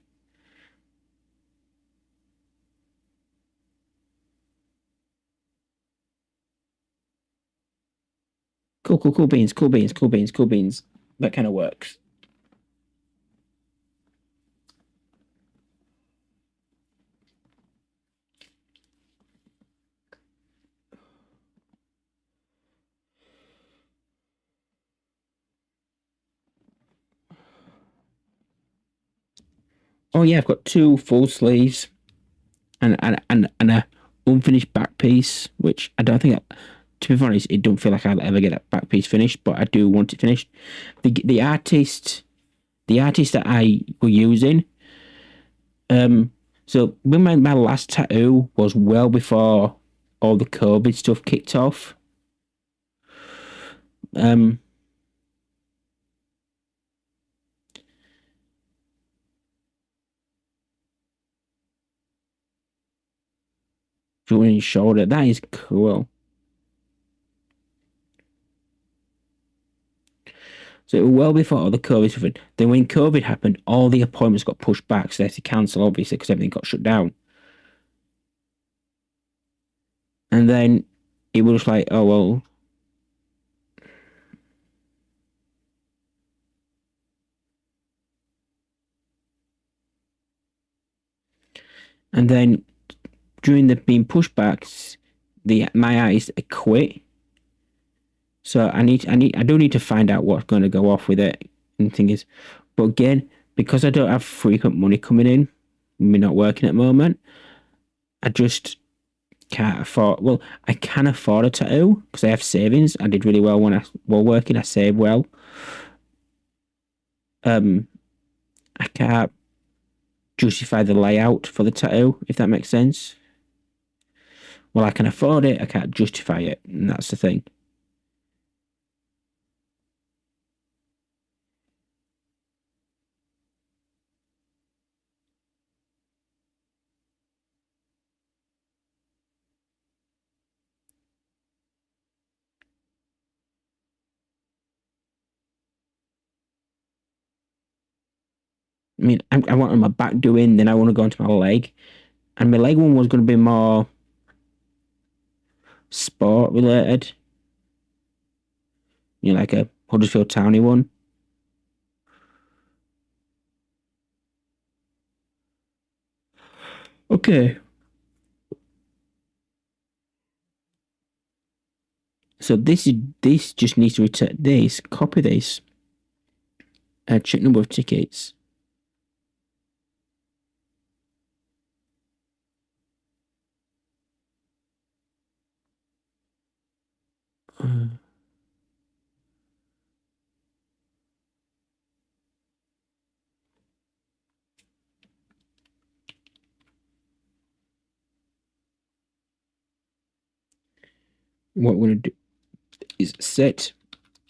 Cool beans. That kind of works. Oh yeah, I've got 2 full sleeves and a unfinished back piece, which I don't think. To be honest, it don't feel like I'll ever get that back piece finished, but I do want it finished. The artist that I were using, so when my last tattoo was well before all the COVID stuff kicked off. Drawing his shoulder, that is cool. So it was well before all the COVID stuff. Then when COVID happened, all the appointments got pushed back, so they had to cancel, obviously, because everything got shut down. And then it was like, oh well. And then during the being pushbacks, my eyes quit. So I do need to find out what's going to go off with it. And the thing is, but again, because I don't have frequent money coming in, we're not working at the moment. I just can't afford. Well, I can afford a tattoo because I have savings. I did really well when I was working. I saved well. I can't justify the layout for the tattoo, if that makes sense. Well, I can afford it. I can't justify it, and that's the thing. I mean, I want on my back doing, then I want to go into my leg, and my leg one was going to be more sport related. You know, like a Huddersfield Towny one. Okay. So this just needs to return this. Copy this. Check number of tickets. What we're going to do is set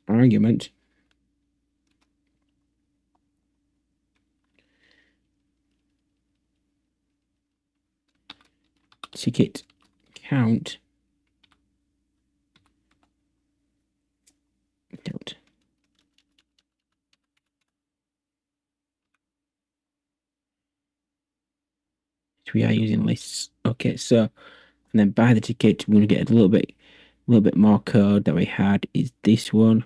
argument ticket count count. We are using lists. Okay, so and then buy the ticket. We're going to get a little bit more code that we had is this one.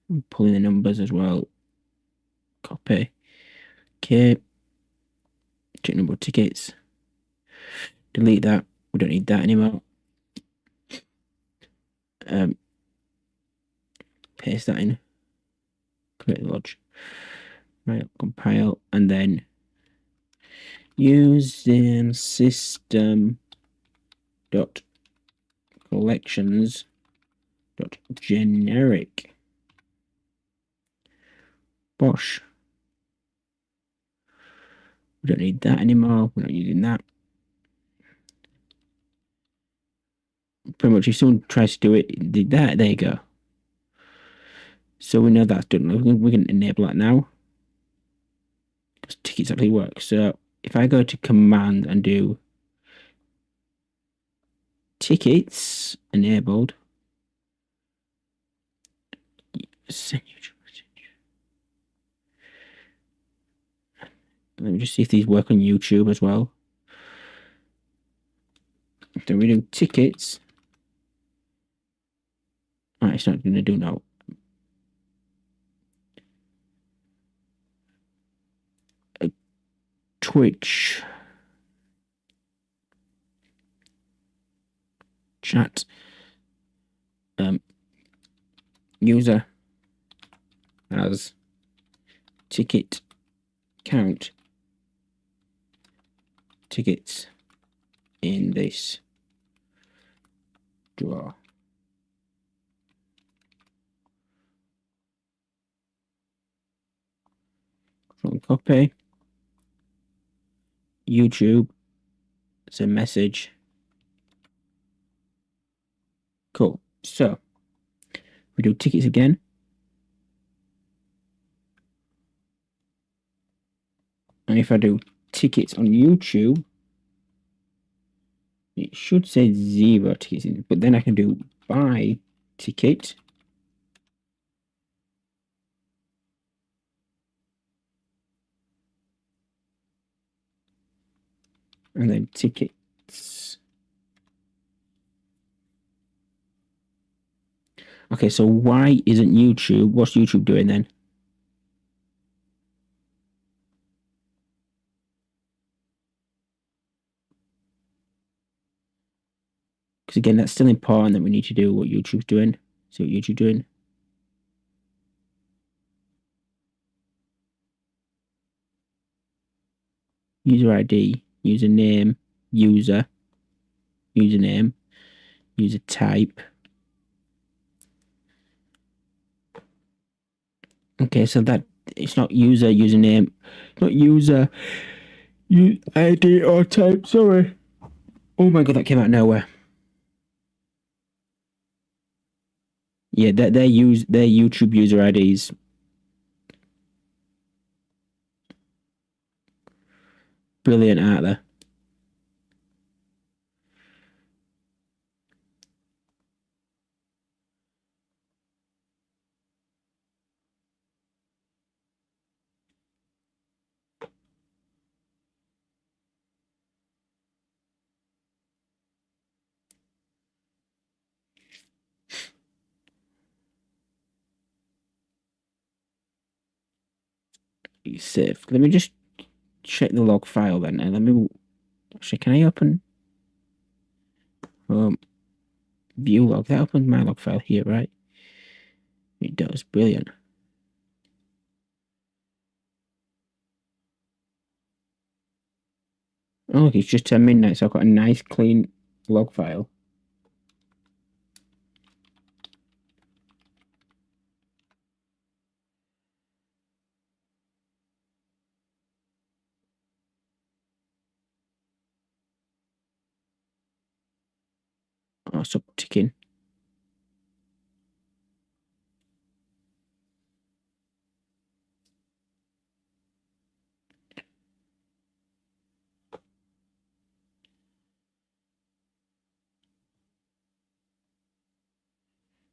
I'm pulling the numbers as well. Copy. Okay. Check number of tickets. Delete that. We don't need that anymore. Paste that in. Create the lodge. Right, compile, and then using system dot collections dot generic Bosh. We don't need that anymore. We're not using that. Pretty much, if someone tries to do it, did that. There you go. So we know that's done. We can enable that now. Because tickets actually work. So if I go to command and do tickets enabled, send YouTube message. Let me just see if these work on YouTube as well. So we do tickets. Oh, it's not going to do now. Twitch chat user as ticket count tickets in this drawer. From copy YouTube. It's a message. Cool. So we do tickets again. And if I do tickets on YouTube, it should say 0 tickets, but then I can do buy ticket. And then tickets. Okay, so why isn't YouTube? What's YouTube doing then? Because again, that's still important that we need to do what YouTube's doing. See what YouTube's doing. User ID, username, username, user type. Okay, so that it's not username, not user, ID or type. Sorry. Oh my god, that came out of nowhere. Yeah, their YouTube user IDs. Brilliant, aren't they? It's safe. Let me just check the log file then. And let me actually, can I open view log? That opens my log file here, right? It does. Brilliant. Oh, look, it's just 10 midnight, so I've got a nice clean log file. Oh, stop ticking.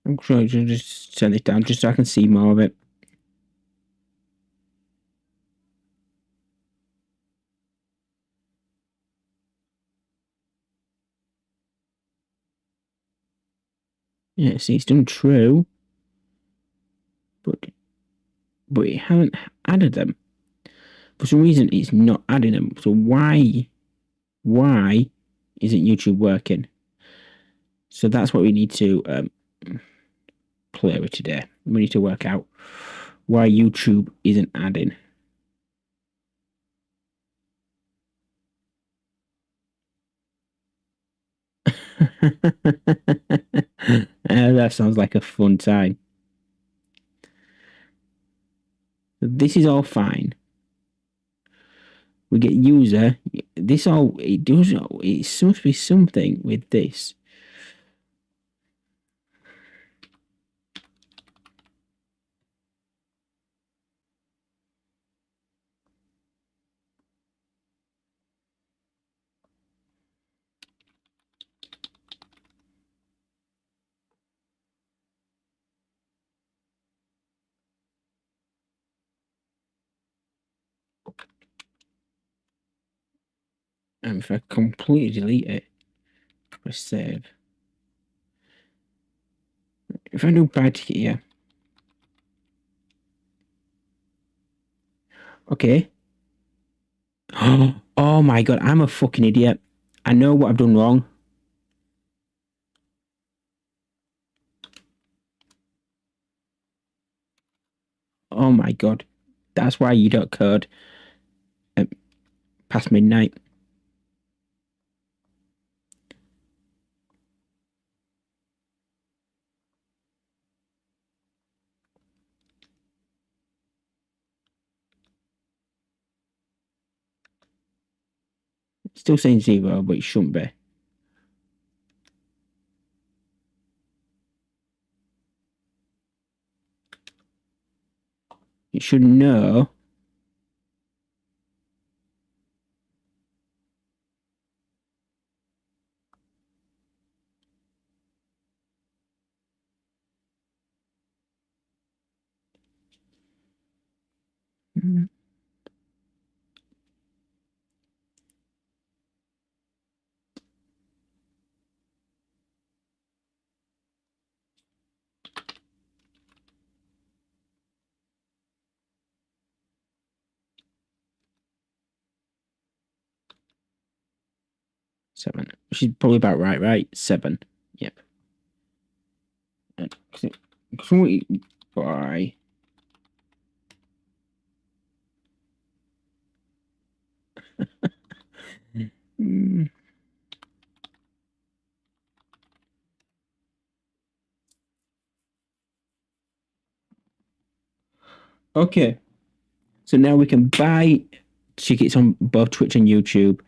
I'm trying to just send it down just so I can see more of it. Yeah, see, it's done true, but it hasn't added them. For some reason, it's not adding them. So why isn't YouTube working? So that's what we need to play with today. We need to work out why YouTube isn't adding. That sounds like a fun time. This is all fine. We get user. This all it does. It must be something with this. And if I completely delete it, press save. If I do buy ticket, yeah. Okay. Oh my god, I'm a fucking idiot. I know what I've done wrong. Oh my god. That's why you don't code past midnight. Still saying 0, but it shouldn't be. It should know. 7. Which is probably about right? 7. Yep. By Okay. So now we can buy tickets on both Twitch and YouTube,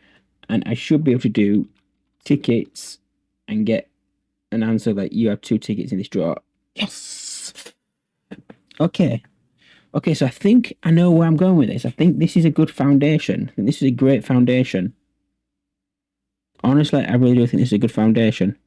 and I should be able to do tickets and get an answer that you have 2 tickets in this draw. Yes. Okay. Okay, so I think I know where I'm going with this. I think this is a good foundation. I think this is a great foundation. Honestly, I really do think this is a good foundation.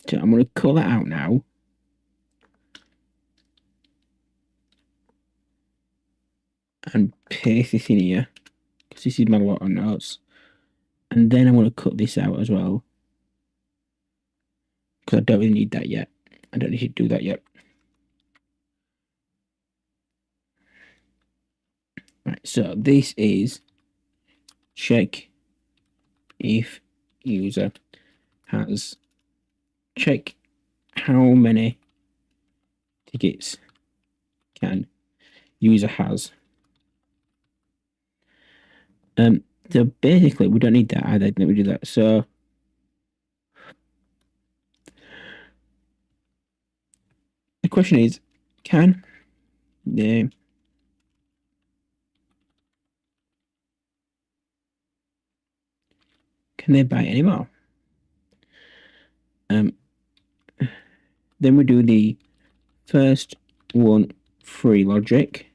So I'm going to call that out now. And paste this in here. Because this is my lot of notes. And then I'm going to cut this out as well. Because I don't really need that yet. I don't need to do that yet. Right, so this is check if user has check how many tickets can user has. So basically we don't need that either. Let me do that. So the question is, can they buy any more? Then we do the first one free logic.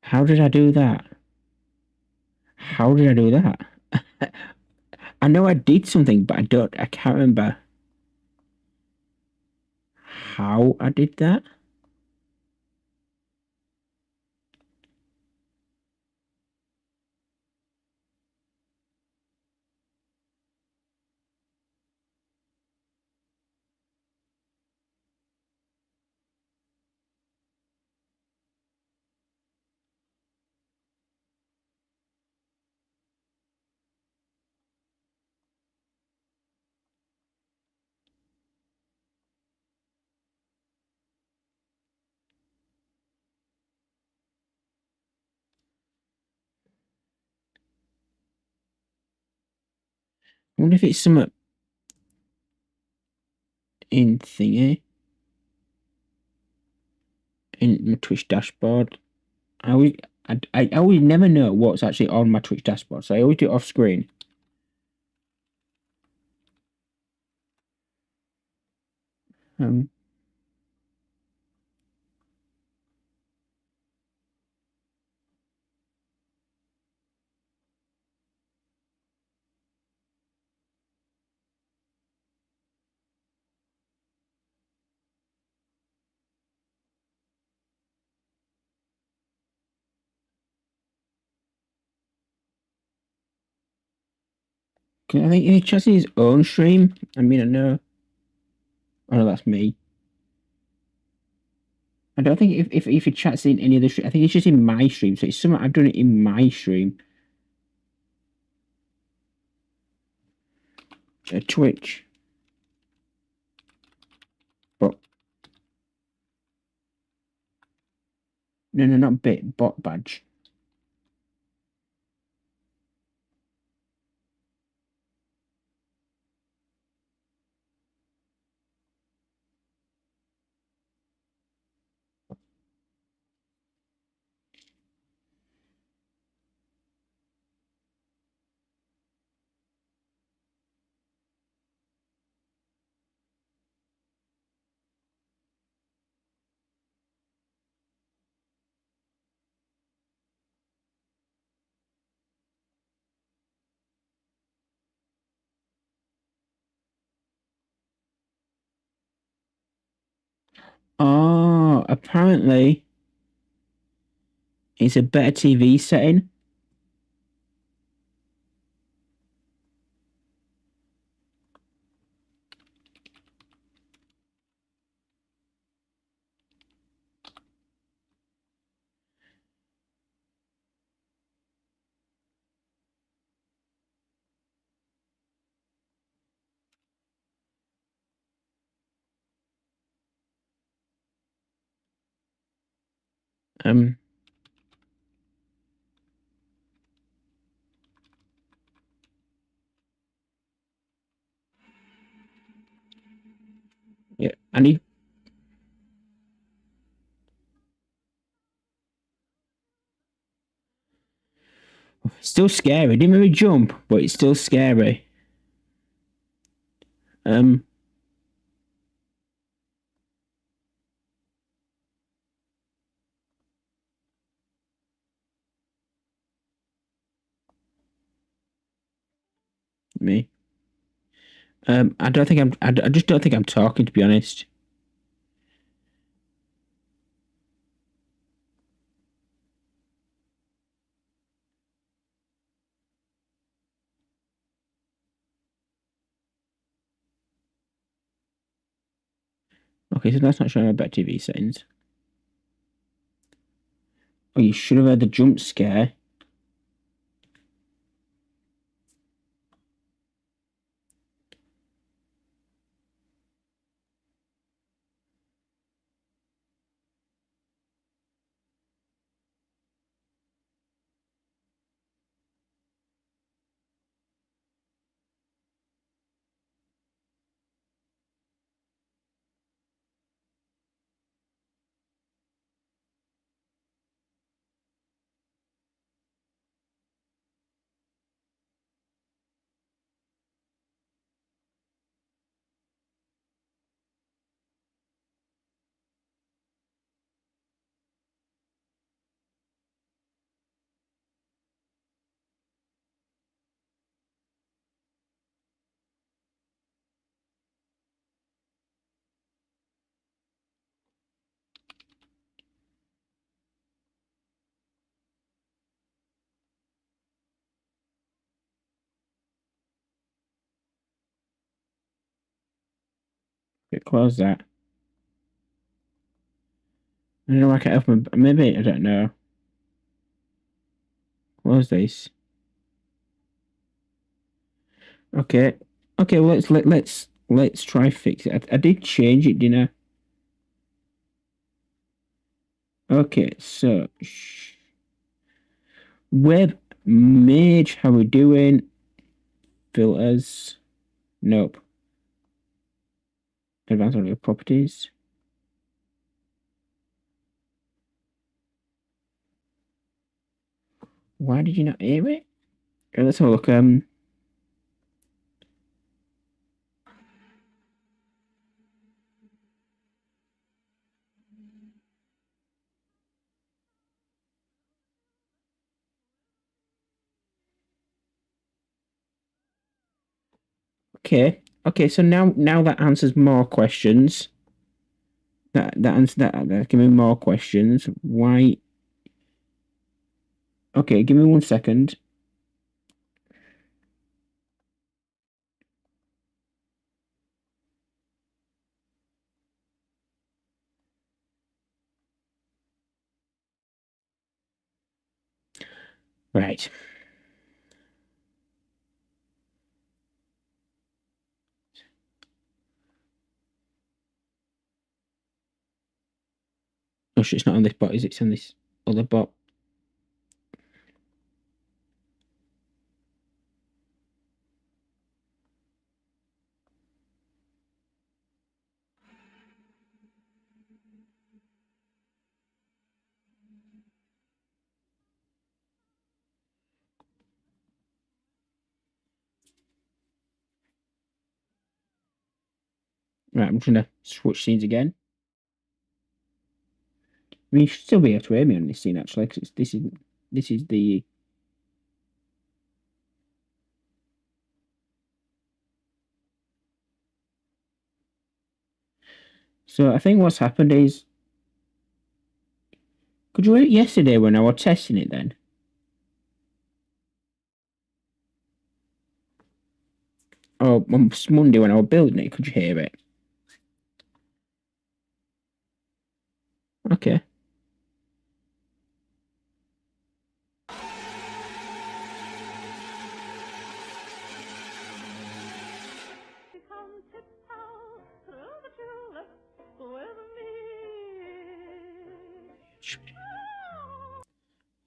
How did I do that? How did I do that? I know I did something, but I can't remember how I did that. I wonder if it's something in thingy. In my Twitch dashboard. I always never know what's actually on my Twitch dashboard, so I always do it off screen. Um, I think he checks his own stream. I mean, I know. Oh no, that's me. I don't think if he chats in any other stream, I think it's just in my stream. So it's something I've done it in my stream. Twitch. But no, not bot badge. Oh, apparently it's a better TV setting. Um, yeah, I need. Still scary. Didn't really jump, but it's still scary. Um, me. I don't think I'm. I just don't think I'm talking, to be honest. Okay, so that's not showing my better TV settings. Oh, you should have heard the jump scare. Okay, close that. I don't know why I can't open. Maybe I don't know. Close this. Okay. Okay. Well, let's try fix it. I did change it, didn't I? Okay. So web mage. How we doing? Filters. Nope. Advanced audio properties. Why did you not hear it? Let's have a look. Okay. Okay. So now that answers more questions. That answers that give me more questions. Why? Okay. Give me 1 second. Right. Oh shit, it's not on this bot, is it? It's on this other bot. Right, I'm trying to switch scenes again. I mean, you should still be able to hear me on this scene actually, because this is the. So I think what's happened is, could you wait yesterday when I was testing it then? Or on Monday when I was building it, could you hear it? Okay.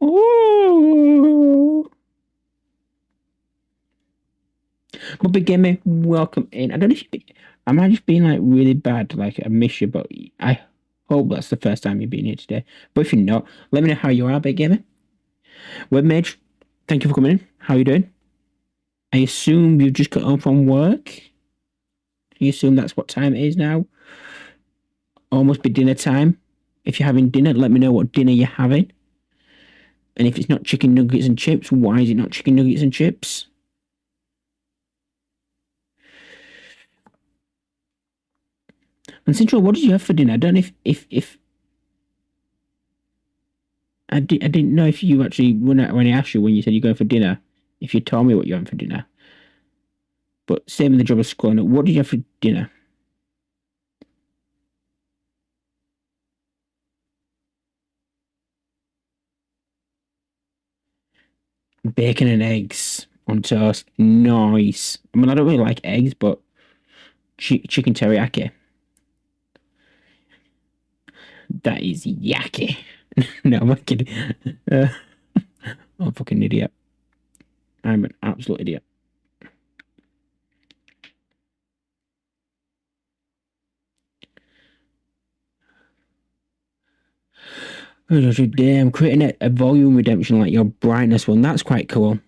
Oh. But Big Gammy, welcome in. I don't know if I might just been like really bad, like I miss you, but I hope that's the first time you've been here today. But if you're not, let me know how you are, Big Gammy. Webmage, thank you for coming in. How you doing? I assume you've just got home from work. You assume that's what time it is now? Almost be dinner time. If you're having dinner, let me know what dinner you're having. And if it's not chicken nuggets and chips, why is it not chicken nuggets and chips? And Central, what did you have for dinner? I don't know if I didn't know if you actually when I asked you when you said you're going for dinner, if you told me what you're having for dinner. But same in the job of scrolling. What did you have for dinner? Bacon and eggs on toast. Nice. I mean, I don't really like eggs, but chicken teriyaki. That is yucky. No, I'm kidding. I'm a fucking idiot. I'm an absolute idiot. Damn, creating a volume redemption like your brightness one. That's quite cool.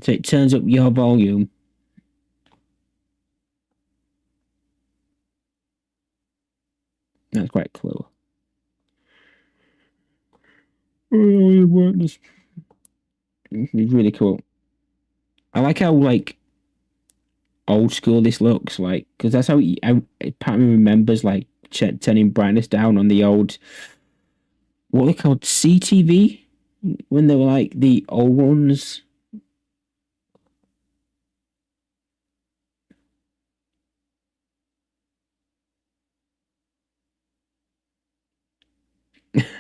So it turns up your volume. That's quite cool. It's really cool. I like how like old school this looks like because that's how part of me remembers like turning brightness down on the old what they called CTV when they were like the old ones.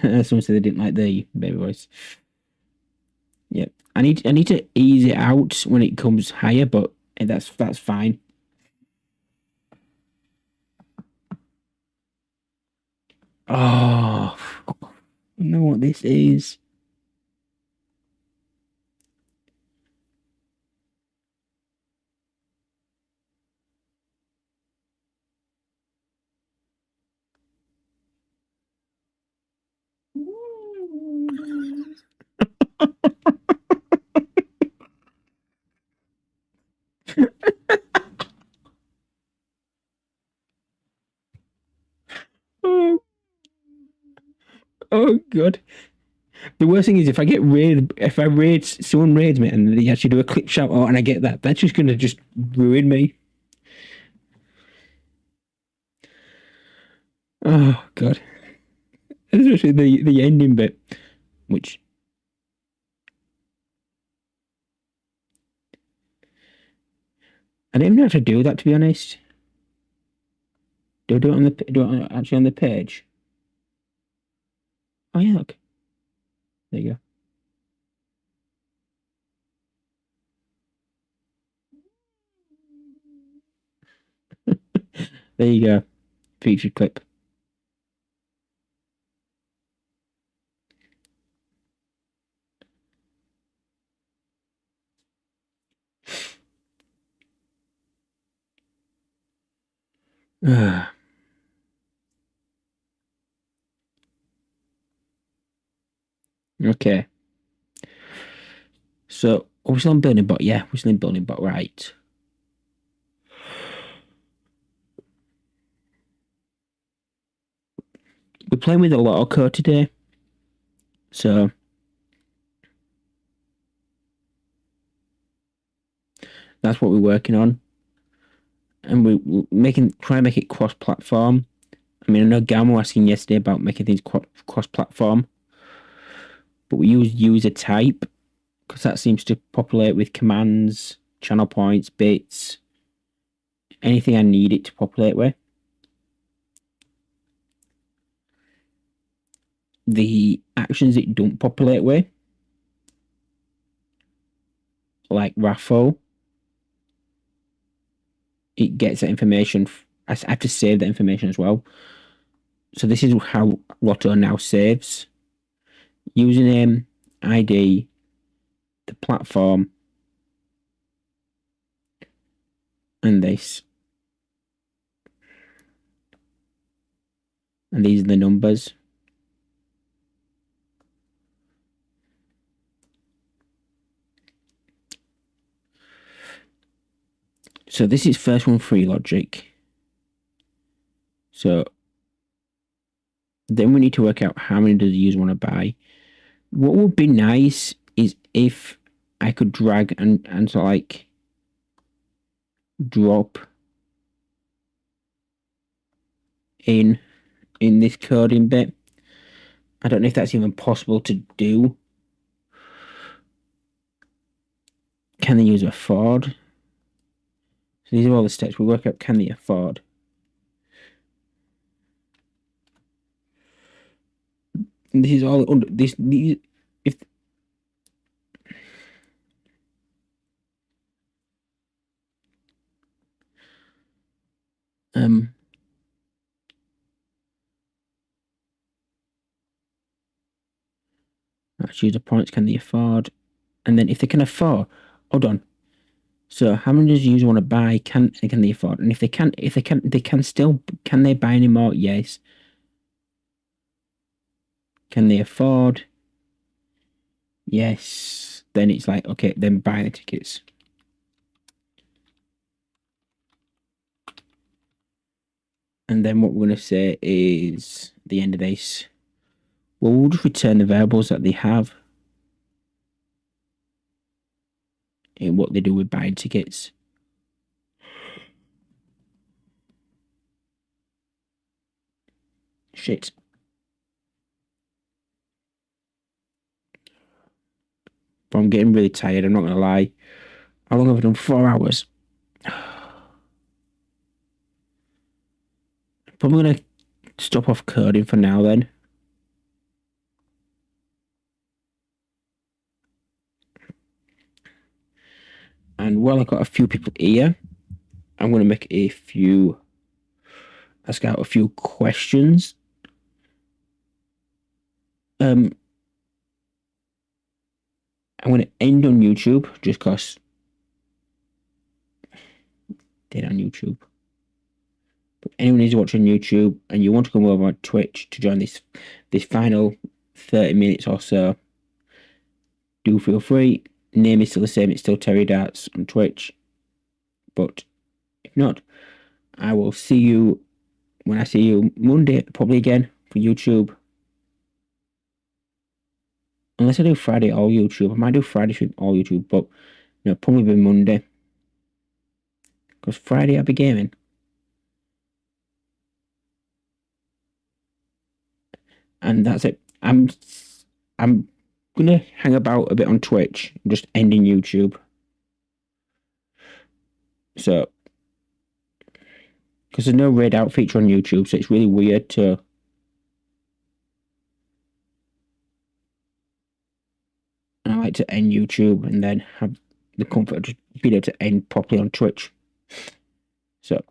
Someone said they didn't like the baby voice. Yep. I need to ease it out when it comes higher, but that's fine. Oh, I know what this is. Oh, oh God. The worst thing is if I get raided, if I raid, someone raids me and they actually do a clip shout out and I get that, that's just gonna just ruin me. Oh God. Especially the ending bit, which I don't even know how to do that to be honest. Do I do it on the actually on the page? Oh yeah, look. There you go. There you go. Featured clip. Okay. So obviously I'm building bot, yeah, we're still building bot, right. We're playing with a lot of code today. So that's what we're working on. And we're making try and make it cross platform. I mean, I know Gamma was asking yesterday about making things cross-platform, but we use user type because that seems to populate with commands, channel points, bits, anything I need it to populate with. The actions it don't populate with, like raffle, it gets that information. I have to save that information as well. So this is how Lotto now saves. Username, ID, the platform, and this. And these are the numbers. So this is first one free logic. So then we need to work out how many does the user want to buy. What would be nice is if I could drag and so like drop in this coding bit. I don't know if that's even possible to do. Can the user afford? So these are all the steps. We work out can they afford. And this is all under this. These, if let's use the points. Can they afford? And then if they can afford, hold on. So how many does the user want to buy? Can they afford? And if they can still, can they buy any more? Yes. Can they afford? Yes. Then it's like, okay, then buy the tickets. And then what we're going to say is the end of this. Well, we'll just return the variables that they have and what they do with buying tickets. Shit. But I'm getting really tired, I'm not going to lie. How long have I done? 4 hours. Probably going to stop off coding for now then. And while I've got a few people here, I'm going to ask out a few questions. I'm going to end on YouTube just because did on YouTube. But anyone who's watching YouTube and you want to come over on Twitch to join this final 30 minutes or so, do feel free. Name is still the same, it's still Terry Darts on Twitch. But if not, I will see you when I see you Monday, probably again for YouTube. Unless I do Friday all YouTube. I might do Friday stream all YouTube, but no, probably be Monday. Because Friday I'll be gaming. And that's it. I'm gonna hang about a bit on Twitch, just ending YouTube. So, because there's no raid out feature on YouTube, so it's really weird to I like to end YouTube and then have the comfort of just being able to end properly on Twitch. So